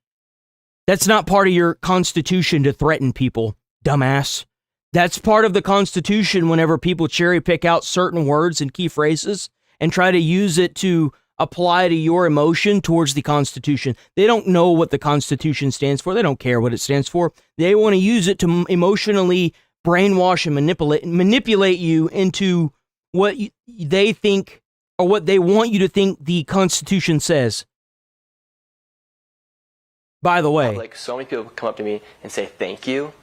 That's not part of your Constitution to threaten people, dumbass. That's part of the Constitution whenever people cherry pick out certain words and key phrases and try to use it to apply to your emotion towards the Constitution. They don't know what the Constitution stands for. They don't care what it stands for. They want to use it to emotionally brainwash and manipulate you into what they think or what they want you to think the Constitution says. By the way, like, so many people come up to me and say thank you.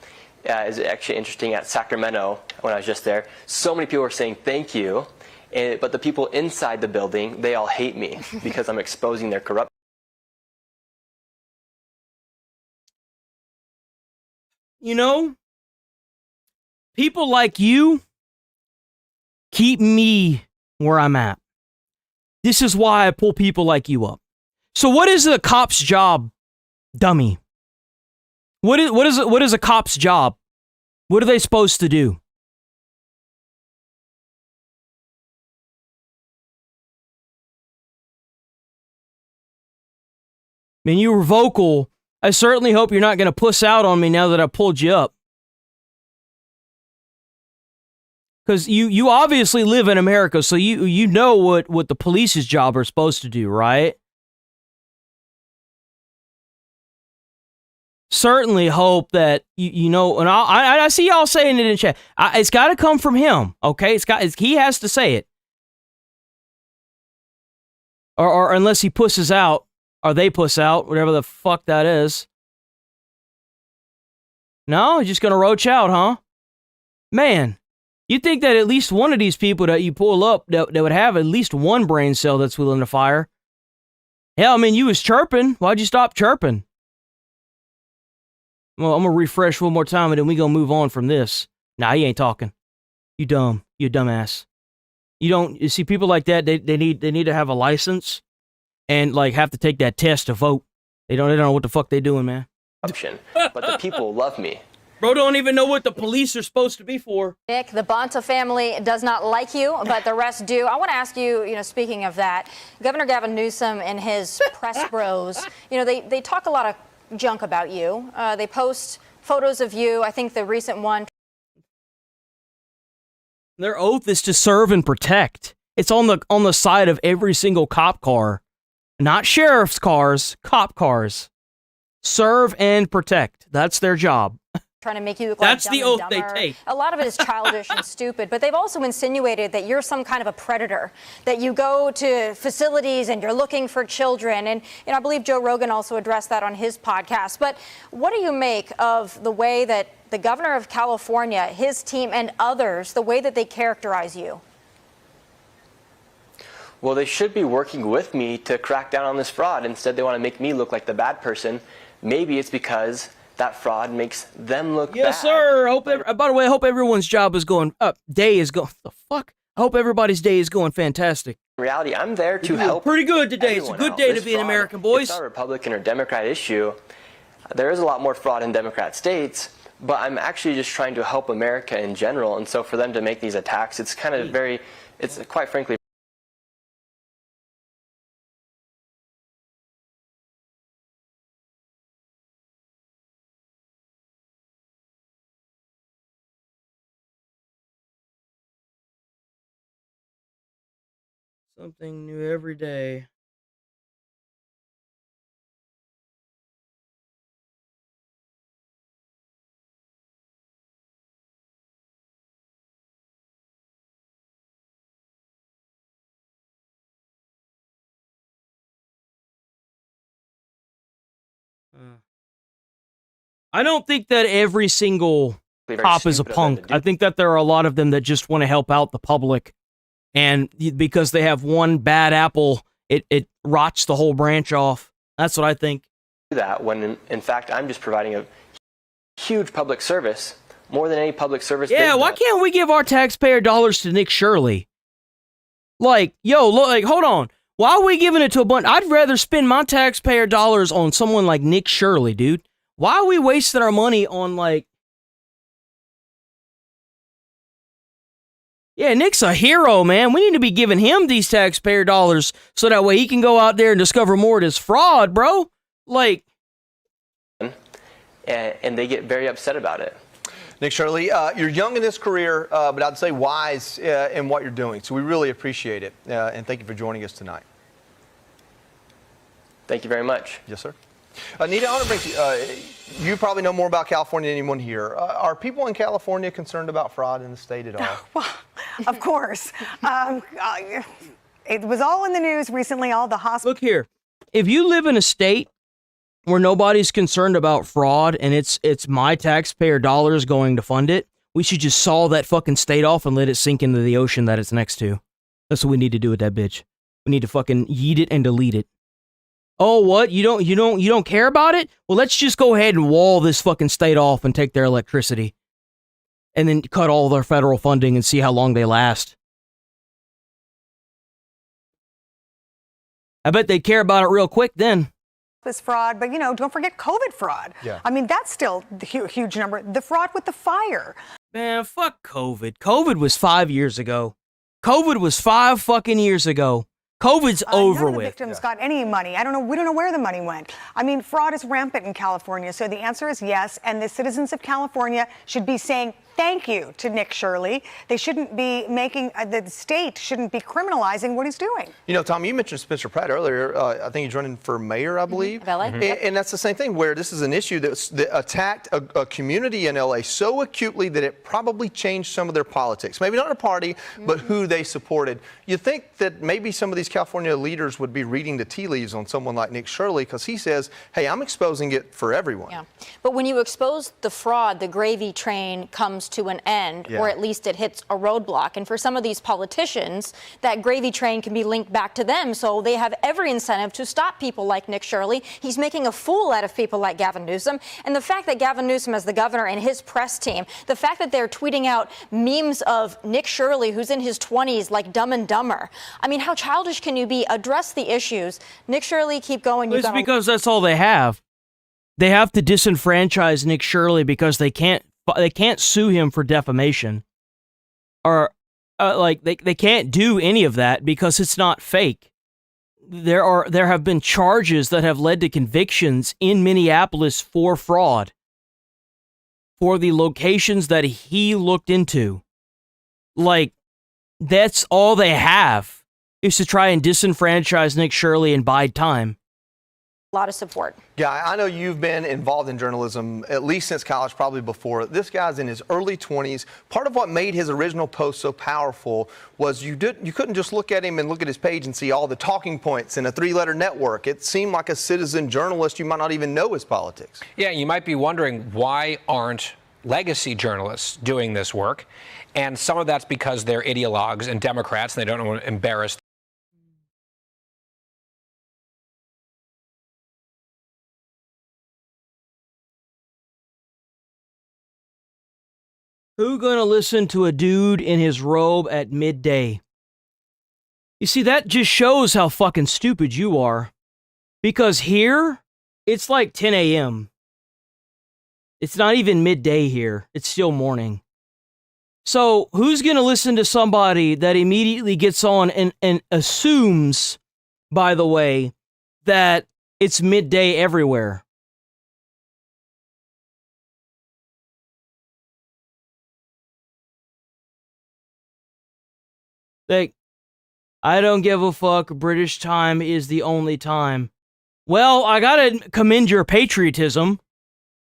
It's actually interesting at Sacramento when I was just there. So many people were saying thank you, but the people inside the building, they all hate me because I'm exposing their corruption. You know, people like you keep me where I'm at. This is why I pull people like you up. So what is a cop's job, dummy? What is a cop's job? What are they supposed to do? I mean, you were vocal. I certainly hope you're not going to puss out on me now that I pulled you up. Because you obviously live in America, so you know what the police's job are supposed to do, right? Certainly hope that you know, and I see y'all saying it in chat. It's got to come from him, okay? He has to say it, or unless he pusses out, or they puss out, whatever the fuck that is. No, he's just gonna roach out, huh? Man, you think that at least one of these people that you pull up that would have at least one brain cell that's willing to fire? Hell, I mean, you was chirping. Why'd you stop chirping? Well, I'm gonna refresh one more time and then we gonna move on from this. Nah, he ain't talking. You dumb. You dumbass. You see people like that, they need to have a license and like have to take that test to vote. They don't know what the fuck they doing, man. But the people love me. Bro don't even know what the police are supposed to be for. Nick, the Bonta family does not like you, but the rest do. I want to ask you, speaking of that, Governor Gavin Newsom and his press bros, they talk a lot of junk about you. They post photos of you. I think the recent one. Their oath is to serve and protect. It's on the side of every single cop car. Not sheriff's cars, cop cars. Serve and protect. That's their job. Trying to make you look That's like the Dumb oath and they Dumber. take. A lot of it is childish and stupid, but they've also insinuated that you're some kind of a predator, that you go to facilities and you're looking for children. And I believe Joe Rogan also addressed that on his podcast. But what do you make of the way that the governor of California, his team, and others, the way that they characterize you? Well, they should be working with me to crack down on this fraud. Instead, they want to make me look like the bad person. Maybe it's because that fraud makes them look bad. Yes, sir. By the way, I hope everyone's job is going up. Day is going. The fuck? I hope everybody's day is going fantastic. In reality, I'm there to help. Pretty good today. It's a good day to be an American, boys. It's not a Republican or Democrat issue. There is a lot more fraud in Democrat states, but I'm actually just trying to help America in general. And so for them to make these attacks, it's kind of it's quite frankly. Something new every day. I don't think that every single cop is a punk. I think that there are a lot of them that just want to help out the public And because they have one bad apple, it rots the whole branch off. That's what I think. That when in fact I'm just providing a huge public service, more than any public service. Yeah, why can't we give our taxpayer dollars to Nick Shirley? Like, yo, look, like, hold on. Why are we giving it to a bunch? I'd rather spend my taxpayer dollars on someone like Nick Shirley, dude. Why are we wasting our money on, like... Yeah, Nick's a hero, man. We need to be giving him these taxpayer dollars so that way he can go out there and discover more of this fraud, bro. Like... And they get very upset about it. Nick Shirley, you're young in this career, but I'd say wise in what you're doing. So we really appreciate it. And thank you for joining us tonight. Thank you very much. Yes, sir. Nita, I want to bring you, you probably know more about California than anyone here. Are people in California concerned about fraud in the state at all? Well, of course. It was all in the news recently, all the hospitals. Look here. If you live in a state where nobody's concerned about fraud and it's my taxpayer dollars going to fund it, we should just saw that fucking state off and let it sink into the ocean that it's next to. That's what we need to do with that bitch. We need to fucking yeet it and delete it. Oh, what? You don't care about it? Well, let's just go ahead and wall this fucking state off and take their electricity. And then cut all their federal funding and see how long they last. I bet they'd care about it real quick then. This fraud, but don't forget COVID fraud. Yeah. I mean, that's still the huge number. The fraud with the fire. Man, fuck COVID. COVID was 5 years ago. COVID was 5 fucking years ago. COVID's over None of the with. victims got any money. We don't know where the money went. I mean, fraud is rampant in California. So the answer is yes. And the citizens of California should be saying thank you to Nick Shirley. They shouldn't be making, the state shouldn't be criminalizing what he's doing. Tom, you mentioned Spencer Pratt earlier. I think he's running for mayor, I believe. Of LA. And that's the same thing, where this is an issue that attacked a community in LA so acutely that it probably changed some of their politics. Maybe not their party, but who they supported. You think that maybe some of these California leaders would be reading the tea leaves on someone like Nick Shirley, because he says, hey, I'm exposing it for everyone. Yeah. But when you expose the fraud, the gravy train comes to an end, or at least it hits a roadblock. And for some of these politicians, that gravy train can be linked back to them. So they have every incentive to stop people like Nick Shirley. He's making a fool out of people like Gavin Newsom. And the fact that Gavin Newsom, as the governor, and his press team, the fact that they're tweeting out memes of Nick Shirley, who's in his 20s, like Dumb and Dumber. I mean, how childish can you be? Address the issues. Nick Shirley, keep going. It's because that's all they have. They have to disenfranchise Nick Shirley because they can't sue him for defamation, or they can't do any of that because it's not fake. There have been charges that have led to convictions in Minneapolis for fraud, for the locations that he looked into. Like, that's all they have, is to try and disenfranchise Nick Shirley and bide time. A lot of support. Yeah, I know you've been involved in journalism at least since college, probably before. This guy's in his early 20s. Part of what made his original post so powerful was you couldn't just look at him and look at his page and see all the talking points in a 3-letter network. It seemed like a citizen journalist. You might not even know his politics. Yeah, you might be wondering, why aren't legacy journalists doing this work? And some of that's because they're ideologues and Democrats, and they don't want to embarrass. Who gonna listen to a dude in his robe at midday? You see, that just shows how fucking stupid you are. Because here, it's like 10 a.m. It's not even midday here. It's still morning. So, who's gonna listen to somebody that immediately gets on and assumes, by the way, that it's midday everywhere? Like, I don't give a fuck. British time is the only time. Well, I gotta commend your patriotism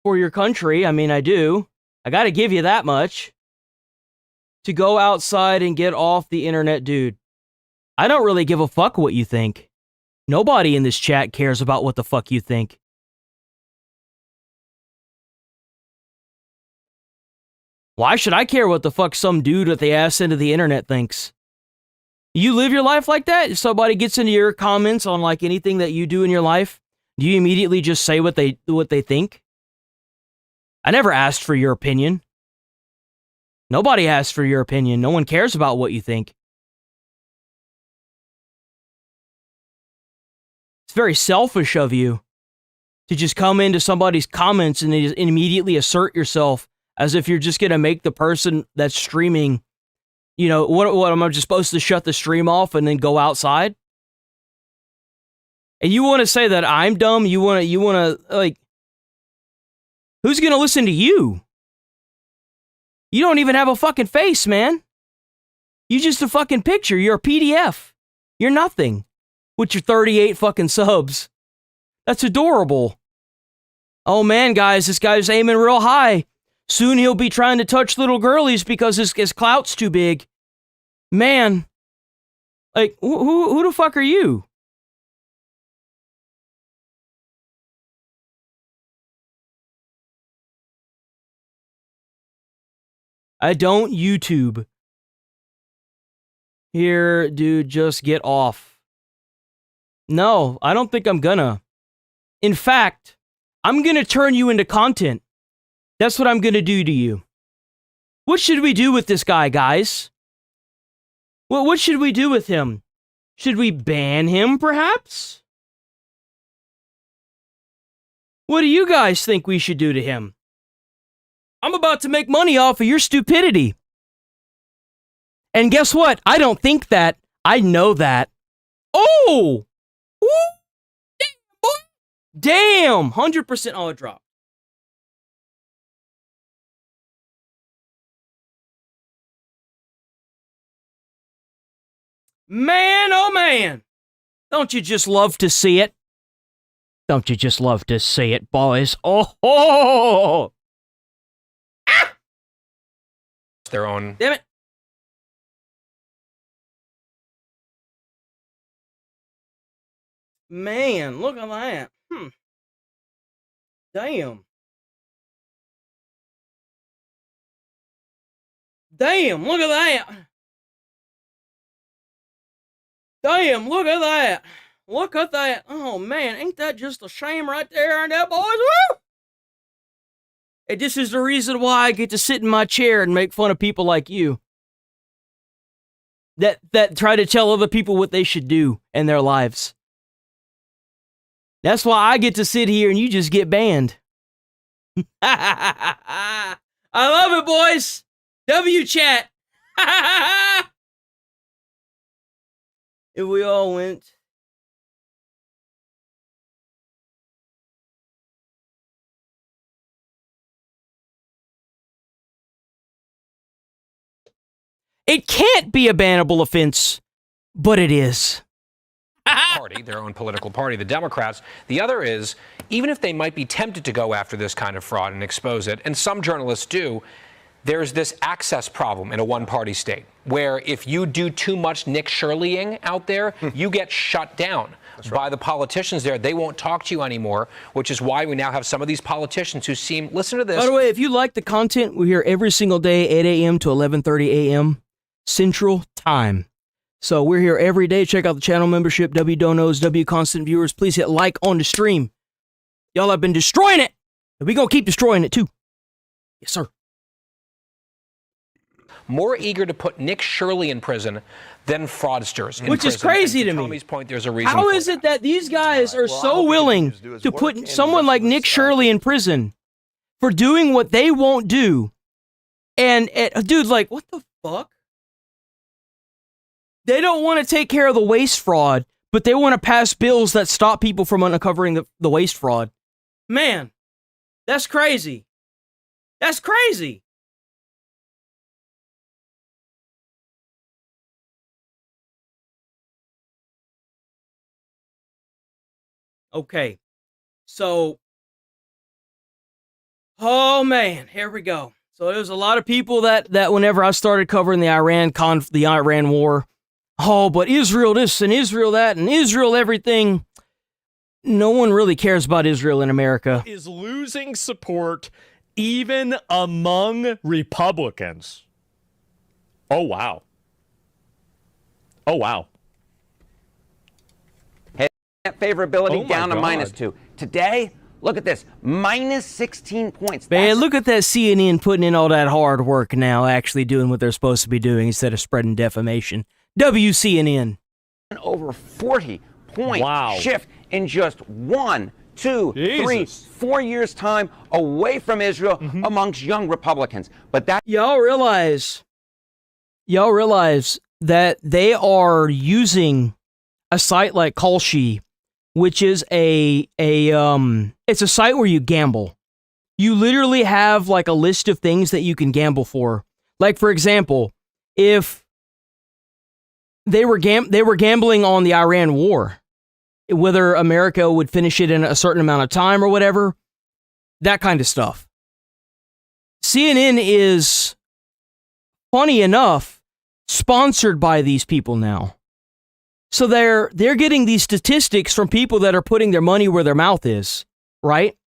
for your country. I mean, I do. I gotta give you that much. To go outside and get off the internet, dude. I don't really give a fuck what you think. Nobody in this chat cares about what the fuck you think. Why should I care what the fuck some dude at the ass end of the internet thinks? You live your life like that? If somebody gets into your comments on like anything that you do in your life, do you immediately just say what they think? I never asked for your opinion. Nobody asked for your opinion. No one cares about what you think. It's very selfish of you to just come into somebody's comments and immediately assert yourself as if you're just going to make the person that's streaming, you know, what am I just supposed to shut the stream off and then go outside? And you want to say that I'm dumb? You want to like, who's going to listen to you? You don't even have a fucking face, man. You just a fucking picture. You're a PDF. You're nothing. With your 38 fucking subs. That's adorable. Oh man, guys, this guy's aiming real high. Soon he'll be trying to touch little girlies because his clout's too big. Man. Like, who the fuck are you? I don't YouTube. Here, dude, just get off. No, I don't think I'm gonna. In fact, I'm gonna turn you into content. That's what I'm gonna do to you. What should we do with this guy, guys? What should we do with him? Should we ban him, perhaps? What do you guys think we should do to him? I'm about to make money off of your stupidity. And guess what? I don't think that. I know that. Oh! Ooh! Damn, boy! Damn! 100% all drop. Man, oh man! Don't you just love to see it? Don't you just love to see it, boys? Oh! Their own. Damn it. Man, look at that. Damn. Damn, look at that. Damn, look at that. Look at that. Oh, man, ain't that just a shame right there and that, boys? Woo! And this is the reason why I get to sit in my chair and make fun of people like you. That try to tell other people what they should do in their lives. That's why I get to sit here and you just get banned. I love it, boys. W chat. If we all went. It can't be a bannable offense, but it is. Party, their own political party, the Democrats. The other is, even if they might be tempted to go after this kind of fraud and expose it, and some journalists do, there's this access problem in a one-party state, where if you do too much Nick Shirleying out there, you get shut down by the politicians there. They won't talk to you anymore, which is why we now have some of these politicians who seem, listen to this. By the way, if you like the content, we're here every single day, 8 a.m. to 11:30 a.m. Central Time. So we're here every day. Check out the channel membership, W Donos, W Constant Viewers. Please hit like on the stream. Y'all have been destroying it. And we're going to keep destroying it too. Yes, sir. More eager to put Nick Shirley in prison than fraudsters in Which prison. is crazy to me. Tommy's point, there's a reason. How is it that these guys are so willing to put someone like Nick Shirley in prison for doing what they won't do? And dude, like, what the fuck? They don't want to take care of the waste fraud, but they want to pass bills that stop people from uncovering the waste fraud. Man, that's crazy. That's crazy. Okay, so, oh man, here we go. So there's a lot of people that whenever I started covering the Iran war, oh, but Israel this and Israel that and Israel everything. No one really cares about Israel in America. Is losing support even among Republicans. Oh, wow. Oh, wow. Favorability down to -2. Today, look at this, minus 16 points. Man, look at that CNN putting in all that hard work now, actually doing what they're supposed to be doing instead of spreading defamation. WCNN. An over 40-point shift in just 1, 2, 3, 4 years' time away from Israel amongst young Republicans. But that y'all realize that they are using a site like Kalshi, which is it's a site where you gamble. You literally have like a list of things that you can gamble for. Like, for example, if they were gambling on the Iran war, whether America would finish it in a certain amount of time or whatever, that kind of stuff. CNN is, funny enough, sponsored by these people now. So they're getting these statistics from people that are putting their money where their mouth is, right?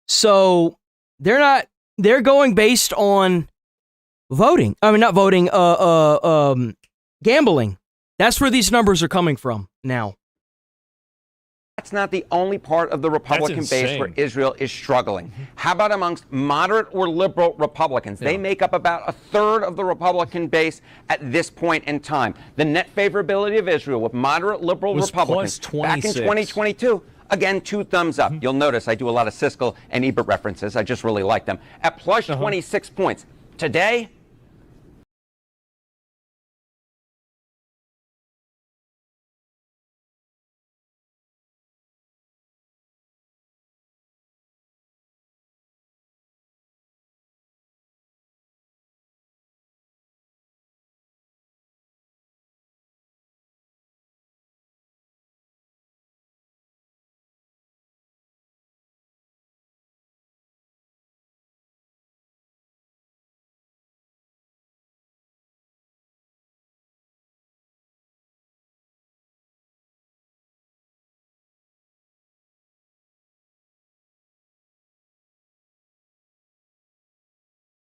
So they're going based on voting. I mean, not voting, gambling. That's where these numbers are coming from now. That's not the only part of the Republican base where Israel is struggling. How about amongst moderate or liberal Republicans? They make up about a third of the Republican base at this point in time. The net favorability of Israel with moderate liberal Republicans back in 2022, again, 2 thumbs up. You'll notice I do a lot of Siskel and Ebert references. I just really like them. At plus 26 points. Today,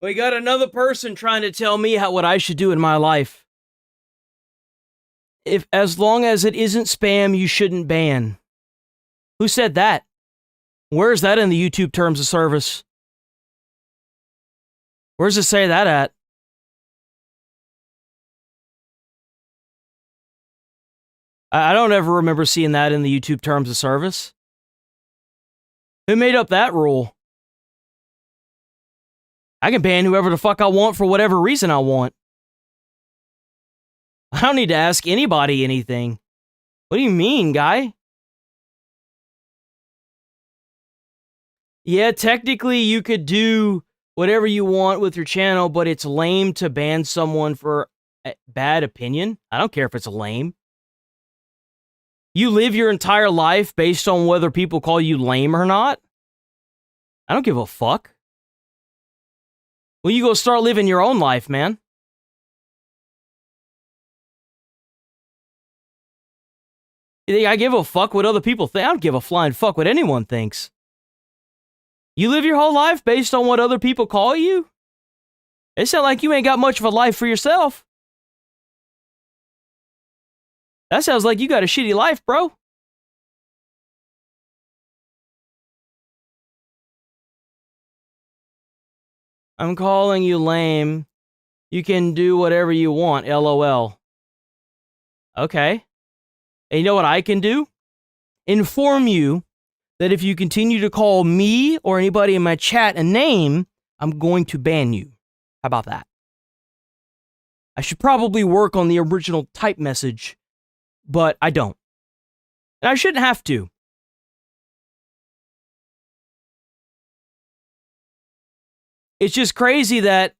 We got another person trying to tell me what I should do in my life. As long as it isn't spam, you shouldn't ban. Who said that? Where's that in the YouTube terms of service? Where's it say that at? I don't ever remember seeing that in the YouTube terms of service. Who made up that rule? I can ban whoever the fuck I want for whatever reason I want. I don't need to ask anybody anything. What do you mean, guy? Yeah, technically you could do whatever you want with your channel, but it's lame to ban someone for a bad opinion. I don't care if it's lame. You live your entire life based on whether people call you lame or not. I don't give a fuck. Well, you go start living your own life, man. You think I give a fuck what other people think? I don't give a flying fuck what anyone thinks. You live your whole life based on what other people call you? It sounds like you ain't got much of a life for yourself. That sounds like you got a shitty life, bro. I'm calling you lame. You can do whatever you want, LOL. Okay. And you know what I can do? Inform you that if you continue to call me or anybody in my chat a name, I'm going to ban you. How about that? I should probably work on the original type message, but I don't. And I shouldn't have to. It's just crazy that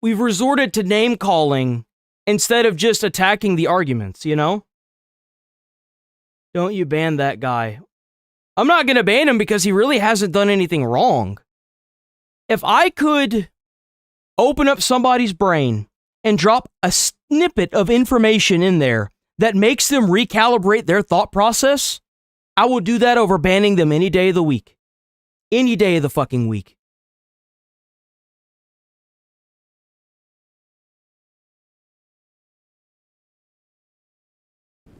we've resorted to name calling instead of just attacking the arguments, you know? Don't you ban that guy. I'm not going to ban him because he really hasn't done anything wrong. If I could open up somebody's brain and drop a snippet of information in there that makes them recalibrate their thought process, I will do that over banning them any day of the week. Any day of the fucking week.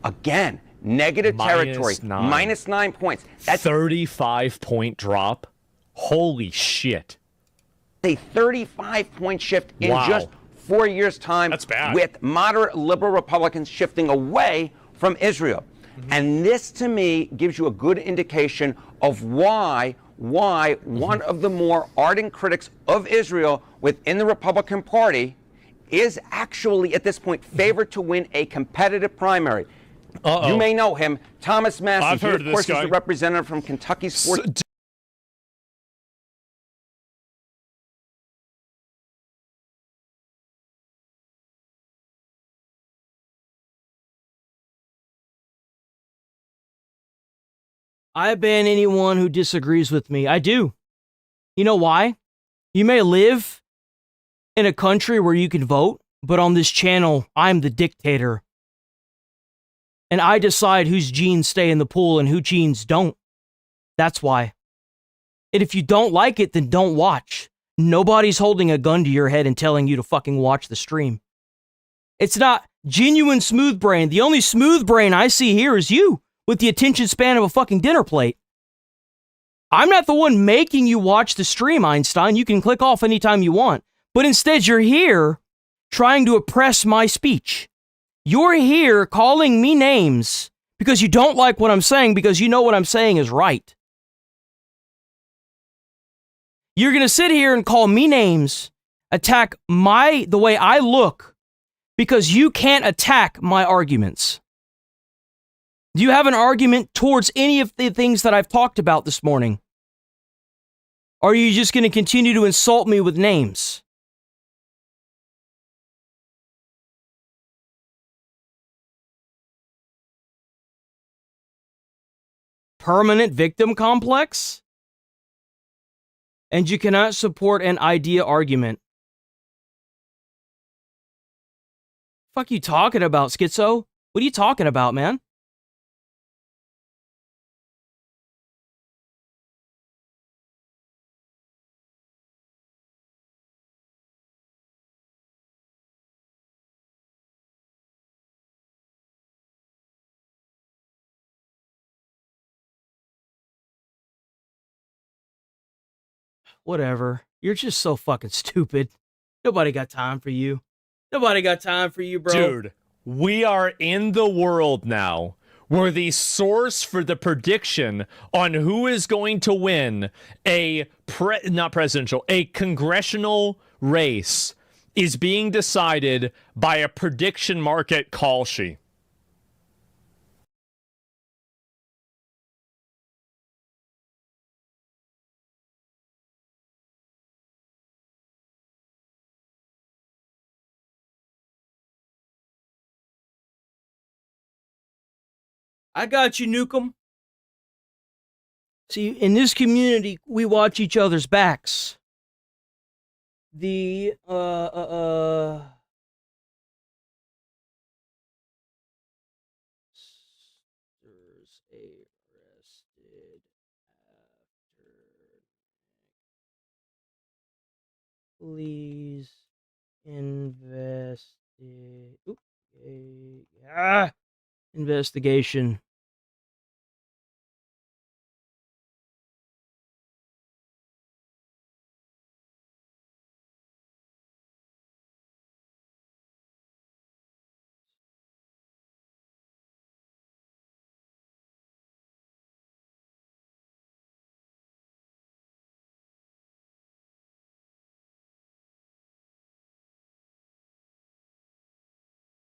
Again, negative territory, minus 9 points. That's 35-point drop. Holy shit. A 35-point shift in just 4 years' time. That's bad. With moderate liberal Republicans shifting away from Israel. And this, to me, gives you a good indication of why one of the more ardent critics of Israel within the Republican Party is actually, at this point, favored to win a competitive primary. You may know him, Thomas Massey. I've heard of this guy. Of course, he's the representative from Kentucky Sports. I ban anyone who disagrees with me. I do. You know why? You may live in a country where you can vote, but on this channel, I'm the dictator. And I decide whose genes stay in the pool and whose genes don't. That's why. And if you don't like it, then don't watch. Nobody's holding a gun to your head and telling you to fucking watch the stream. It's not genuine smooth brain. The only smooth brain I see here is you, with the attention span of a fucking dinner plate. I'm not the one making you watch the stream, Einstein. You can click off anytime you want. But instead, you're here trying to oppress my speech. You're here calling me names because you don't like what I'm saying because you know what I'm saying is right. You're going to sit here and call me names, attack the way I look because you can't attack my arguments. Do you have an argument towards any of the things that I've talked about this morning? Or are you just going to continue to insult me with names? Permanent victim complex? And you cannot support an idea argument. Fuck you talking about, Schizo? What are you talking about, man? Whatever. You're just so fucking stupid. Nobody got time for you. Nobody got time for you, bro. Dude, we are in the world now where the source for the prediction on who is going to win a congressional race is being decided by a prediction market call sheet. I got you, Nukem. See, in this community, we watch each other's backs. The, please investigation.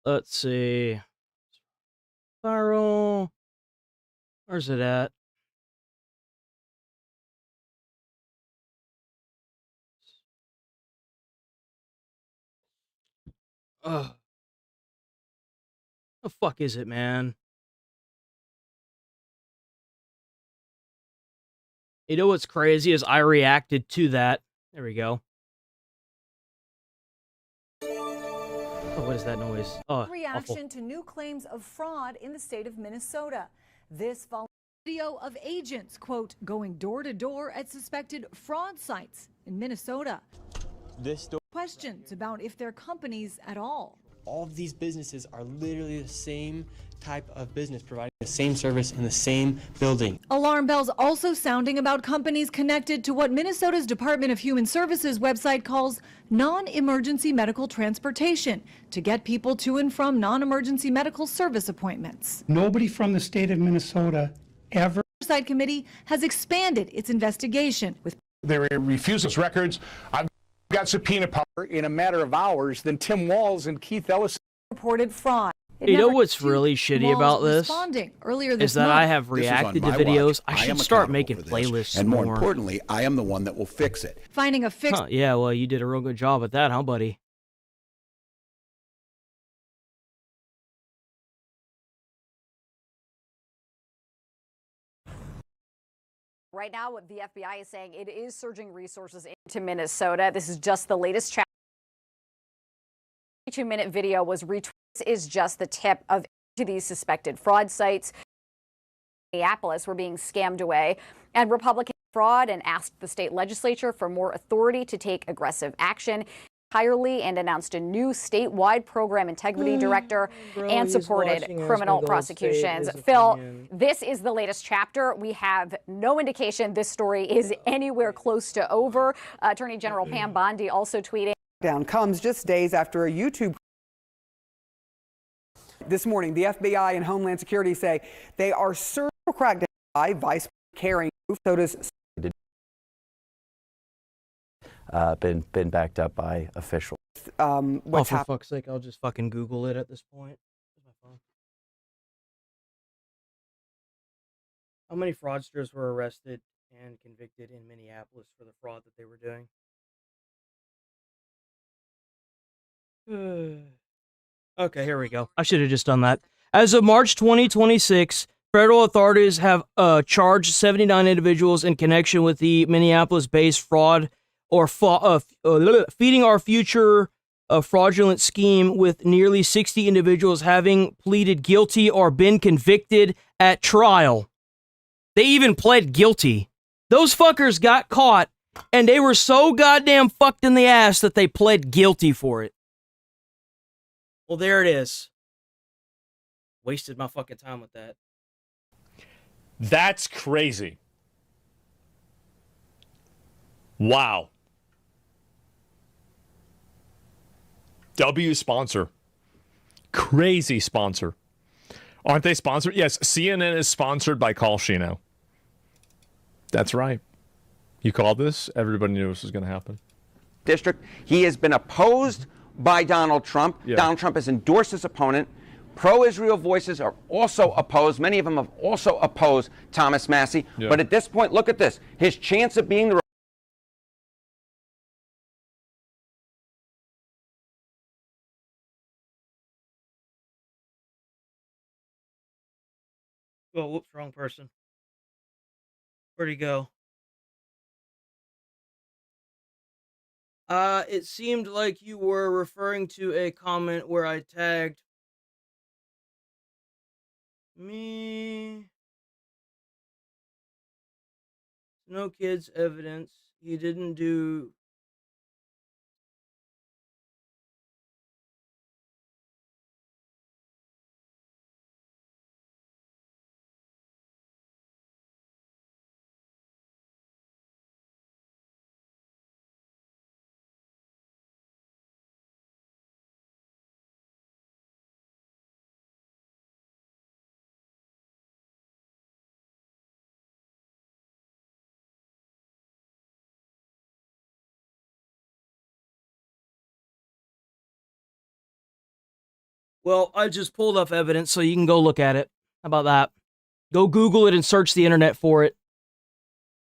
Let's see. Spiral. Where's it at? Ugh. The fuck is it, man? You know what's crazy is I reacted to that. There we go. Oh, what is that noise? Oh, reaction awful. to new claims of fraud in the state of Minnesota. This video of agents, quote, going door to door at suspected fraud sites in Minnesota. Questions about if they're companies at all. all of these businesses are literally the same type of business, providing the same service in the same building. Alarm bells also sounding about companies connected to what Minnesota's Department of Human Services website calls non-emergency medical transportation to get people to and from non-emergency medical service appointments. Nobody from the state of Minnesota ever. The Oversight Committee has expanded its investigation with They refuse those records. I've got subpoena power in a matter of hours. Then Tim Walz and Keith Ellis reported fraud. You know what's really shitty about this? Earlier Is that I have reacted to videos. I should start making playlists and more importantly, I am the one that will fix it. Finding a fix. Huh, yeah, well, you did a real good job at that, huh, buddy? Right now, what the FBI is saying, it is surging resources into Minnesota. This is just the latest chapter. 2-minute video was retweeted. This is just the tip of these suspected fraud sites. Minneapolis were being scammed away, and Republican fraud, and asked the state legislature for more authority to take aggressive action entirely, and announced a new statewide program integrity director and supported criminal prosecutions. Phil, this is the latest chapter. We have no indication this story is anywhere close to over. Attorney General Pam Bondi also tweeting. Down comes just days after a YouTube. This morning, the FBI and Homeland Security say they are certain to crack down by Vice Carrying Minnesota's. Been backed up by officials. Oh, for fuck's sake, I'll just fucking Google it at this point. Where's my phone? How many fraudsters were arrested and convicted in Minneapolis for the fraud that they were doing? Okay, here we go. I should have just done that. As of March 2026, federal authorities have charged 79 individuals in connection with the Minneapolis-based fraud or feeding our future fraudulent scheme, with nearly 60 individuals having pleaded guilty or been convicted at trial. They even pled guilty. Those fuckers got caught, and they were so goddamn fucked in the ass that they pled guilty for it. Well, there it is. Wasted my fucking time with that. That's crazy. Wow. W sponsor. Crazy sponsor. Aren't they sponsored? Yes, CNN is sponsored by Call Shino. That's right. You called this? Everybody knew this was going to happen. District. He has been opposed by Donald Trump. Yeah. Donald Trump has endorsed his opponent. Pro-Israel voices are also opposed. Many of them have also opposed Thomas Massie. Yeah. But at this point, look at this. His chance of being the Oh, whoops, wrong person. Where'd he go? It seemed like you were referring to a comment where I tagged me. No kids evidence. He didn't do. Well, I just pulled up evidence so you can go look at it. How about that? Go Google it and search the internet for it.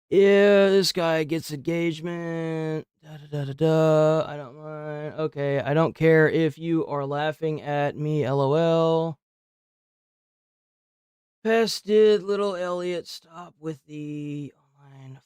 Yeah, this guy gets engagement. Da-da-da-da-da. I don't mind. Okay, I don't care if you are laughing at me, LOL. Pested little Elliot, stop with the online.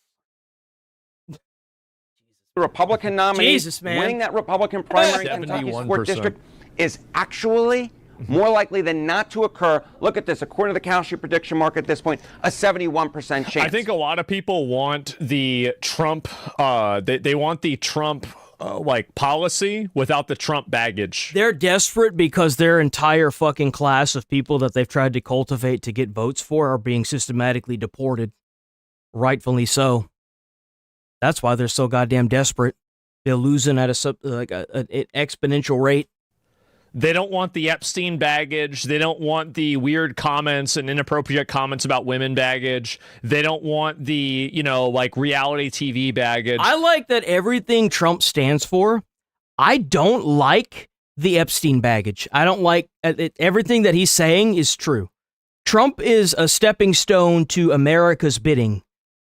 Republican nominee Jesus, man. winning that Republican primary in Kentucky 4th 71%. District is actually more likely than not to occur. Look at this. According to the Cow Sheep prediction market at this point, a 71% chance. I think a lot of people want the Trump, they want the Trump like policy without the Trump baggage. They're desperate because their entire fucking class of people that they've tried to cultivate to get votes for are being systematically deported. Rightfully so. That's why they're so goddamn desperate. They're losing at an exponential rate. They don't want the Epstein baggage. They don't want the weird comments and inappropriate comments about women baggage. They don't want the, like reality TV baggage. I like that everything Trump stands for. I don't like the Epstein baggage. I don't like everything that he's saying is true. Trump is a stepping stone to America's bidding,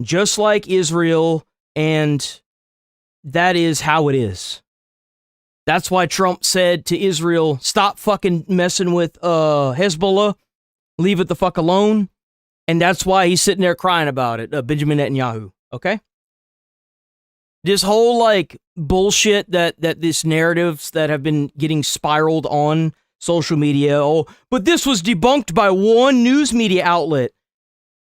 just like Israel, and that is how it is. That's why Trump said to Israel, stop fucking messing with Hezbollah. Leave it the fuck alone. And that's why he's sitting there crying about it, Benjamin Netanyahu. Okay? This whole, bullshit that this narratives that have been getting spiraled on social media. Oh, but this was debunked by one news media outlet.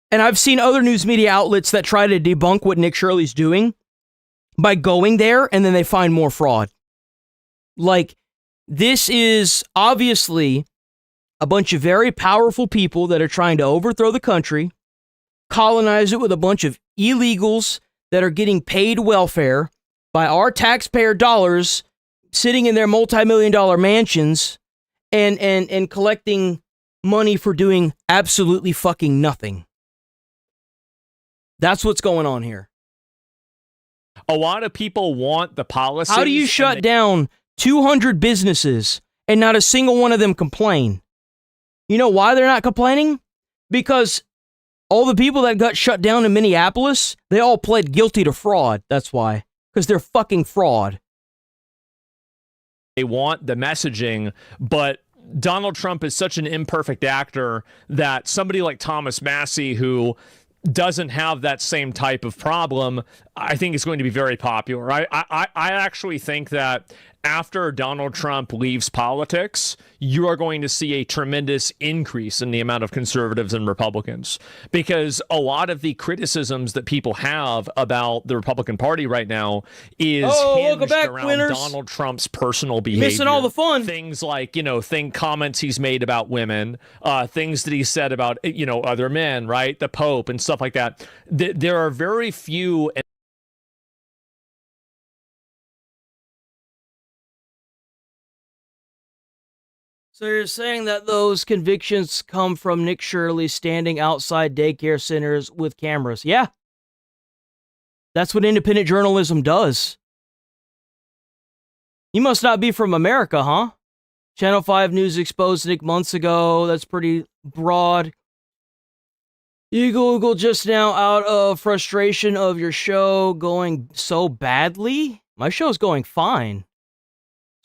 And I've seen other news media outlets that try to debunk what Nick Shirley's doing by going there, and then they find more fraud. This is obviously a bunch of very powerful people that are trying to overthrow the country, colonize it with a bunch of illegals that are getting paid welfare by our taxpayer dollars, sitting in their multi-million-dollar mansions and collecting money for doing absolutely fucking nothing. That's what's going on here. A lot of people want the policies. How do you shut down 200 businesses and not a single one of them complain? You know why they're not complaining? Because all the people that got shut down in Minneapolis, they all pled guilty to fraud. That's why. Because they're fucking fraud. They want the messaging, but Donald Trump is such an imperfect actor that somebody like Thomas Massie, who doesn't have that same type of problem, I think is going to be very popular. I actually think that after Donald Trump leaves politics, you are going to see a tremendous increase in the amount of conservatives and Republicans, because a lot of the criticisms that people have about the Republican Party right now is hinged around Donald Trump's personal behavior. Missing all the fun. Things like, comments he's made about women, things that he said about, other men, right? The Pope and stuff like that. There are very few. So you're saying that those convictions come from Nick Shirley standing outside daycare centers with cameras? Yeah. That's what independent journalism does. You must not be from America, huh? Channel 5 News exposed Nick months ago. That's pretty broad. You Google just now out of frustration of your show going so badly? My show's going fine.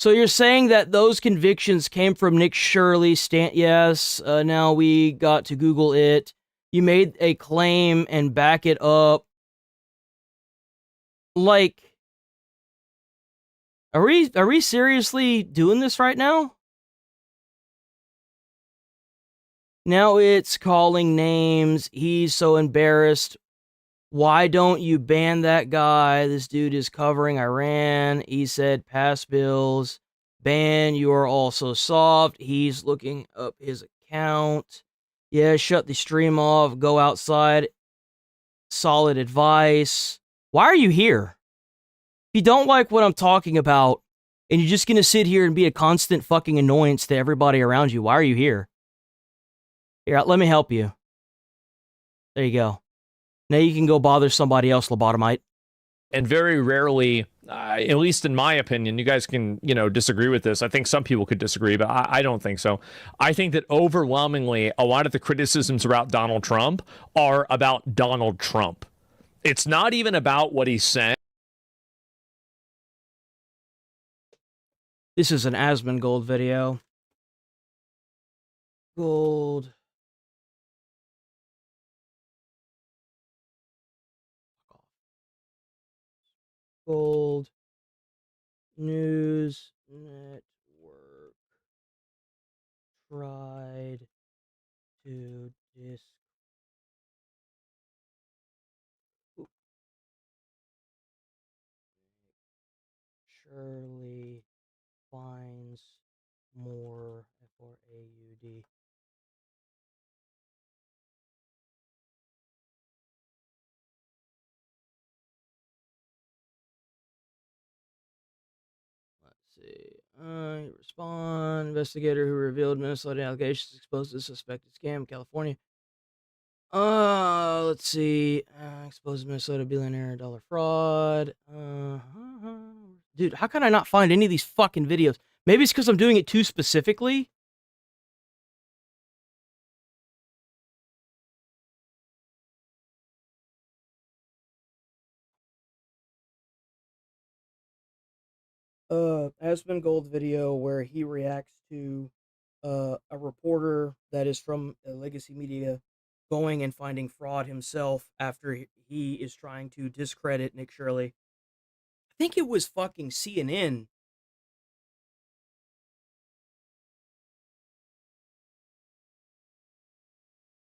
So you're saying that those convictions came from Nick Shirley? Yes, now we got to Google it. You made a claim and back it up. Are we seriously doing this right now? Now it's calling names. He's so embarrassed. Why don't you ban that guy? This dude is covering Iran. He said pass bills. Ban, you are also soft. He's looking up his account. Yeah, shut the stream off. Go outside. Solid advice. Why are you here? If you don't like what I'm talking about, and you're just going to sit here and be a constant fucking annoyance to everybody around you, why are you here? Here, let me help you. There you go. Now you can go bother somebody else, lobotomite. And very rarely, at least in my opinion, you guys can, disagree with this. I think some people could disagree, but I don't think so. I think that overwhelmingly, a lot of the criticisms about Donald Trump are about Donald Trump. It's not even about what he's saying. This is an Asmongold video. Gold. Gold News Network tried to Shirley finds more F-R-A-U-D. Respond. Investigator who revealed Minnesota allegations exposed the suspected scam in California. Let's see. Exposed Minnesota billionaire dollar fraud. Dude, how can I not find any of these fucking videos? Maybe it's because I'm doing it too specifically. Aspen Gold video where he reacts to a reporter that is from Legacy Media going and finding fraud himself after he is trying to discredit Nick Shirley. I think it was fucking CNN.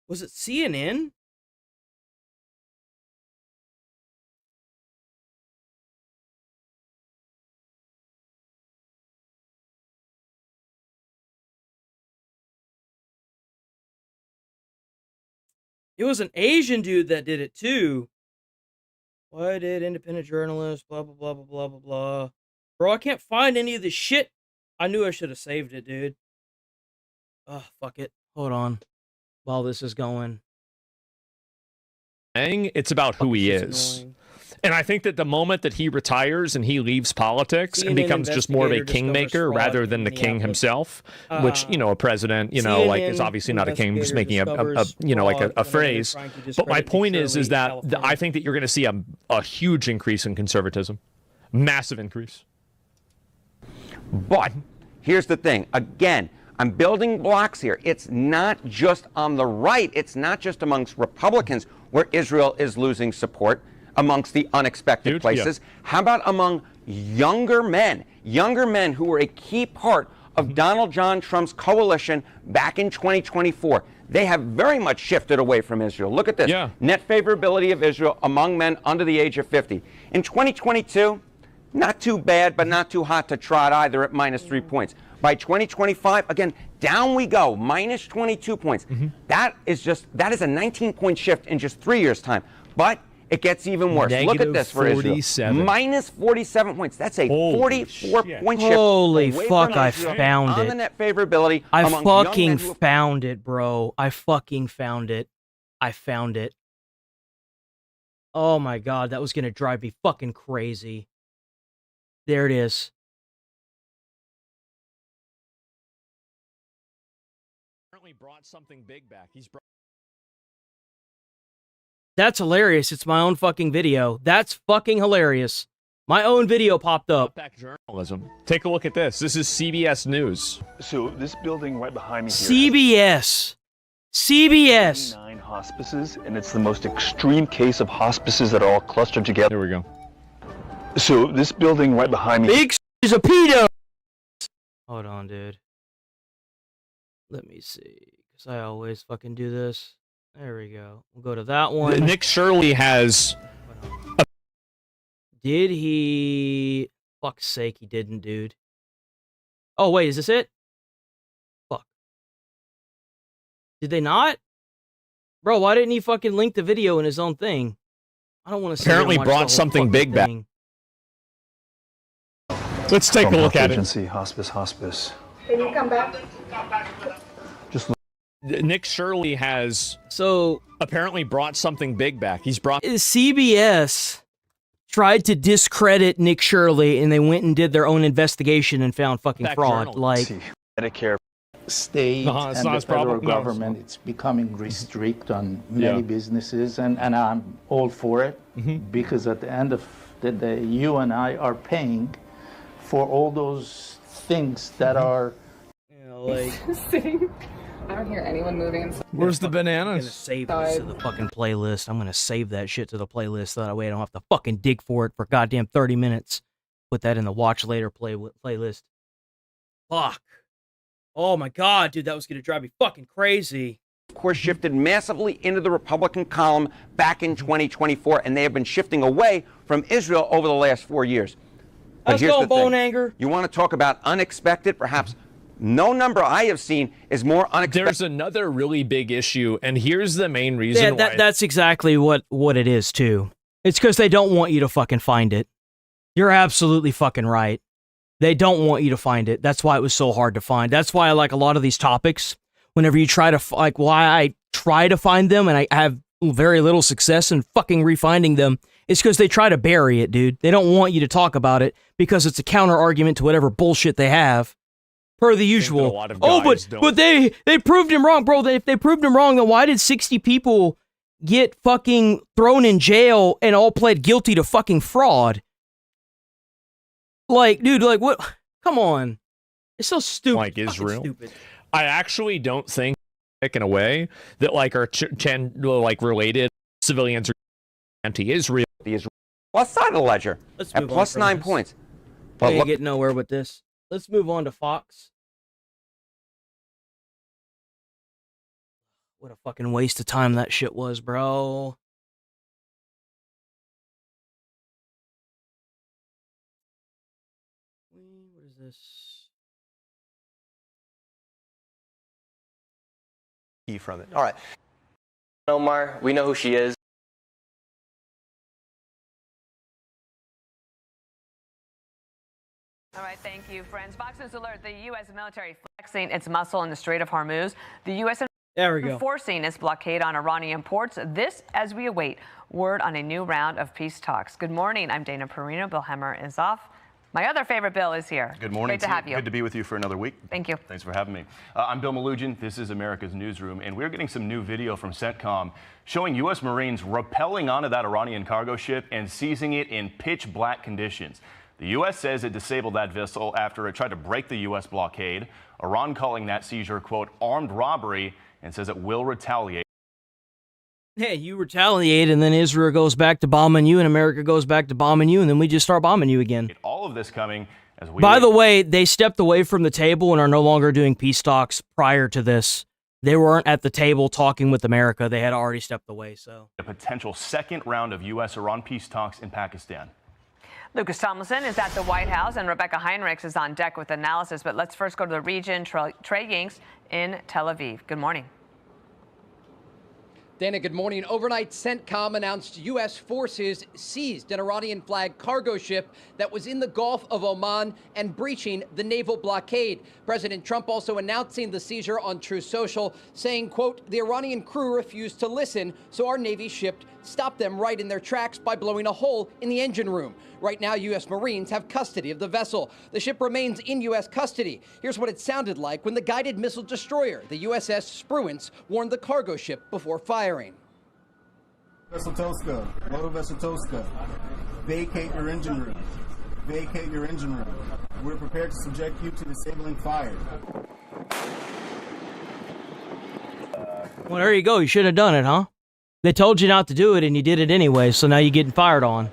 Was it CNN? It was an Asian dude that did it too. Why did independent journalists, blah, blah, blah, blah, blah, blah, blah. Bro, I can't find any of this shit. I knew I should have saved it, dude. Oh, fuck it. Hold on. While this is going. It's about who he is. Annoying. And I think that the moment that he retires and he leaves politics and CNN becomes just more of a investigator kingmaker discovers rather fraud than the in king Minneapolis. himself, which, you know, a president, you know, like is obviously not a king, just making a you know, like a phrase. But my point is that I think that you're going to see a huge increase in conservatism. Massive increase. But here's the thing. Again, I'm building blocks here. It's not just on the right. It's not just amongst Republicans where Israel is losing support amongst the unexpected places. How about among younger men who were a key part of Donald John Trump's coalition back in 2024? They have very much shifted away from Israel. Look at this. Net favorability of Israel among men under the age of 50. In 2022, not too bad, but not too hot to trot either at -3 points. By 2025, again, down we go, -22 points. That is a 19-point shift in just 3 years' time. But it gets even worse. Look at this for Israel. -47 points. That's a 44-point shift. Holy away fuck, from I Israel found on it. the net favorability I among young fucking men who found it, bro. I fucking found it. I found it. Oh my god, that was gonna drive me fucking crazy. There it is. Apparently brought something big back. That's hilarious. It's my own fucking video. That's fucking hilarious. My own video popped up. Back journalism. Take a look at this. This is CBS News. So this building right behind me here CBS. CBS. 9 hospices, and it's the most extreme case of hospices that are all clustered together. There we go. So this building right behind me. Big is a pedo. Hold on, dude. Let me see. Because I always fucking do this. There we go. We'll go to that one. Nick Shirley has... Did he... Fuck's sake, he didn't, dude. Oh, wait, is this it? Fuck. Did they not? Bro, why didn't he fucking link the video in his own thing? I don't want to see. Apparently brought something big back. Let's take a look at Agency, hospice. Can you come back? Just look. Nick Shirley has apparently brought something big back. He's brought... CBS tried to discredit Nick Shirley, and they went and did their own investigation and found fucking fraud. Like Medicare. State and the federal government, it's becoming restrict on many businesses, and I'm all for it because at the end of the day, you and I are paying for all those things that are, like sitting. I don't hear anyone moving. Where's the bananas? I'm gonna save this to the fucking playlist. I'm gonna save that shit to the playlist so that way I don't have to fucking dig for it for goddamn 30 minutes. Put that in the watch later playlist. Fuck. Oh my god, dude, that was gonna drive me fucking crazy. Of course, shifted massively into the Republican column back in 2024, and they have been shifting away from Israel over the last 4 years. Let's go, bone anger. You want to talk about unexpected, perhaps no number I have seen is more unexpected. There's another really big issue, and here's the main reason why. That's exactly what it is, too. It's because they don't want you to fucking find it. You're absolutely fucking right. They don't want you to find it. That's why it was so hard to find. That's why I like a lot of these topics. Whenever you try to, why I try to find them and I have very little success in fucking refinding them, it's because they try to bury it, dude. They don't want you to talk about it because it's a counter argument to whatever bullshit they have. Per the usual. But they proved him wrong, bro. If they proved him wrong, then why did 60 people get fucking thrown in jail and all pled guilty to fucking fraud? Like, dude, like what? Come on. It's so stupid. Like Israel. Stupid. I actually don't think, in a way, that like are related civilians are anti-Israel. The Israel plus side of the ledger at plus 9 points. But we ain't get nowhere with this. Let's move on to Fox. What a fucking waste of time that shit was, bro. What is this? From it. All right. Omar, we know who she is. All right, thank you, friends. Fox News alert: the U.S. military flexing its muscle in the Strait of Hormuz. The U.S. enforcing its blockade on Iranian ports. This as we await word on a new round of peace talks. Good morning. I'm Dana Perino. Bill Hemmer is off. My other favorite Bill is here. Good morning. Great to have you. Good to be with you for another week. Thank you. Thanks for having me. I'm Bill Malugin. This is America's Newsroom, and we're getting some new video from CENTCOM showing U.S. Marines rappelling onto that Iranian cargo ship and seizing it in pitch black conditions. The U.S. says it disabled that vessel after it tried to break the U.S. blockade. Iran calling that seizure, quote, armed robbery, and says it will retaliate. Hey, you retaliate, and then Israel goes back to bombing you, and America goes back to bombing you, and then we just start bombing you again. All of this coming as we... By the way, they stepped away from the table and are no longer doing peace talks prior to this. They weren't at the table talking with America. They had already stepped away, so... A potential second round of U.S.-Iran peace talks in Pakistan. Lucas Tomlinson is at the White House, and Rebecca Heinrichs is on deck with analysis. But let's first go to the region. Trey Yingst in Tel Aviv. Good morning. Dana, good morning. Overnight, CENTCOM announced U.S. forces seized an Iranian flag cargo ship that was in the Gulf of Oman and breaching the naval blockade. President Trump also announcing the seizure on Truth Social, saying, quote, the Iranian crew refused to listen, so our Navy ship stopped them right in their tracks by blowing a hole in the engine room. Right now, U.S. Marines have custody of the vessel. The ship remains in U.S. custody. Here's what it sounded like when the guided missile destroyer, the USS Spruance, warned the cargo ship before firing. Vessel Tosca, Motor Vessel Tosca, vacate your engine room. Vacate your engine room. We're prepared to subject you to disabling fire. Well, there you go. You should have done it, huh? They told you not to do it, and you did it anyway, so now you're getting fired on.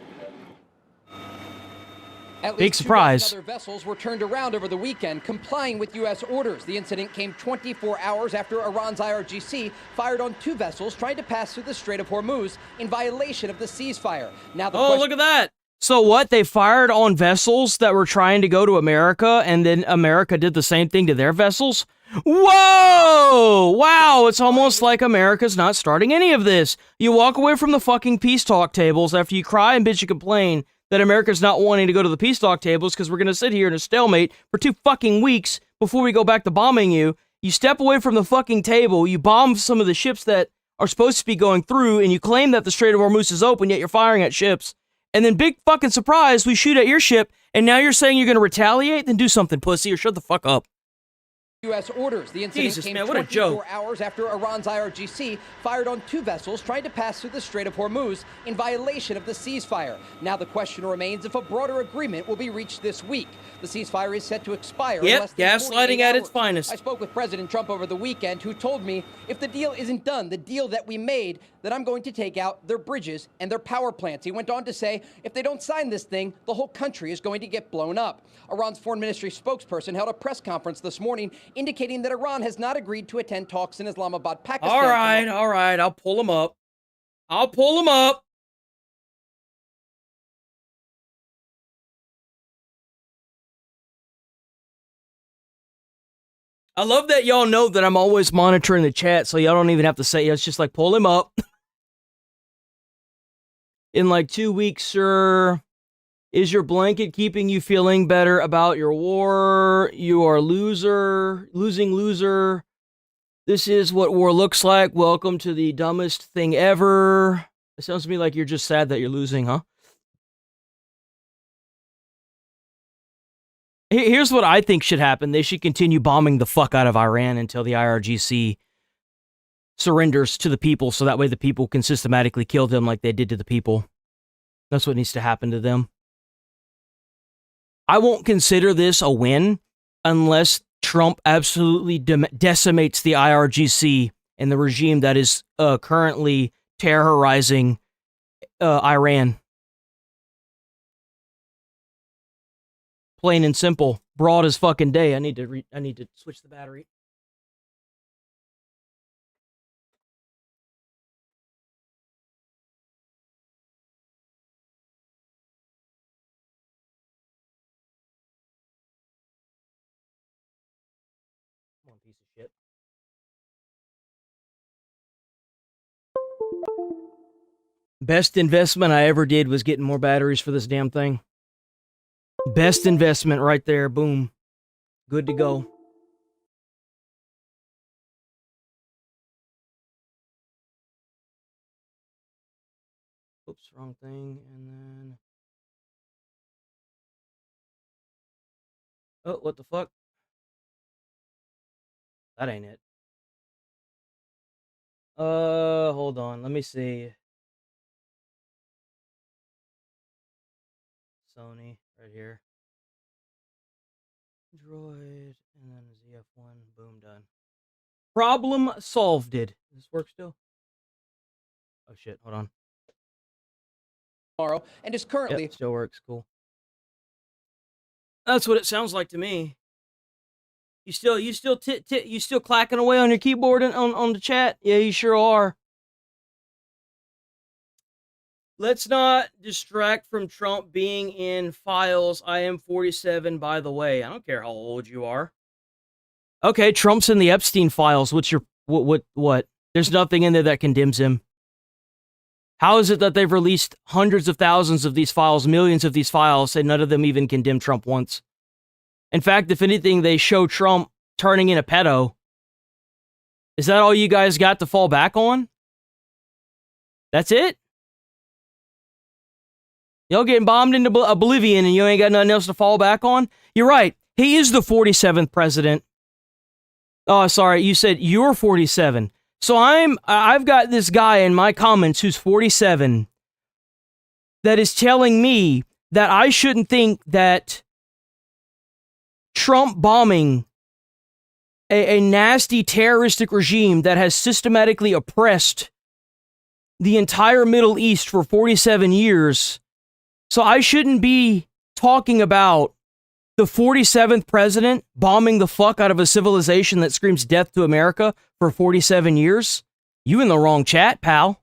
Big surprise. Other vessels were turned around over the weekend, complying with U.S. orders. The incident came 24 hours after Iran's IRGC fired on 2 vessels trying to pass through the Strait of Hormuz in violation of the ceasefire. Now, look at that. So what? They fired on vessels that were trying to go to America, and then America did the same thing to their vessels? Whoa! Wow, it's almost like America's not starting any of this. You walk away from the fucking peace talk tables after you cry and bitch and complain that America's not wanting to go to the peace talk tables because we're going to sit here in a stalemate for 2 fucking weeks before we go back to bombing you. You step away from the fucking table, you bomb some of the ships that are supposed to be going through, and you claim that the Strait of Hormuz is open, yet you're firing at ships. And then big fucking surprise, we shoot at your ship, and now you're saying you're going to retaliate? Then do something, pussy, or shut the fuck up. U.S. orders. The incident came 24 hours after Iran's IRGC fired on 2 vessels trying to pass through the Strait of Hormuz in violation of the ceasefire. Now the question remains if a broader agreement will be reached this week. The ceasefire is set to expire in less than 48 gaslighting at hours. its finest. I spoke with President Trump over the weekend, who told me if the deal isn't done, the deal that we made, that I'm going to take out their bridges and their power plants. He went on to say if they don't sign this thing, the whole country is going to get blown up. Iran's foreign ministry spokesperson held a press conference this morning indicating that Iran has not agreed to attend talks in Islamabad, Pakistan. All right, I'll pull them up. I love that y'all know that I'm always monitoring the chat, so y'all don't even have to say it. It's just like, pull him up. In like 2 weeks, sir. Is your blanket keeping you feeling better about your war? You are losing loser. This is what war looks like. Welcome to the dumbest thing ever. It sounds to me like you're just sad that you're losing, huh? Here's what I think should happen. They should continue bombing the fuck out of Iran until the IRGC surrenders to the people, so that way the people can systematically kill them like they did to the people. That's what needs to happen to them. I won't consider this a win unless Trump absolutely decimates the IRGC and the regime that is currently terrorizing Iran. Plain and simple. Broad as fucking day. I need to switch the battery. Come on, piece of shit. Best investment I ever did was getting more batteries for this damn thing. Best investment right there. Boom. Good to go. Oops, wrong thing. And then... oh, what the fuck? That ain't it. Hold on. Let me see. Sony, right here. Droid, and then ZF1. Boom, done. Problem solved. Does this work still? Oh shit, hold on. Tomorrow, and is currently... yep, still works, cool. That's what it sounds like to me. You still clacking away on your keyboard and on the chat? Yeah, you sure are. Let's not distract from Trump being in files. I am 47, by the way. I don't care how old you are. Okay, Trump's in the Epstein files. What's your what? There's nothing in there that condemns him. How is it that they've released hundreds of thousands of these files, millions of these files, and none of them even condemn Trump once? In fact, if anything, they show Trump turning in a pedo. Is that all you guys got to fall back on? That's it? Y'all getting bombed into oblivion and you ain't got nothing else to fall back on? You're right. He is the 47th president. Oh, sorry. You said you're 47. So I've got this guy in my comments who's 47 that is telling me that I shouldn't think that Trump bombing a nasty terroristic regime that has systematically oppressed the entire Middle East for 47 years. So I shouldn't be talking about the 47th president bombing the fuck out of a civilization that screams death to America for 47 years? You in the wrong chat, pal.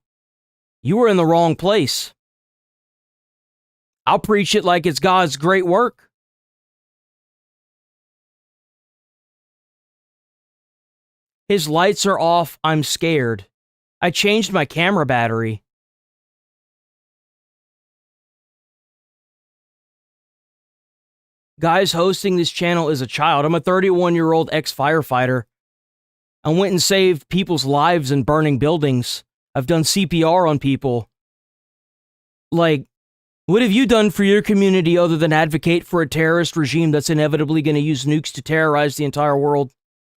You were in the wrong place. I'll preach it like it's God's great work. His lights are off. I'm scared. I changed my camera battery. Guys hosting this channel is a child. I'm a 31-year-old ex-firefighter. I went and saved people's lives in burning buildings. I've done CPR on people. Like, what have you done for your community other than advocate for a terrorist regime that's inevitably going to use nukes to terrorize the entire world?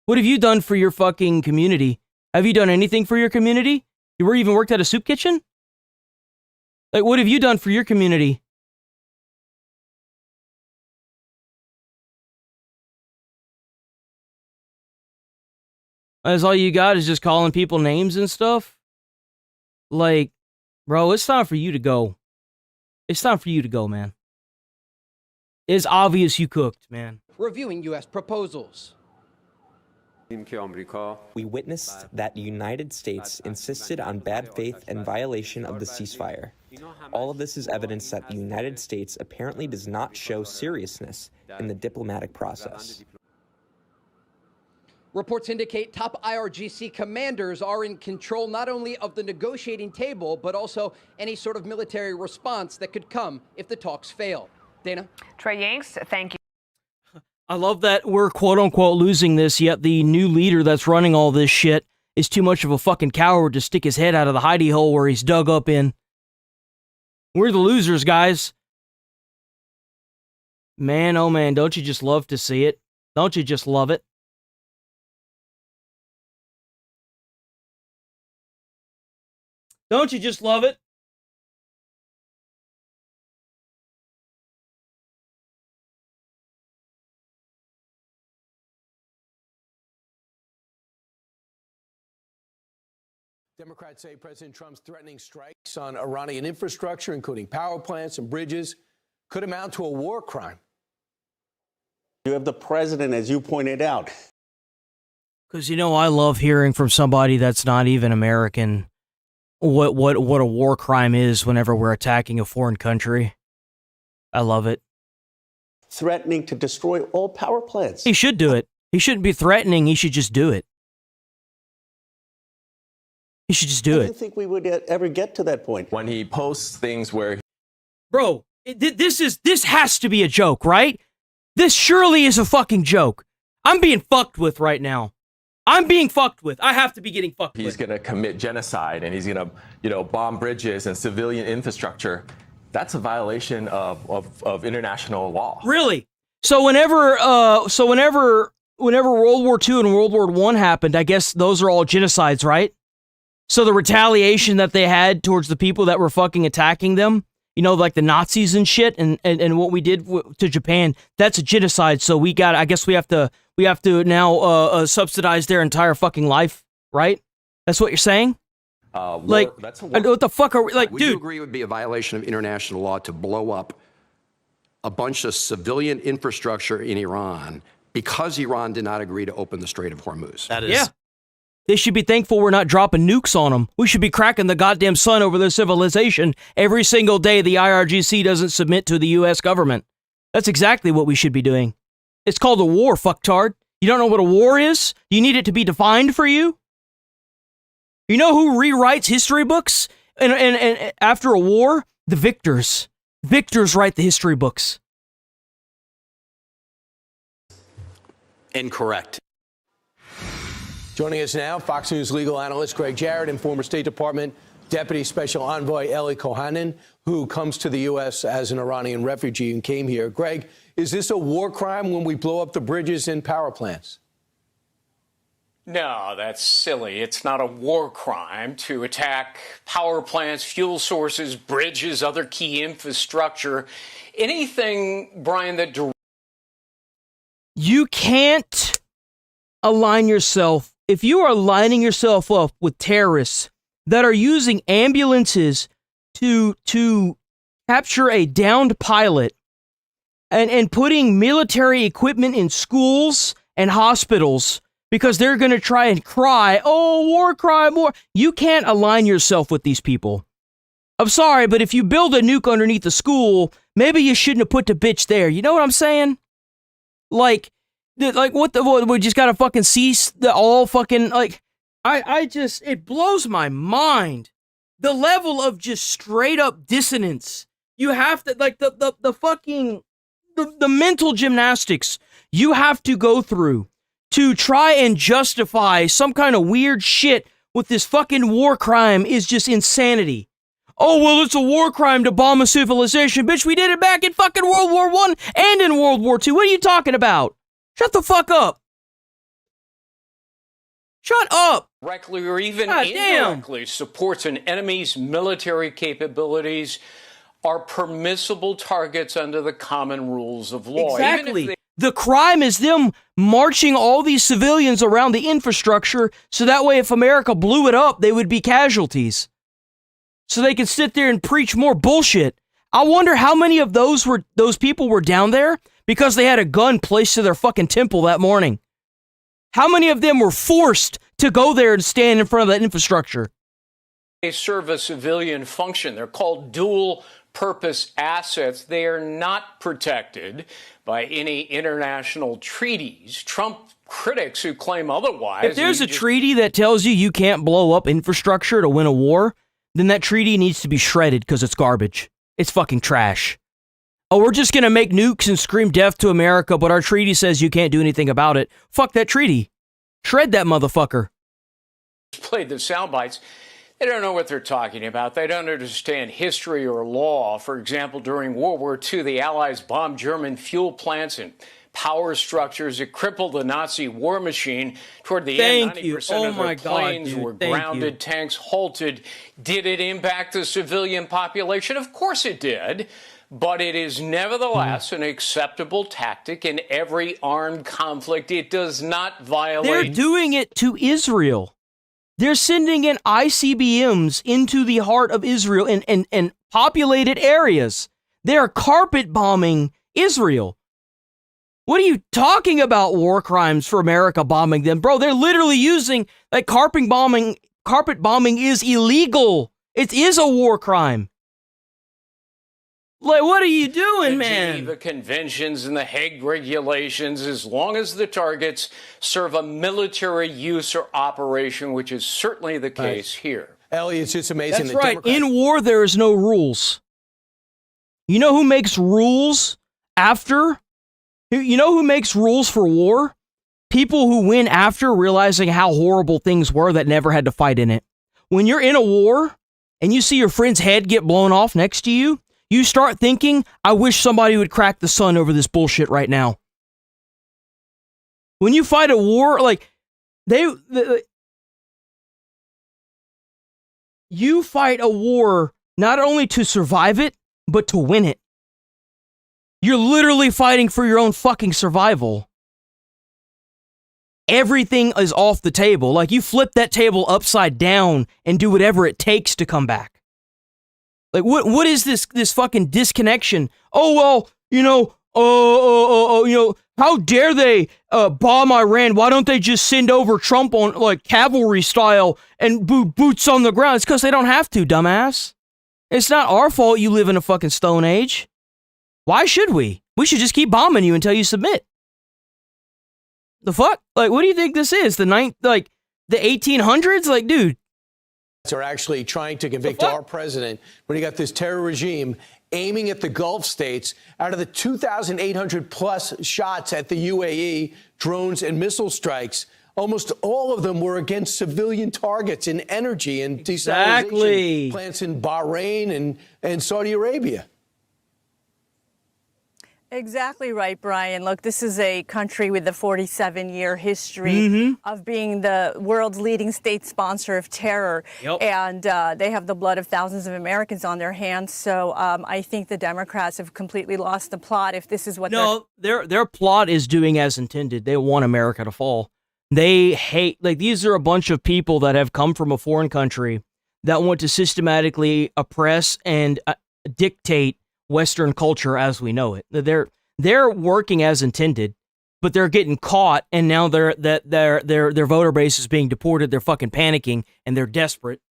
What have you done for your fucking community? Have you done anything for your community? You even worked at a soup kitchen? Like, what have you done for your community? As all you got is just calling people names and stuff? Like, bro, it's time for you to go. It's time for you to go, man. It's obvious you cooked, man. Reviewing U.S. proposals. We witnessed that the United States insisted on bad faith and violation of the ceasefire. All of this is evidence that the United States apparently does not show seriousness in the diplomatic process. Reports indicate top IRGC commanders are in control not only of the negotiating table, but also any sort of military response that could come if the talks fail. Dana? Trey Yanks, thank you. I love that we're quote-unquote losing this, yet the new leader that's running all this shit is too much of a fucking coward to stick his head out of the hidey hole where he's dug up in. We're the losers, guys. Man, oh man, don't you just love to see it? Don't you just love it? Don't you just love it? Democrats say President Trump's threatening strikes on Iranian infrastructure, including power plants and bridges, could amount to a war crime. You have the president, as you pointed out. Because, you know, I love hearing from somebody that's not even American what a war crime is whenever we're attacking a foreign country. I love it. Threatening to destroy all power plants. He should do it. He shouldn't be threatening. He should just do it. He should just do it. I didn't think we would ever get to that point. When he posts things where... Bro, this has to be a joke, right? This surely is a fucking joke. I'm being fucked with right now. I'm being fucked with. I have to be getting fucked with. He's going to commit genocide and he's going to, bomb bridges and civilian infrastructure. That's a violation of international law. Really? So whenever World War II and World War I happened, I guess those are all genocides, right? So the retaliation that they had towards the people that were fucking attacking them, like the Nazis and shit, and what we did to Japan, that's a genocide. So I guess we have to now subsidize their entire fucking life, right? That's what you're saying? That's what the fuck are we, would you agree it would be a violation of international law to blow up a bunch of civilian infrastructure in Iran because Iran did not agree to open the Strait of Hormuz? Yeah. They should be thankful we're not dropping nukes on them. We should be cracking the goddamn sun over their civilization every single day the IRGC doesn't submit to the U.S. government. That's exactly what we should be doing. It's called a war, fucktard. You don't know what a war is? You need it to be defined for you? You know who rewrites history books? And after a war? The victors. Victors write the history books. Incorrect. Joining us now, Fox News legal analyst Greg Jarrett and former State Department Deputy Special Envoy Eli Kohanen, who comes to the U.S. as an Iranian refugee and came here. Greg, is this a war crime when we blow up the bridges and power plants? No, that's silly. It's not a war crime to attack power plants, fuel sources, bridges, other key infrastructure. Anything, Brian, that... You can't align yourself. If you are lining yourself up with terrorists that are using ambulances to capture a downed pilot and putting military equipment in schools and hospitals because they're going to try and cry, oh, war crime, war. You can't align yourself with these people. I'm sorry, but if you build a nuke underneath the school, maybe you shouldn't have put the bitch there. You know what I'm saying? What we just gotta fucking cease the all fucking, it blows my mind. The level of just straight up dissonance. You have to, the mental gymnastics you have to go through to try and justify some kind of weird shit with this fucking war crime is just insanity. Oh, well, it's a war crime to bomb a civilization. Bitch, we did it back in fucking World War I and in World War II. What are you talking about? Shut the fuck up. Shut up. Directly or even indirectly supports an enemy's military capabilities are permissible targets under the common rules of law. Exactly. The crime is them marching all these civilians around the infrastructure so that way if America blew it up, they would be casualties. So they could sit there and preach more bullshit. I wonder how many of those people were down there because they had a gun placed to their fucking temple that morning. How many of them were forced to go there and stand in front of that infrastructure? They serve a civilian function. They're called dual-purpose assets. They are not protected by any international treaties. Trump critics who claim otherwise. If there's a treaty that tells you can't blow up infrastructure to win a war, then that treaty needs to be shredded because it's garbage. It's fucking trash. Oh, we're just going to make nukes and scream death to America, but our treaty says you can't do anything about it. Fuck that treaty. Shred that motherfucker. Played the sound bites. They don't know what they're talking about. They don't understand history or law. For example, during World War II, the Allies bombed German fuel plants and power structures. It crippled the Nazi war machine. Toward the end, 90% of their planes were grounded, tanks halted. Did it impact the civilian population? Of course it did. But it is nevertheless an acceptable tactic in every armed conflict. It does not violate... They're doing it to Israel. They're sending in ICBMs into the heart of Israel and populated areas. They're carpet bombing Israel. What are you talking about, war crimes for America bombing them? Bro, they're literally using, like, carpet bombing is illegal. It is a war crime. Like, what are you doing, man? The Geneva Conventions and the Hague Regulations, as long as the targets serve a military use or operation, which is certainly the case here. Ellie, it's just amazing. That's right. In war, there is no rules. You know who makes rules after? You know who makes rules for war? People who win after realizing how horrible things were that never had to fight in it. When you're in a war and you see your friend's head get blown off next to you, you start thinking, I wish somebody would crack the sun over this bullshit right now. When you fight a war, like, you fight a war not only to survive it, but to win it. You're literally fighting for your own fucking survival. Everything is off the table. Like, you flip that table upside down and do whatever it takes to come back. Like, what is this fucking disconnection? Oh, well, you know, how dare they bomb Iran? Why don't they just send over Trump on, like, cavalry style and boots on the ground? It's because they don't have to, dumbass. It's not our fault you live in a fucking Stone Age. Why should we? We should just keep bombing you until you submit. The fuck? Like, what do you think this is? The 1800s? Like, dude. Are actually trying to convict our president when you got this terror regime aiming at the Gulf states. Out of the 2,800 plus shots at the UAE, drones and missile strikes, almost all of them were against civilian targets in energy and desalination plants in Bahrain and Saudi Arabia. Exactly right, Brian. Look, this is a country with a 47-year history of being the world's leading state sponsor of terror. Yep. And they have the blood of thousands of Americans on their hands. So I think the Democrats have completely lost the plot if this is what their plot is doing as intended. They want America to fall. They hate, like, these are a bunch of people that have come from a foreign country that want to systematically oppress and dictate Western culture as we know it. They're working as intended, but they're getting caught, and now their voter base is being deported. They're fucking panicking and they're desperate.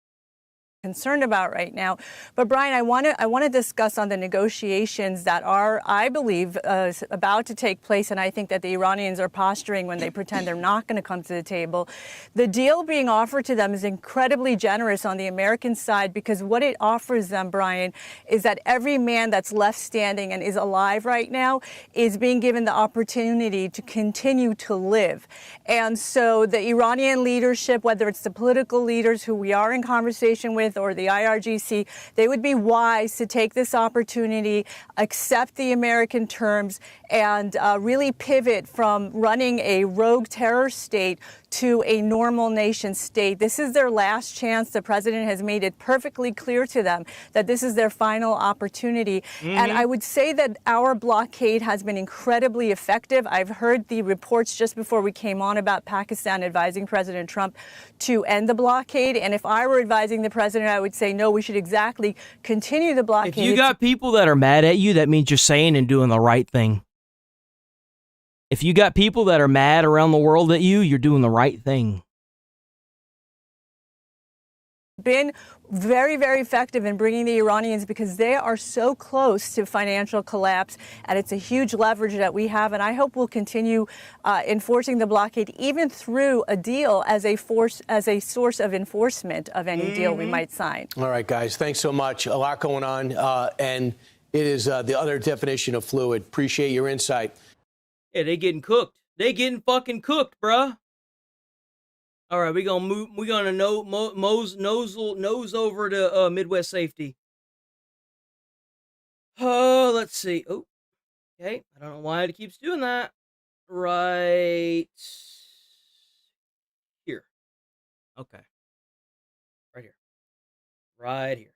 Concerned about right now. But Brian, I want to discuss on the negotiations that are, I believe, about to take place, and I think that the Iranians are posturing when they pretend they're not going to come to the table. The deal being offered to them is incredibly generous on the American side, because what it offers them, Brian, is that every man that's left standing and is alive right now is being given the opportunity to continue to live. And so the Iranian leadership, whether it's the political leaders who we are in conversation with, or the IRGC, they would be wise to take this opportunity, accept the American terms, and really pivot from running a rogue terror state to a normal nation state. This is their last chance. The president has made it perfectly clear to them that this is their final opportunity. And I would say that our blockade has been incredibly effective. I've heard the reports just before we came on about Pakistan advising President Trump to end the blockade. And if I were advising the president, I would say, no, we should exactly continue the blockade. If you got people that are mad at you, that means you're saying and doing the right thing. If you got people that are mad around the world at you, you're doing the right thing. been very, very effective in bringing the Iranians because they are so close to financial collapse, and it's a huge leverage that we have. And I hope we'll continue enforcing the blockade even through a deal as a source of enforcement of any deal we might sign. All right, guys, thanks so much. A lot going on, and it is the other definition of fluid. Appreciate your insight. Yeah, they getting cooked. They getting fucking cooked, bruh. All right, we're gonna nose over to Midwest Safety. Oh, let's see. Oh, okay. I don't know why it keeps doing that. Right here. Okay. Right here. Right here.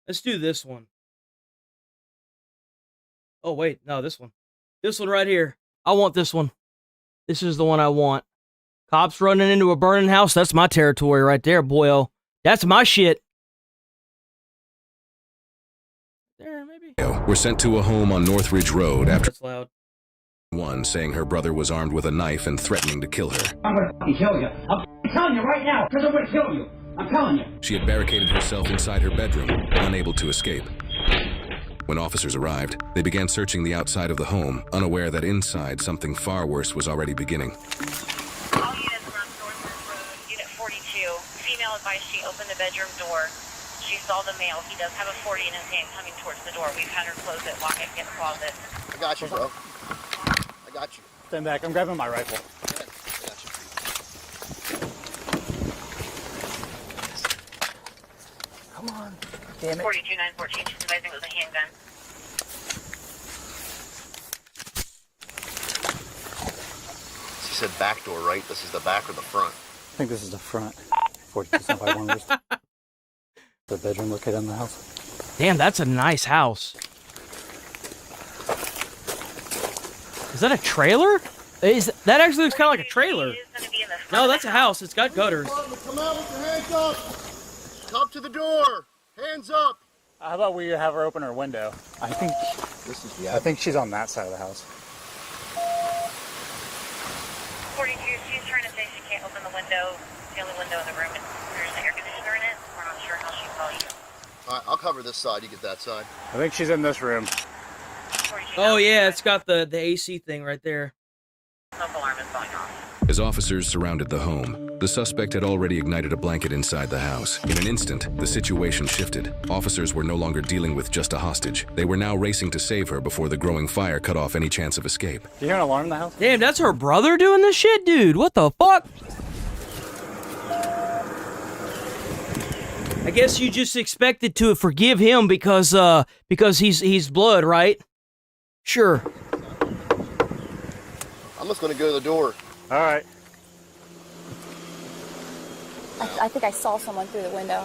Let's do this one. Oh, wait. No, this one. This one right here. I want this one. This is the one I want. Cops running into a burning house. That's my territory right there, boyo. That's my shit. There, maybe. Were sent to a home on Northridge Road after That's loud. one saying her brother was armed with a knife and threatening to kill her. I'm gonna fucking kill you. I'm telling you right now, because I'm gonna kill you. I'm telling you. She had barricaded herself inside her bedroom, unable to escape. When officers arrived, they began searching the outside of the home, unaware that inside something far worse was already beginning. All units are on Northridge Road, Unit 42. Female advised she opened the bedroom door. She saw the male. He does have a 40 in his hand coming towards the door. We've had her close it, lock it, get the closet. I got you, bro. I got you. Stand back. I'm grabbing my rifle. Come on. Damn it. 42914. She's advising it was a handgun. She said back door, right? This is the back or the front? I think this is the front. 40% by one. The bedroom located in the house. Damn, that's a nice house. Is that a trailer? That actually looks kind of like a trailer. No, that's a house. It's got gutters. Come out with your hands up. Come to the door. Hands up. How about we have her open her window? I think this is the. I think she's on that side of the house. 42. She's trying to say she can't open the window. It's the only window in the room. There's an air conditioner in it. We're not sure how she saw you. All right, I'll cover this side. You get that side. I think she's in this room. Oh yeah, it's got the AC thing right there. Smoke alarm is going off. As officers surrounded the home, the suspect had already ignited a blanket inside the house. In an instant, the situation shifted. Officers were no longer dealing with just a hostage. They were now racing to save her before the growing fire cut off any chance of escape. Do you hear an alarm in the house? Damn, that's her brother doing this shit, dude. What the fuck? I guess you just expected to forgive him because he's blood, right? Sure. I'm just gonna go to the door. All right. I think I saw someone through the window.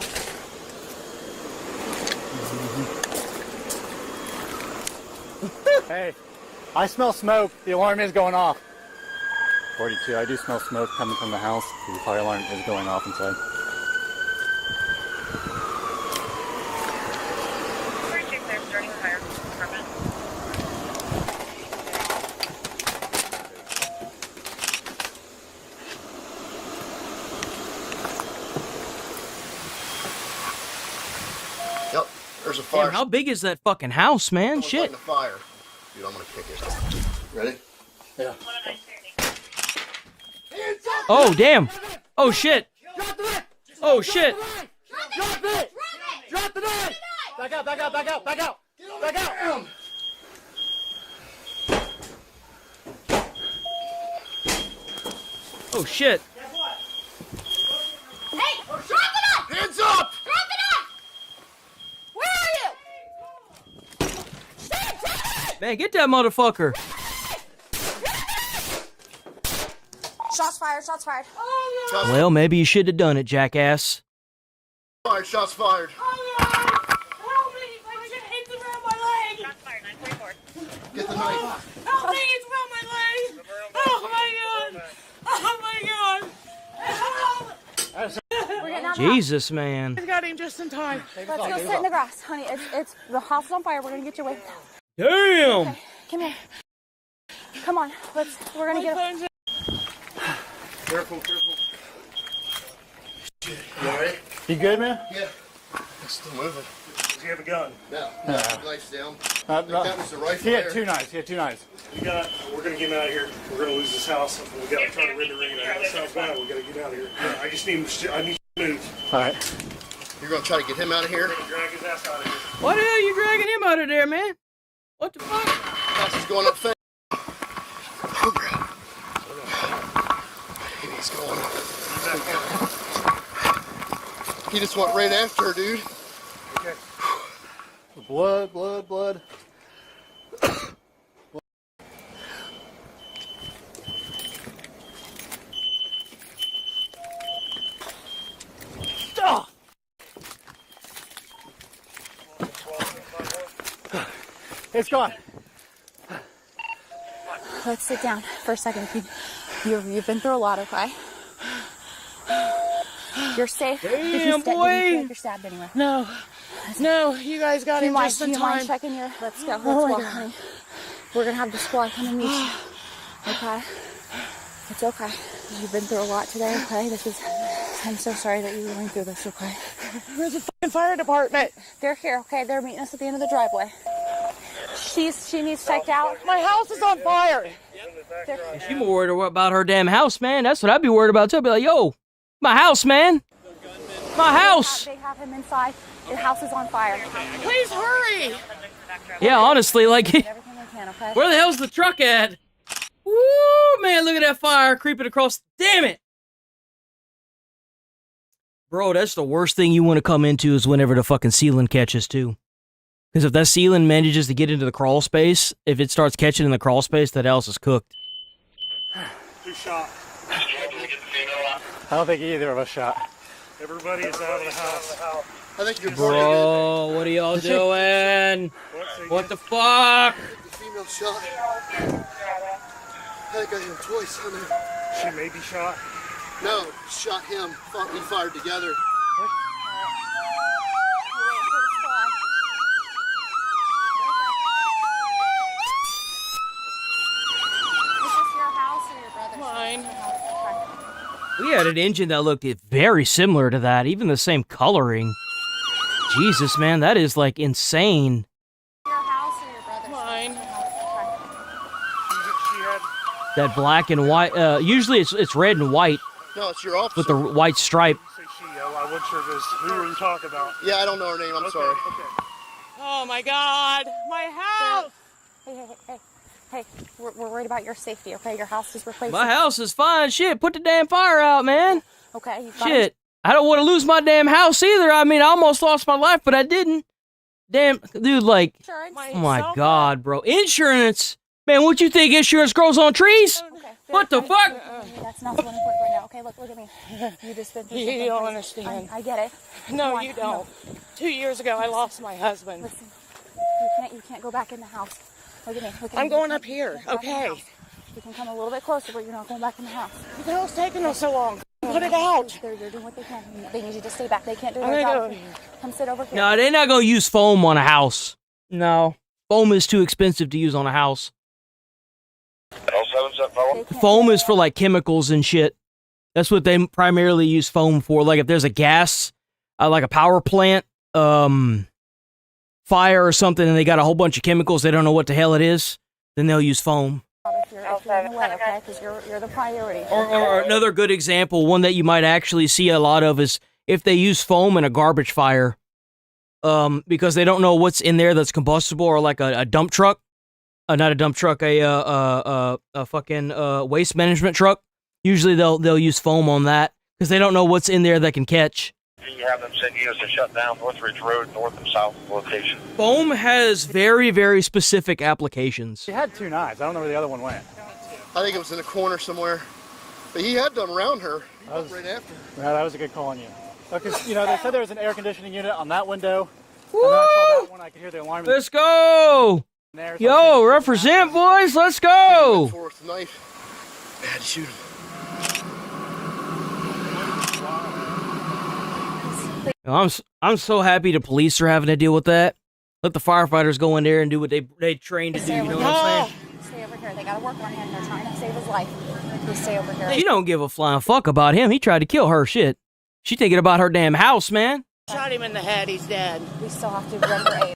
Hey, I smell smoke. The alarm is going off. 42, I do smell smoke coming from the house. The fire alarm is going off inside. 42, they're starting the fire department. Yep, there's a fire. Damn, how big is that fucking house, man? Shit. The fire. Dude, I'm gonna kick it. Ready? Yeah. Oh, damn. Oh, shit. Oh, shit. Drop it! Drop the knife! Back out, back out, back out, back out! Back out! Oh, shit. Hey, drop the knife! Hands up! Drop the knife! Where are you? Stop, drop it! Man, get that motherfucker. Shots fired, shots fired. Well, maybe you should have done it, jackass. Fired, shots fired. Help me! I just hit the ground my leg! Shots fired, 944. Get the knife. Help me! It's around my leg! Oh my god! Oh my god! Help! We're getting Jesus, man. I got him just in time. Let's go sit in the grass, honey. It's the house is on fire. We're gonna get you away. Damn. Okay, come here. Come on. We're gonna get him. Careful. You all right? You good, man? Yeah. It's still moving. Does he have a gun? No. Knives down. No. That was the rifle. He had two knives. We're gonna get him out of here. We're gonna lose this house. We gotta try to rid the ring. That sounds bad. We gotta get out of here. I just need to move. All right. You're gonna try to get him out of here? We're gonna drag his ass out of here. Why the hell are you dragging him out of there, man? What the fuck? House is going up fast. Oh, God. He's going up. He just went right after her, dude. Okay. Blood. Oh. It's gone. Let's sit down for a second. You've been through a lot, okay? You're safe. Damn, boy. Did you feel like you're stabbed anywhere? No, you guys got him just in Do you mind time. checking your? Let's go. Let's Oh my walk, God. honey. We're gonna have the squad come and meet you. Okay. It's okay. You've been through a lot today. Okay. I'm so sorry that you were going through this. Okay. Where's the fucking fire department? They're here. Okay. They're meeting us at the end of the driveway. She needs checked out. My house is on fire. She more worried about her damn house, man. That's what I'd be worried about too. I'd be like, yo, my house, man. My house. They have him inside. The house is on fire. Please hurry. Yeah, honestly, like, Everything they can, okay? where the hell's the truck at? Woo, man, look at that fire creeping across. Damn it. Bro, that's the worst thing you want to come into is whenever the fucking ceiling catches, too. Because if that ceiling manages to get into the crawl space, if it starts catching in the crawl space, that house is cooked. Who shot? I don't think either of us shot. Everybody is out of the house. I think you're Bro, what are y'all doing? What the fuck? The female shot. I think I hear twice. She may be shot. No, shot him. We fired together. Mine. We had an engine that looked very similar to that, even the same coloring. Jesus, man, that is like insane. Mine. That black and white. Usually it's red and white No, it's your officer. with the white stripe. I wasn't sure if it was who were you talking about. Yeah, I don't know her name. I'm sorry. Okay. Oh my God, my house. Hey, we're worried about your safety, okay? Your house is replaced. My house is fine. Shit, put the damn fire out, man. Okay, you've got Shit. I don't want to lose my damn house either. I mean, I almost lost my life, but I didn't. Damn, dude, like, oh my God, bro. Insurance? Man, what you think insurance grows on trees? What the fuck? That's not so important right now. Okay, look at me. You just been through something You don't crazy. understand. I get it. No, Come on, you don't. no. 2 years ago, I lost my husband. Listen, you can't go back in the house. Look at me. I'm going up here, okay? You can come a little bit closer, but you're not going back in the house. The hell's taking them so long? Put it out. They're doing what they can. They need you to stay back. They can't do I'm their gonna job. go over here. Come sit over here. No, they're not going to use foam on a house. No. Foam is too expensive to use on a house. Foam is for like chemicals and shit. That's what they primarily use foam for. Like if there's a gas, like a power plant, fire or something, and they got a whole bunch of chemicals, they don't know what the hell it is, then they'll use foam. If you're in the way, okay? Because you're the priority. Or another good example, one that you might actually see a lot of is if they use foam in a garbage fire, because they don't know what's in there that's combustible, or like a dump truck, not a dump truck, a fucking waste management truck. Usually they'll use foam on that because they don't know what's in there that can catch. You have them send units to shut down Northridge Road, north and south location. Foam has very, very specific applications. She had two knives. I don't know where the other one went. I think it was in a corner somewhere. But he had them around her right after. Yeah, that was a good call on you. Because, you know, they said there was an air conditioning unit on that window. Woo! And then I saw that one. I could hear the alarm. Let's go! Yo, represent, boys. Let's go! With the knife. I had to shoot him. I'm so happy the police are having to deal with that. Let the firefighters go in there and do what they trained to do. You know what I'm saying? Stay over here. They gotta work on him. They're trying to save his life. Please stay over here. She don't give a flying fuck about him. He tried to kill her. Shit. She thinking about her damn house, man. Shot him in the head. He's dead. We still have to render aid.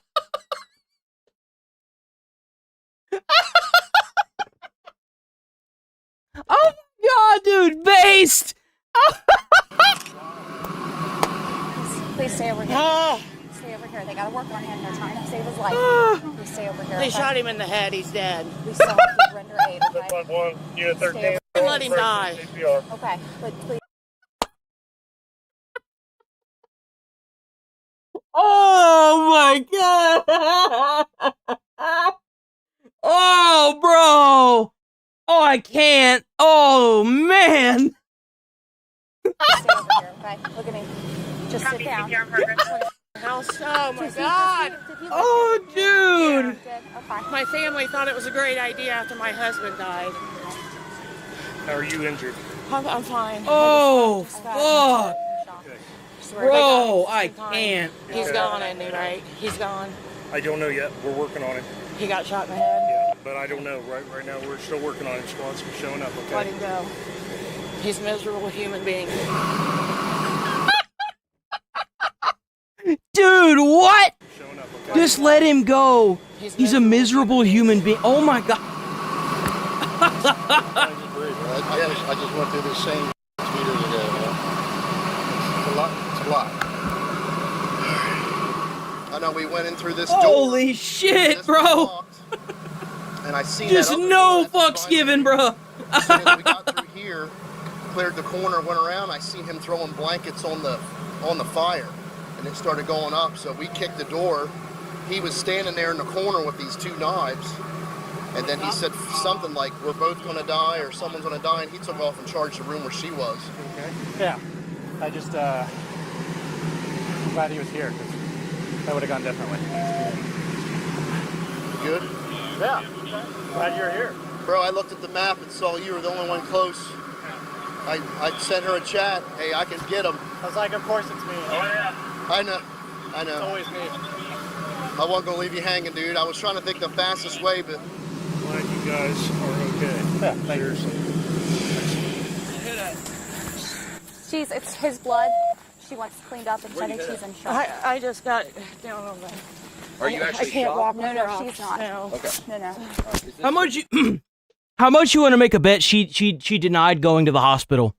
Oh my god, dude, based. Please stay over here. Stay over here. They gotta work on him. They're trying to save his life. Please stay over here. They shot him in the head. He's dead. We still have to render aid. Okay? 1, Unit 13. Let him die. Okay, but please. Oh my god. Oh, bro. Oh, I can't. Oh, man. Stay over here, okay? Look at me. Just sit down. House. Oh my god. Oh, dude. My family thought it was a great idea after my husband died. How are you injured? I'm fine. Oh, fuck. Bro, I can't. He's gone, isn't he, right? He's gone. I don't know yet. We're working on it. He got shot in the head? Yeah, but I don't know. Right now, we're still working on it. Squad's showing up, okay? Let him go. He's a miserable human being. Dude, what? Showing up, okay? Just let him go. He's a miserable human being. Oh my god. I just went through this same 2 years ago. It's a lot. It's a lot. I know we went in through this door. Holy shit, bro. And I seen just that no fucks given, bro. As soon as we got through here, cleared the corner, went around, I seen him throwing blankets on the fire, and it started going up. So we kicked the door. He was standing there in the corner with these 2 knives, and then he said something like, "We're both gonna die," or "Someone's gonna die," and he took off and charged the room where she was. Okay. Yeah. I just I'm glad he was here, because that would have gone differently. You good? Yeah. Glad you're here. Bro, I looked at the map and saw you were the only one close. I sent her a chat. Hey, I can get him. I was like, of course it's me. Oh, yeah. I know. It's always me. I wasn't going to leave you hanging, dude. I was trying to think the fastest way, but... Glad you guys are okay. Yeah, seriously. It's his blood. She wants cleaned up and said that she's in shock. I just got down on the... Are you actually I can't walk No, she's not. No. Okay. No. How much you want to make a bet she denied going to the hospital?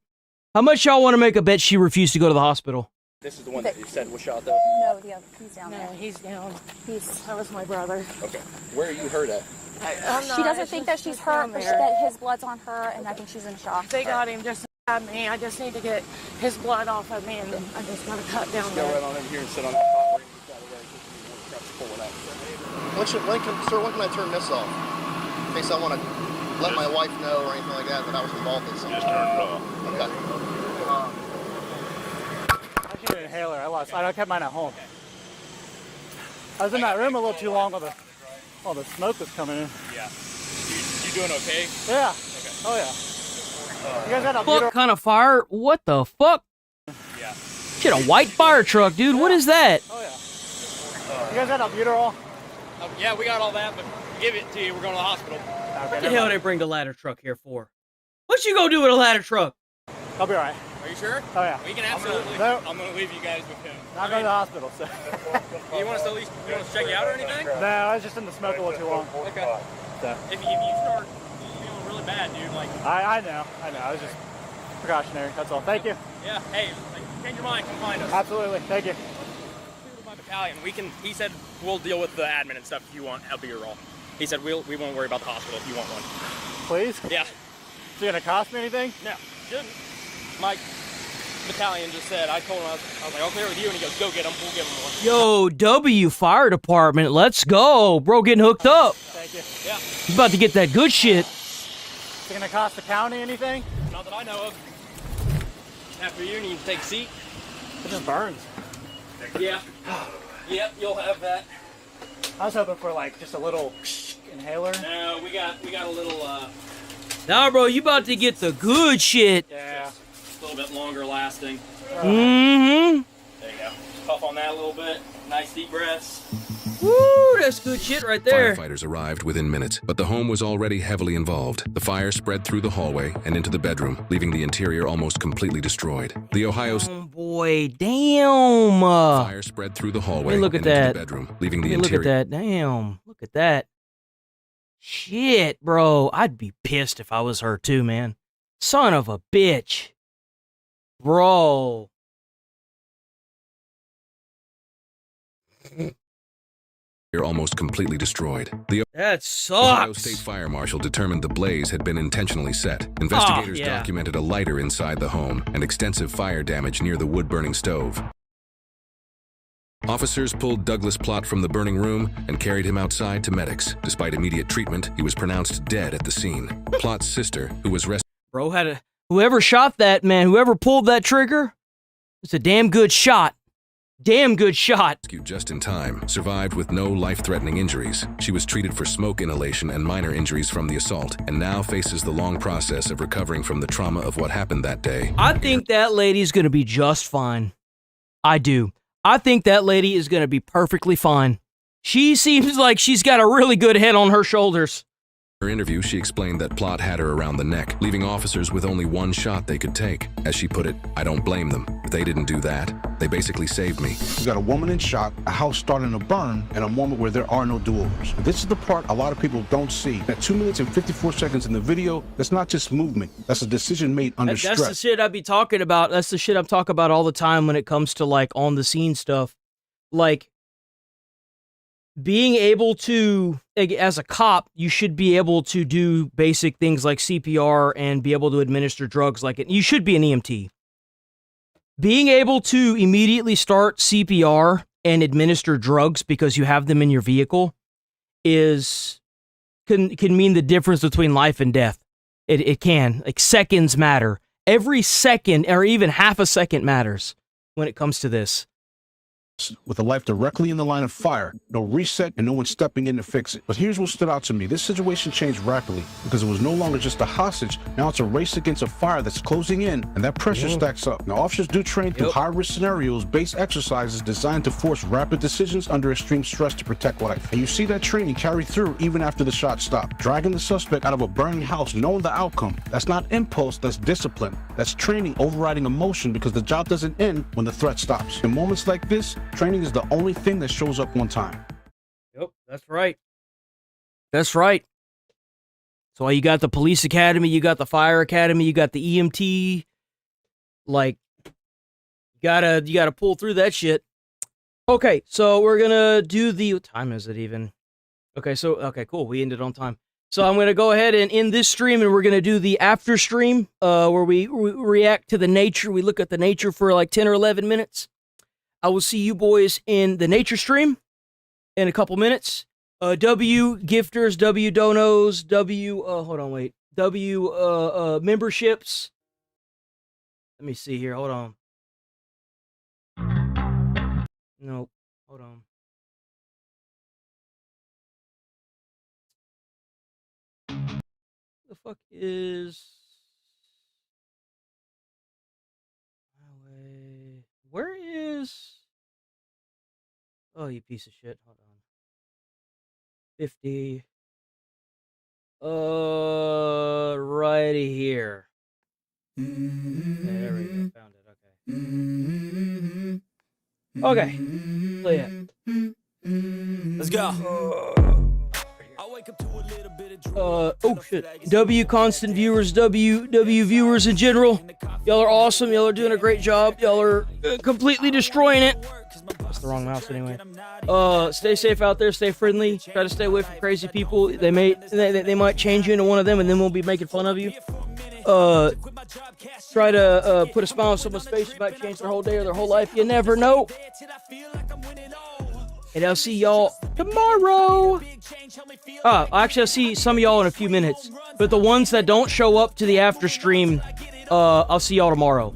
How much y'all want to make a bet she refused to go to the hospital? This is the one that you said was shot, though? No, the other. He's down there. No, he's down. That was my brother. Okay. Where are you hurt at? She doesn't think that she's hurt, but that his blood's on her, and I think she's in shock. They got him just at me. I just need to get his blood off of me, and I just got to cut down Go there. right on over here and sit on that pot where you got it pull it up. When can I turn this off? In case I want to let my wife know or anything like that I was involved in something. Just turn it off. Okay. I need an inhaler. I kept mine at home. I was in that room a little too long while the smoke was coming in. Yeah. You doing okay? Yeah. Okay. Oh, yeah. You guys had a What kind of fire? What the fuck? Yeah. Shit, a white fire truck, dude. What is that? Oh, yeah. You guys had albuterol? Yeah, we got all that, but give it to you. We're going to the hospital. What the hell they bring the ladder truck here for? What you gonna do with a ladder truck? I'll be all right. Are you sure? Oh, yeah. We can absolutely. I'm going to leave you guys with him. Not going to the hospital, so. You want us to at least check you out or anything? No, I was just in the smoke a little too long. Okay. So. If you start feeling really bad, dude, like. I know. I was just precautionary. That's all. Thank you. Yeah. Hey, change your mind. Come find us. Absolutely. Thank you. My battalion. He said we'll deal with the admin and stuff if you want albuterol. He said we won't worry about the hospital if you want one. Please? Yeah. Is it gonna cost me anything? No. Shouldn't. My battalion just said, I told him, I was like, I'll clear with you, and he goes, go get him, we'll give him one. Yo, W Fire Department, let's go. Bro, getting hooked up. Thank you. Yeah. You about to get that good shit. Is it gonna cost the county anything? Not that I know of. After you need to take a seat. It just burns. Yeah. Yep, you'll have that. I was hoping for like just a little inhaler. No, we got a little Nah, bro, you about to get the good shit. yeah, a little bit longer lasting. Mm-hmm. There you go. puff on that a little bit. Nice deep breaths. Woo, that's good shit right there. Firefighters arrived within minutes, but the home was already heavily involved. The fire spread through the hallway and into the bedroom, leaving the interior almost completely destroyed. The Ohio... Oh boy, damn. Fire spread through the hallway look and at into that. the bedroom, leaving the interior... Look at that, damn. Look at that. Shit, bro. I'd be pissed if I was her too, man. Son of a bitch. Bro. You're almost completely destroyed. The That Ohio sucks. State Fire Marshal determined the blaze had been intentionally set. Investigators documented a lighter inside the home and extensive fire damage near the wood-burning stove. Officers pulled Douglas Plott from the burning room and carried him outside to medics. Despite immediate treatment, he was pronounced dead at the scene. Plott's sister, who was rescued... Bro had a... Whoever shot that, man, whoever pulled that trigger, it's a damn good shot. Damn good shot. Rescued just in time, survived with no life-threatening injuries. She was treated for smoke inhalation and minor injuries from the assault, and now faces the long process of recovering from the trauma of what happened that day. I think that lady's gonna be just fine. I do. I think that lady is gonna be perfectly fine. She seems like she's got a really good head on her shoulders. In her interview, she explained that Plott had her around the neck, leaving officers with only one shot they could take. As she put it, "I don't blame them. If they didn't do that, they basically saved me." You got a woman in shock, a house starting to burn, and a moment where there are no do-overs. This is the part a lot of people don't see. At 2 minutes and 54 seconds in the video, that's not just movement. That's a decision made under stress. That's the shit I be talking about. That's the shit I'm talking about all the time when it comes to, like, on-the-scene stuff. Like, being able to, as a cop, you should be able to do basic things like CPR and be able to administer drugs like it. You should be an EMT. Being able to immediately start CPR and administer drugs because you have them in your vehicle can mean the difference between life and death. It can. Like, seconds matter. Every second, or even half a second, matters when it comes to this. With a life directly in the line of fire, no reset, and no one stepping in to fix it. But here's what stood out to me. This situation changed rapidly because it was no longer just a hostage. Now it's a race against a fire that's closing in, and that pressure stacks up. Now, officers do train through high-risk scenarios, based exercises designed to force rapid decisions under extreme stress to protect life. And you see that training carry through even after the shot stopped. Dragging the suspect out of a burning house, knowing the outcome. That's not impulse, that's discipline. That's training overriding emotion because the job doesn't end when the threat stops. In moments like this, training is the only thing that shows up one time. Yep, that's right. That's right. So you got the police academy, you got the fire academy, you got the EMT. Like, you gotta pull through that shit. Okay, so we're gonna do the... What time is it even? Okay, cool. We ended on time. So I'm gonna go ahead and end this stream, and we're gonna do the after stream, where we react to the nature. We look at the nature for like 10 or 11 minutes. I will see you boys in the nature stream in a couple minutes. W gifters, W donos, W memberships. Let me see here. Hold on. Nope. Hold on. The fuck is... Where is... Oh, you piece of shit. Hold on. 50. Righty here. There we go. Found it. Okay. Okay. So yeah. Let's go. Oh shit. W constant viewers, W viewers in general. Y'all are awesome. Y'all are doing a great job. Y'all are completely destroying it. That's the wrong mouse anyway. Stay safe out there. Stay friendly. Try to stay away from crazy people. They might change you into one of them, and then we'll be making fun of you. Try to put a smile on someone's face. You might change their whole day or their whole life. You never know. And I'll see y'all tomorrow. Actually, I'll see some of y'all in a few minutes. But the ones that don't show up to the after stream, I'll see y'all tomorrow.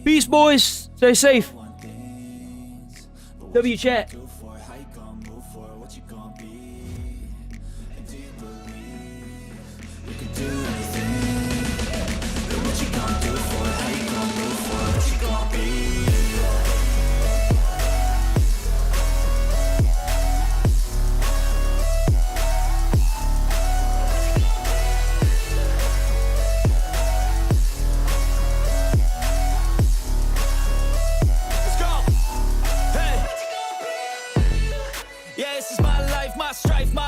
Peace, boys. Stay safe. W chat. Yeah, this is my life, my strife, my